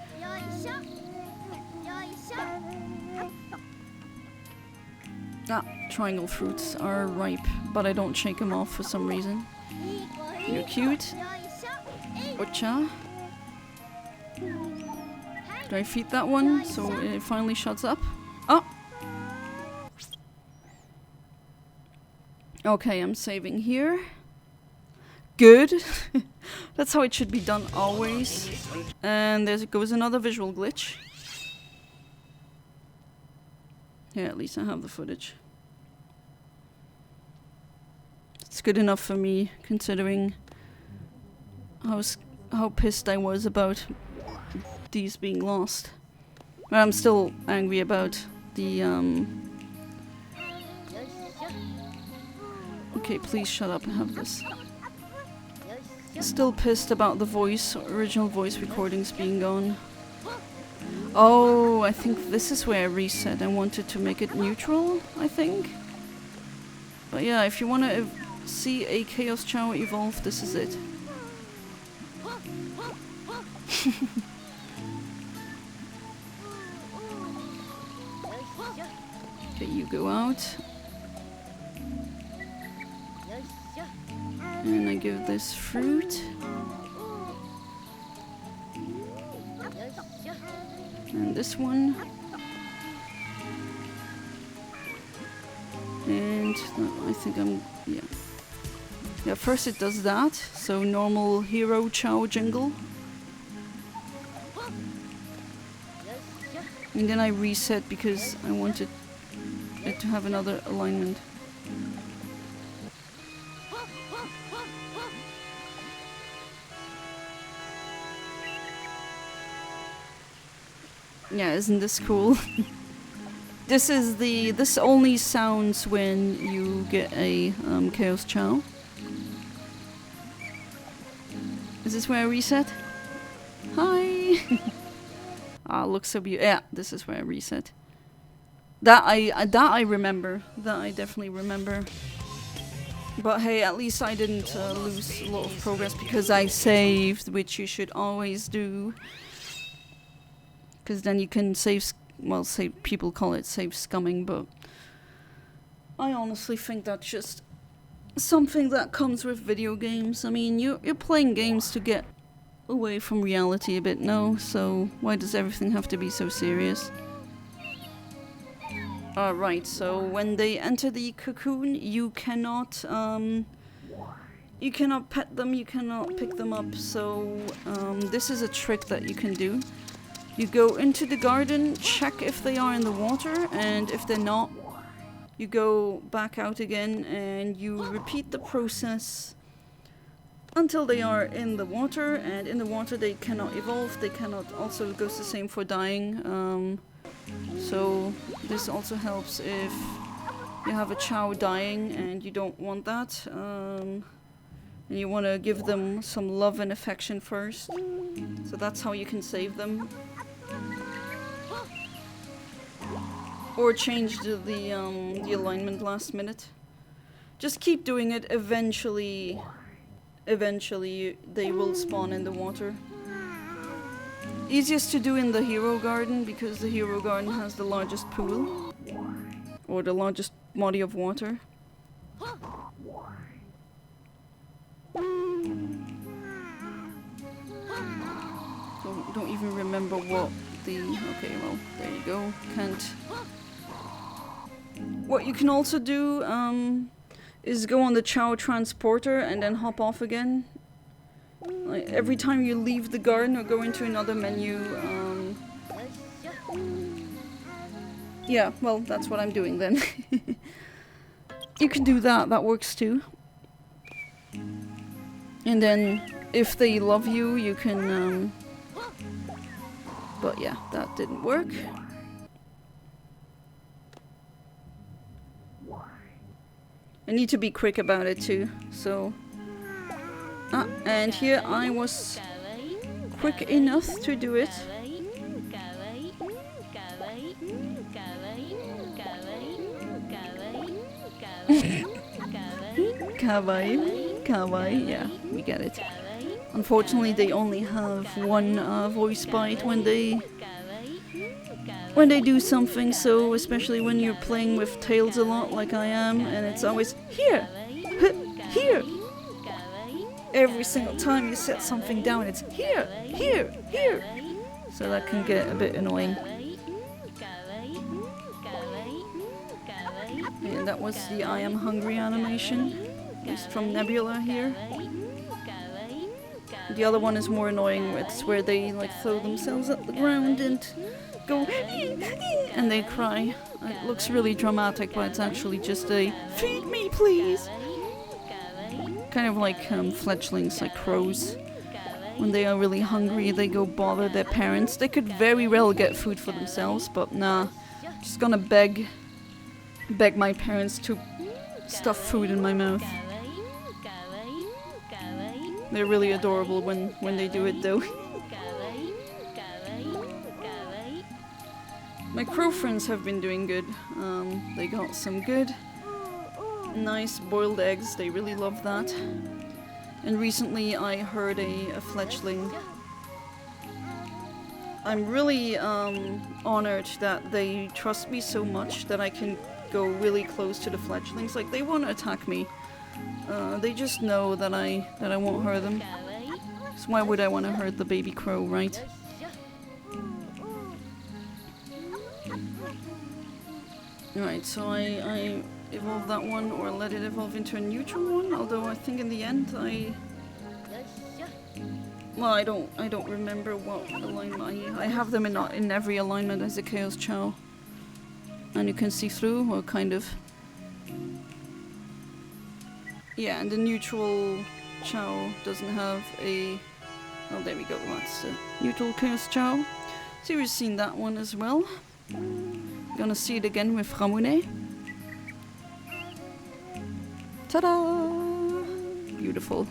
Ah, triangle fruits are ripe, but I don't shake them off for some reason. You're cute. Ocha. Do I feed that one so it finally shuts up? Oh! Okay, I'm saving here. Good. That's how it should be done always. And there goes another visual glitch. Yeah, at least I have the footage. It's good enough for me, considering how pissed I was about these being lost. But I'm still angry about the Okay, please shut up and have this. Still pissed about the original voice recordings being gone. Oh, I think this is where I reset. I wanted to make it neutral, I think. But yeah, if you want to see a Chaos Chao evolve, this is it. Okay, you go out. And I give this fruit. And this one. And I think yeah. Yeah, first it does that. So normal hero Chao jingle. And then I reset because I wanted it to have another alignment. Yeah, isn't this cool? This only sounds when you get a Chaos Chao. Is this where I reset? Hi! Ah, looks so beautiful. Yeah, this is where I reset. That I remember. That I definitely remember. But hey, at least I didn't lose a lot of progress because I saved, which you should always do. Because then you can save, well, people call it save scumming, but I honestly think that's just something that comes with video games. I mean, you're playing games to get away from reality a bit, no? So why does everything have to be so serious? Right, so when they enter the cocoon, you cannot pet them, you cannot pick them up, so this is a trick that you can do. You go into the garden, check if they are in the water, and if they're not, you go back out again and you repeat the process until they are in the water, and in the water they cannot evolve, they cannot, also it goes the same for dying. So this also helps if you have a Chao dying and you don't want that, and you want to give them some love and affection first. So that's how you can save them. Or change the alignment last minute. Just keep doing it. Eventually they will spawn in the water. Easiest to do in the hero garden because the hero garden has the largest pool. Or the largest body of water. Don't even remember what the... Okay, well, there you go. Can't... What you can also do is go on the Chao transporter and then hop off again. Like, every time you leave the garden or go into another menu, yeah, well, that's what I'm doing then. You can do that, that works too. And then, if they love you, you can, but yeah, that didn't work. I need to be quick about it too, so... Ah, and here I was quick enough to do it. Kawaii, kawaii, yeah, we get it. Unfortunately, they only have one voice bite when they do something, so especially when you're playing with tails a lot like I am, and it's always here, here. Every single time you set something down, it's here, here, here. So that can get a bit annoying. And that was the I am hungry animation. It's from Nebula here. The other one is more annoying. It's where they like throw themselves at the ground and go and they cry. It looks really dramatic, but it's actually just a feed me please. Kind of like fledglings, like crows. When they are really hungry, they go bother their parents. They could very well get food for themselves, but nah. Just gonna beg my parents to stuff food in my mouth. They're really adorable when they do it though. My crow friends have been doing good. They got some good, nice boiled eggs. They really love that. And recently I heard a fledgling. I'm really honored that they trust me so much that I can go really close to the fledglings. Like, they won't attack me. They just know that I won't hurt them. So why would I want to hurt the baby crow, right? Alright, so I evolved that one, or let it evolve into a neutral one, although I think in the end well, I don't remember what alignment. I have them in every alignment as a Chaos Chao. And you can see through, or kind of. Yeah, and the neutral Chao doesn't have a... Oh, there we go, that's the neutral Chaos Chao. So we've seen that one as well. Gonna see it again with Ramune. Ta-da! Beautiful.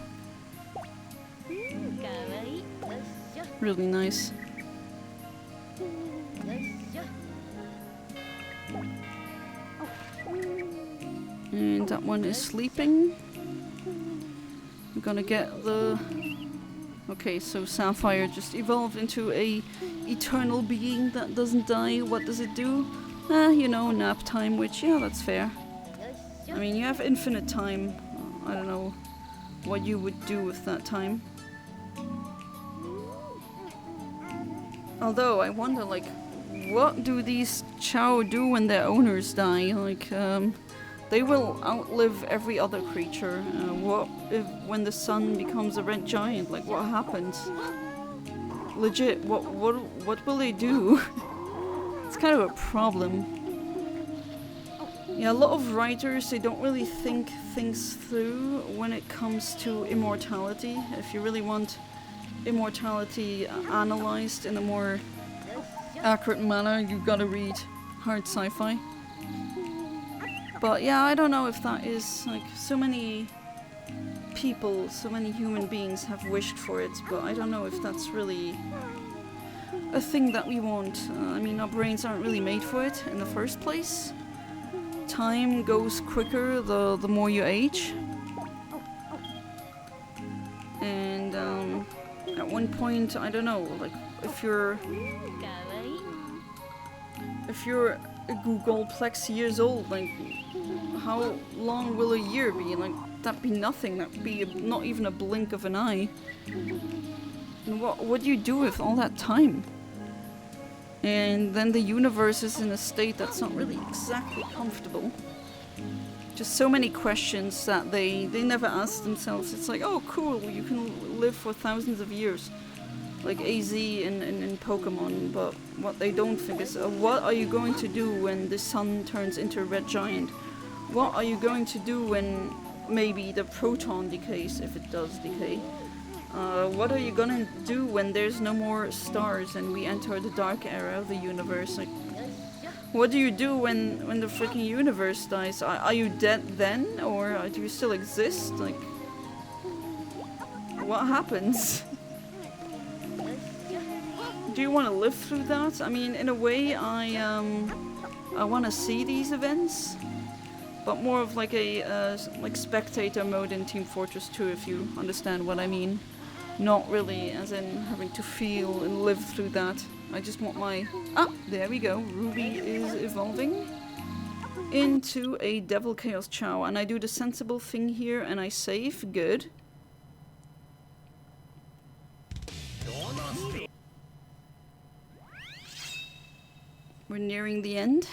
Really nice. And that one is sleeping. I'm gonna get the... Okay, so Sapphire just evolved into a eternal being that doesn't die. What does it do? You know, nap time, which, yeah, that's fair. I mean, you have infinite time. I don't know what you would do with that time. Although, I wonder, like, what do these Chao do when their owners die? Like, they will outlive every other creature. What if when the sun becomes a red giant? Like, what happens? Legit, what will they do? It's kind of a problem. Yeah, a lot of writers, they don't really think things through when it comes to immortality. If you really want immortality analyzed in a more accurate manner, you've got to read hard sci-fi. But yeah, I don't know if that is, like, so many people, so many human beings have wished for it, but I don't know if that's really a thing that we want. I mean, our brains aren't really made for it in the first place. Time goes quicker the more you age. And at one point, I don't know, like, if you're a Googleplex years old, like, how long will a year be? Like, that'd be nothing. That'd be not even a blink of an eye. And what do you do with all that time? And then the universe is in a state that's not really exactly comfortable. Just so many questions that they never ask themselves. It's like, oh cool, you can live for thousands of years. Like AZ in Pokemon, but what they don't think is, what are you going to do when the sun turns into a red giant? What are you going to do when maybe the proton decays, if it does decay? What are you gonna do when there's no more stars and we enter the dark era of the universe? Like, what do you do when the freaking universe dies? Are you dead then, or do you still exist? Like, what happens? Do you want to live through that? I mean, in a way, I want to see these events, but more of like a like spectator mode in Team Fortress 2, if you understand what I mean. Not really, as in having to feel and live through that. I just want my... Ah, there we go. Ruby is evolving into a Devil Chaos Chao. And I do the sensible thing here and I save. Good. We're nearing the end.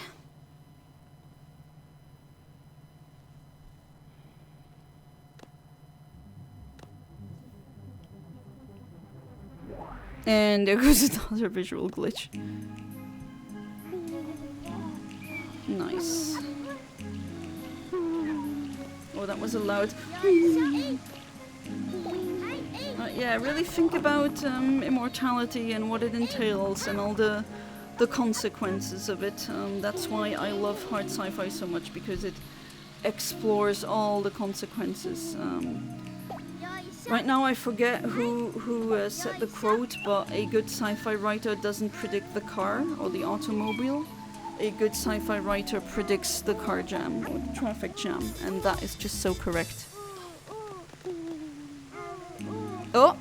And there goes another visual glitch. Nice. Oh, that was allowed. Yeah, really think about immortality and what it entails and all the consequences of it. That's why I love hard sci-fi so much, because it explores all the consequences. Right now I forget who said the quote, but a good sci-fi writer doesn't predict the car or the automobile. A good sci-fi writer predicts the car jam or the traffic jam, and that is just so correct. Oh!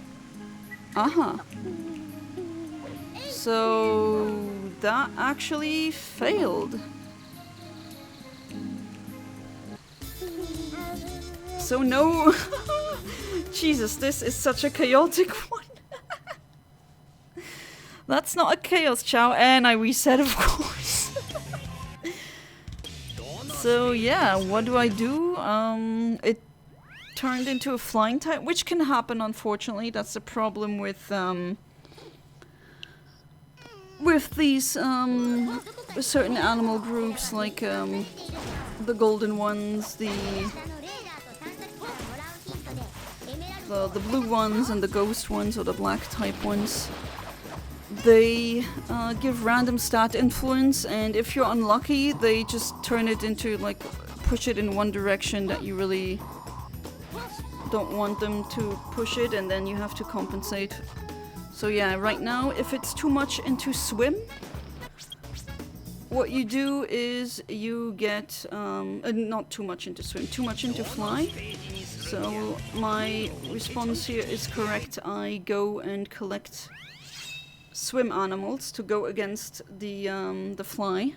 Aha! So that actually failed. So no... Jesus, this is such a chaotic one. That's not a Chaos Chao, and I reset, of course. So yeah, what do I do? It turned into a flying type, which can happen, unfortunately. That's the problem with these certain animal groups, like the golden ones, the blue ones and the ghost ones, or the black type ones. They give random stat influence, and if you're unlucky, they just turn it into, like, push it in one direction that you really don't want them to push it, and then you have to compensate. So yeah, right now, if it's too much into swim, what you do is you get, not too much into swim, too much into fly. So my response here is correct. I go and collect swim animals to go against the fly,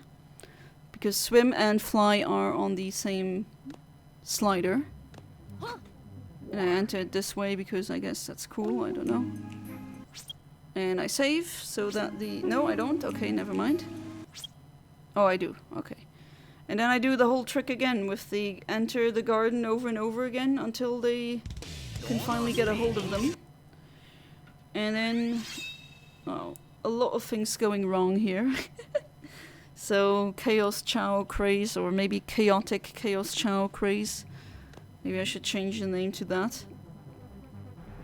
because swim and fly are on the same slider. And I enter it this way because I guess that's cool, I don't know. And I save so that the... No, I don't. Okay, never mind. Oh, I do. Okay. And then I do the whole trick again with the enter the garden over and over again until they can finally get a hold of them. And then... Oh, a lot of things going wrong here. So Chaos Chao Craze, or maybe Chaotic Chaos Chao Craze. Maybe I should change the name to that.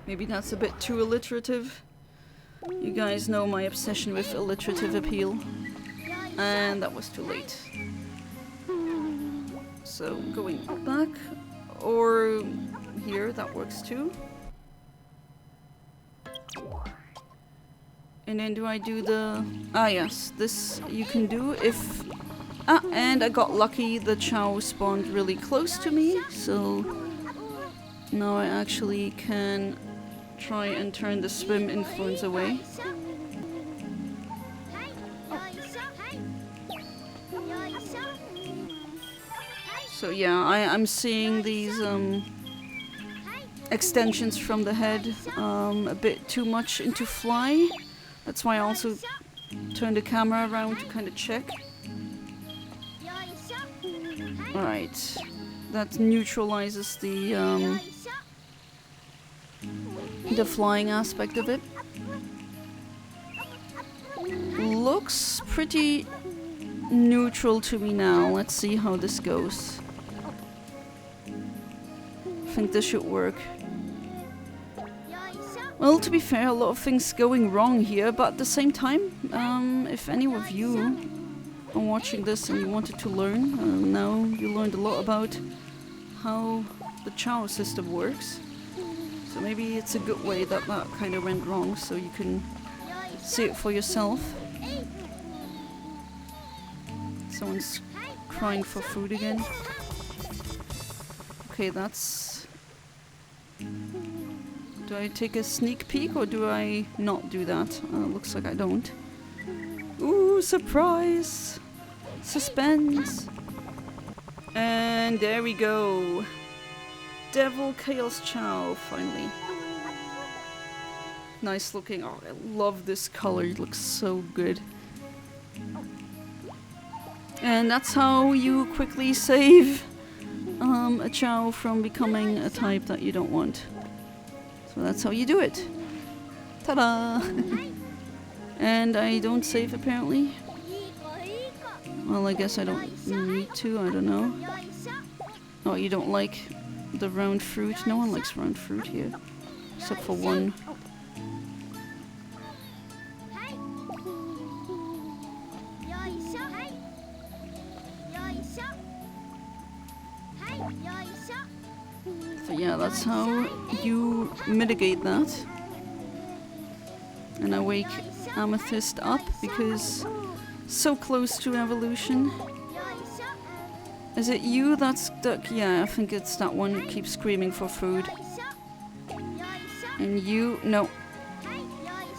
Maybe that's a bit too alliterative. You guys know my obsession with alliterative appeal. And that was too late. So going back, or here, that works too. And then do I do the... Ah yes, this you can do if... Ah, and I got lucky, the Chao spawned really close to me, so... Now I actually can try and turn the swim influence away. So yeah, I'm seeing these extensions from the head a bit too much into fly. That's why I also turn the camera around to kind of check. Alright, that neutralizes the flying aspect of it. Looks pretty neutral to me now. Let's see how this goes. I think this should work. Well, to be fair, a lot of things going wrong here, but at the same time, if any of you are watching this and you wanted to learn, now you learned a lot about how the Chao system works. So maybe it's a good way that that kind of went wrong, so you can see it for yourself. Someone's crying for food again. Okay, that's... Do I take a sneak peek or do I not do that? Looks like I don't. Ooh, surprise! Suspense! And there we go. Devil Chaos Chao, finally. Nice looking. Oh, I love this color. It looks so good. And that's how you quickly save a Chao from becoming a type that you don't want. So that's how you do it. Ta-da! And I don't save apparently. Well, I guess I don't need to, I don't know. Oh, you don't like the round fruit? No one likes round fruit here. Except for one. So yeah, that's how you mitigate that. And I wake Amethyst up because so close to evolution. Is it you that's stuck? Yeah, I think it's that one who keeps screaming for food. And you... No.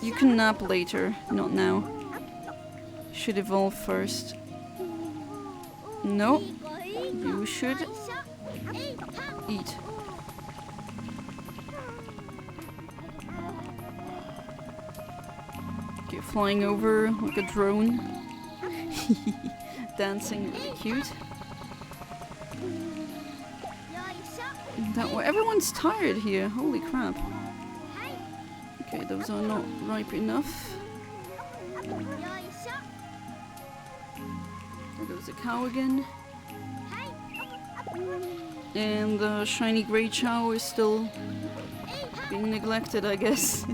You can nap later, not now. Should evolve first. No. You should eat. Okay, flying over like a drone. Dancing, really cute. That way, everyone's tired here. Holy crap. Okay, those are not ripe enough. There goes the cow again. And the shiny grey Chao is still being neglected, I guess.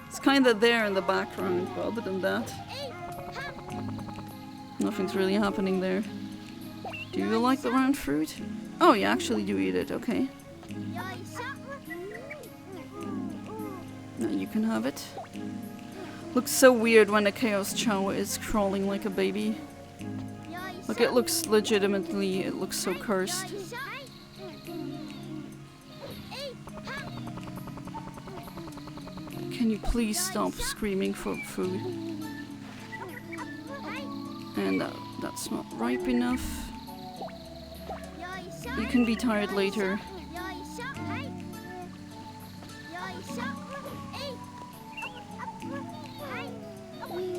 It's kinda there in the background, but other than that, nothing's really happening there. Do you like the round fruit? Oh, you actually do eat it, okay. Now you can have it. Looks so weird when a Chaos Chao is crawling like a baby. Like, it looks legitimately, it looks so cursed. Can you please stop screaming for food? And that's not ripe enough. You can be tired later.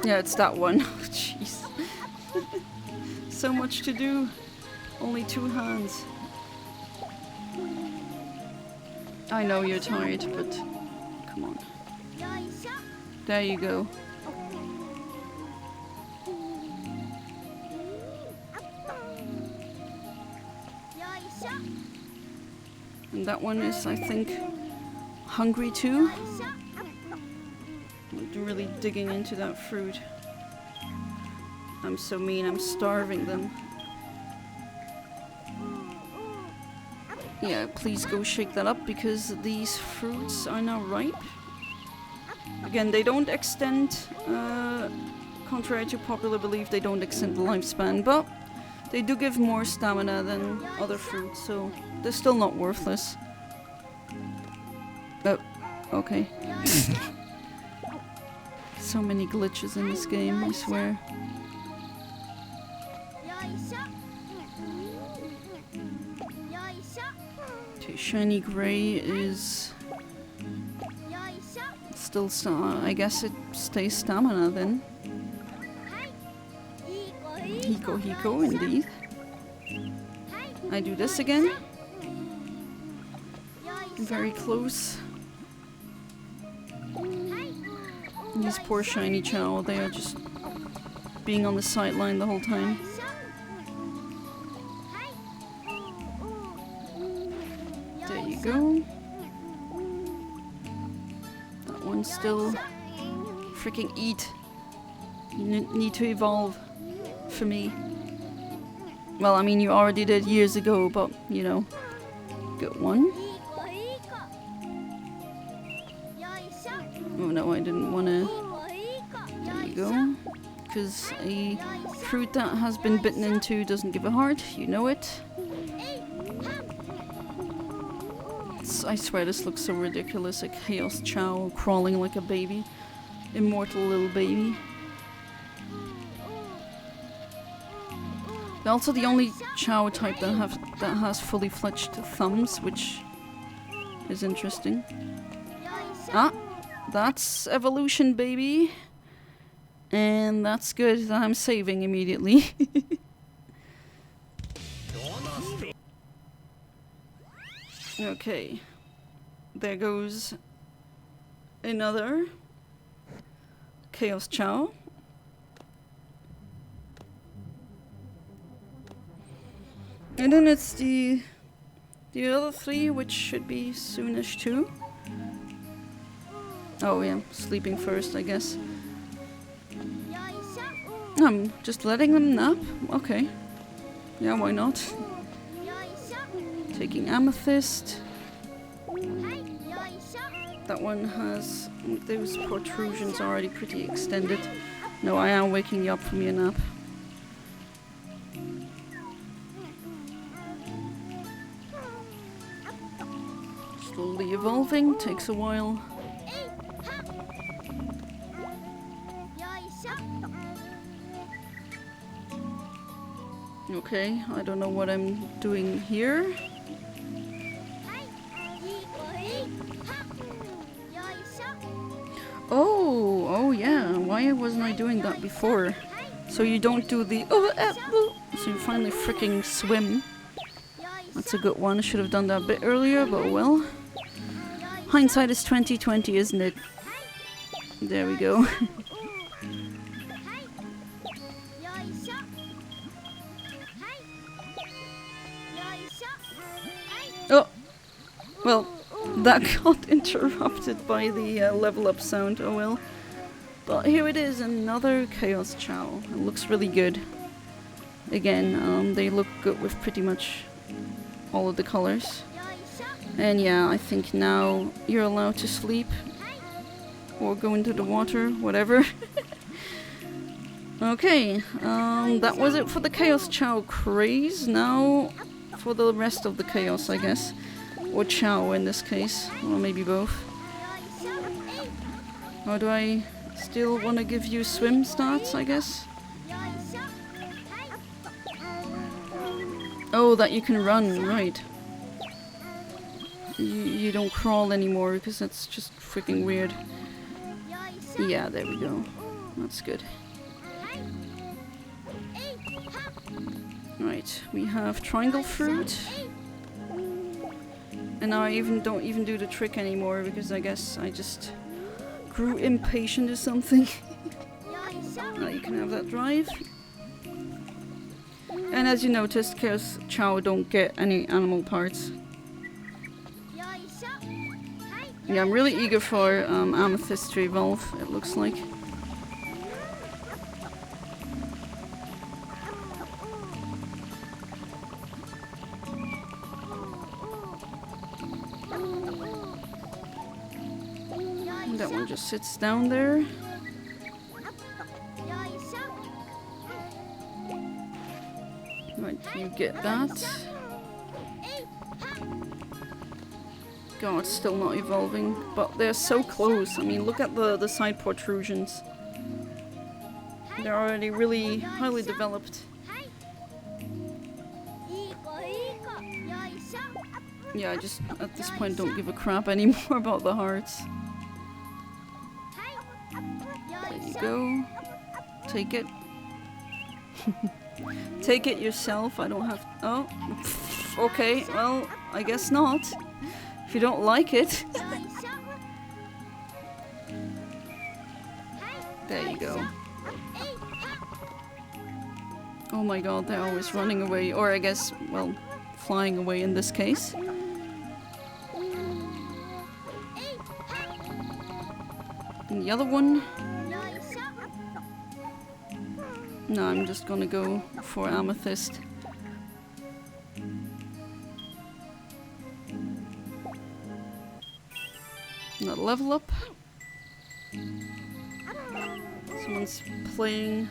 Yeah, it's that one. Jeez. So much to do. Only 2 hands. I know you're tired, but come on. There you go. And that one is, I think, hungry too. I'm really digging into that fruit. I'm so mean, I'm starving them. Yeah, please go shake that up because these fruits are now ripe. Again, they don't extend, contrary to popular belief, they don't extend the lifespan, but they do give more stamina than other fruits, so they're still not worthless. Oh, okay. So many glitches in this game, I swear. Okay, shiny gray is still I guess it stays stamina then. Hiko Hiko, indeed. I do this again. Very close. These poor Shiny Chao, they are just being on the sideline the whole time. There you go. That one's still freaking eat. You need to evolve for me. Well, I mean, you already did years ago, but you know, good one. Oh no, I didn't want to. There you go. Because a fruit that has been bitten into doesn't give a heart, you know it. I swear this looks so ridiculous, like Chaos Chao crawling like a baby. Immortal little baby. They're also the only Chao type that has fully fledged thumbs, which is interesting. Ah! That's evolution, baby. And that's good that I'm saving immediately. Okay. There goes another Chaos Chao. And then it's the other three, which should be soonish too. Oh yeah, sleeping first, I guess. I'm just letting them nap? Okay. Yeah, why not? Taking Amethyst. That one has... those protrusions are already pretty extended. No, I am waking you up from your nap. Slowly evolving, takes a while. Okay, I don't know what I'm doing here. Oh yeah, why wasn't I doing that before? So you don't do the so you finally freaking swim. That's a good one, I should have done that a bit earlier, but well. Hindsight is 20/20, isn't it? There we go. Oh! Well, that got interrupted by the level up sound, oh well. But here it is, another Chaos Chao. It looks really good. Again, they look good with pretty much all of the colors. And yeah, I think now you're allowed to sleep. Or go into the water, whatever. Okay, that was it for the Chaos Chao Craze. Now for the rest of the Chaos, I guess. Or Chao in this case, or maybe both. Or do I still want to give you swim stats, I guess? Oh, that you can run, right. You don't crawl anymore, because that's just freaking weird. Yeah, there we go. That's good. Right, we have triangle fruit. And now I don't even do the trick anymore, because I guess I just grew impatient or something. Now you can have that drive. And as you noticed, Chaos Chao don't get any animal parts. Yeah, I'm really eager for Amethyst to evolve, it looks like. And that one just sits down there. Right, you get that. God, it's still not evolving, but they're so close. I mean, look at the side protrusions. They're already really highly developed. Yeah, I just, at this point, don't give a crap anymore about the hearts. There you go. Take it. Take it yourself, I don't have... Oh. Okay, well, I guess not. If you don't like it. There you go. Oh my god, they're always running away. Or I guess, well, flying away in this case. And the other one... No, I'm just gonna go for Amethyst. Another level up. Someone's playing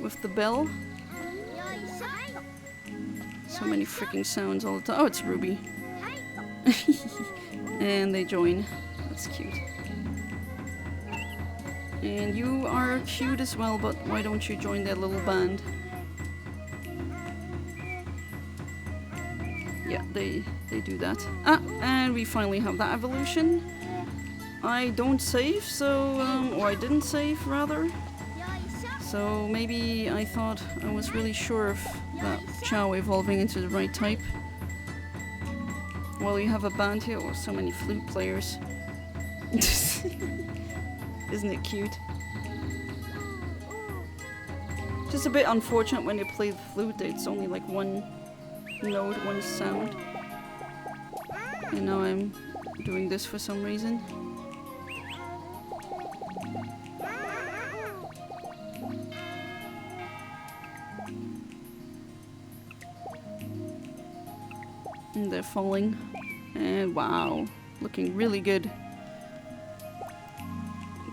with the bell. So many freaking sounds all the time. Oh, it's Ruby. And they join. That's cute. And you are cute as well, but why don't you join their little band? Yeah, they do that. Ah, and we finally have that evolution. I don't save, so, or I didn't save, rather. So maybe I thought I was really sure of that Chao evolving into the right type. Well, you have a band here. Oh, so many flute players. Isn't it cute? Just a bit unfortunate when you play the flute, it's only like one note, one sound. And now I'm doing this for some reason. And they're falling. And wow, looking really good.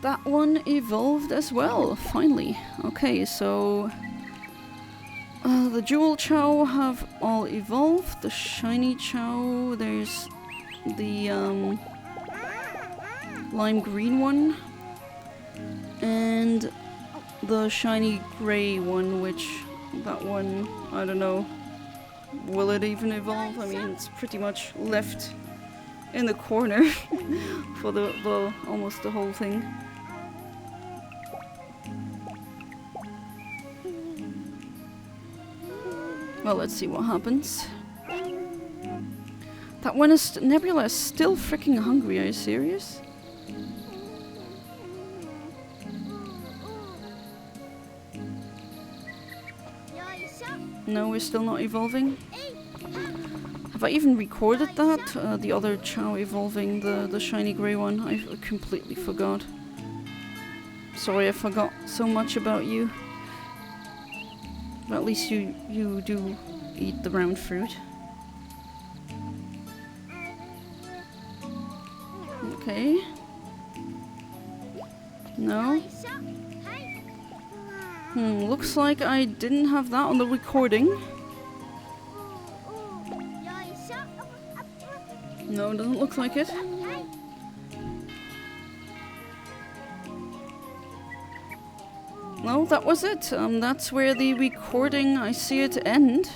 That one evolved as well, finally. Okay, so the Jewel Chao have all evolved. The Shiny Chao, there's the lime green one, and the shiny gray one, which that one, I don't know, will it even evolve? I mean, it's pretty much left in the corner for the almost the whole thing. Well, let's see what happens. That one is... Nebula is still freaking hungry, are you serious? No, we're still not evolving? Have I even recorded that? The other Chao evolving, the shiny grey one? I completely forgot. Sorry, I forgot so much about you. But at least you do eat the round fruit. Okay. No. Looks like I didn't have that on the recording. No, it doesn't look like it. No, that was it. That's where the recording, I see it end.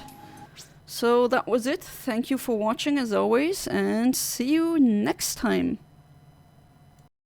So that was it. Thank you for watching as always, and see you next time.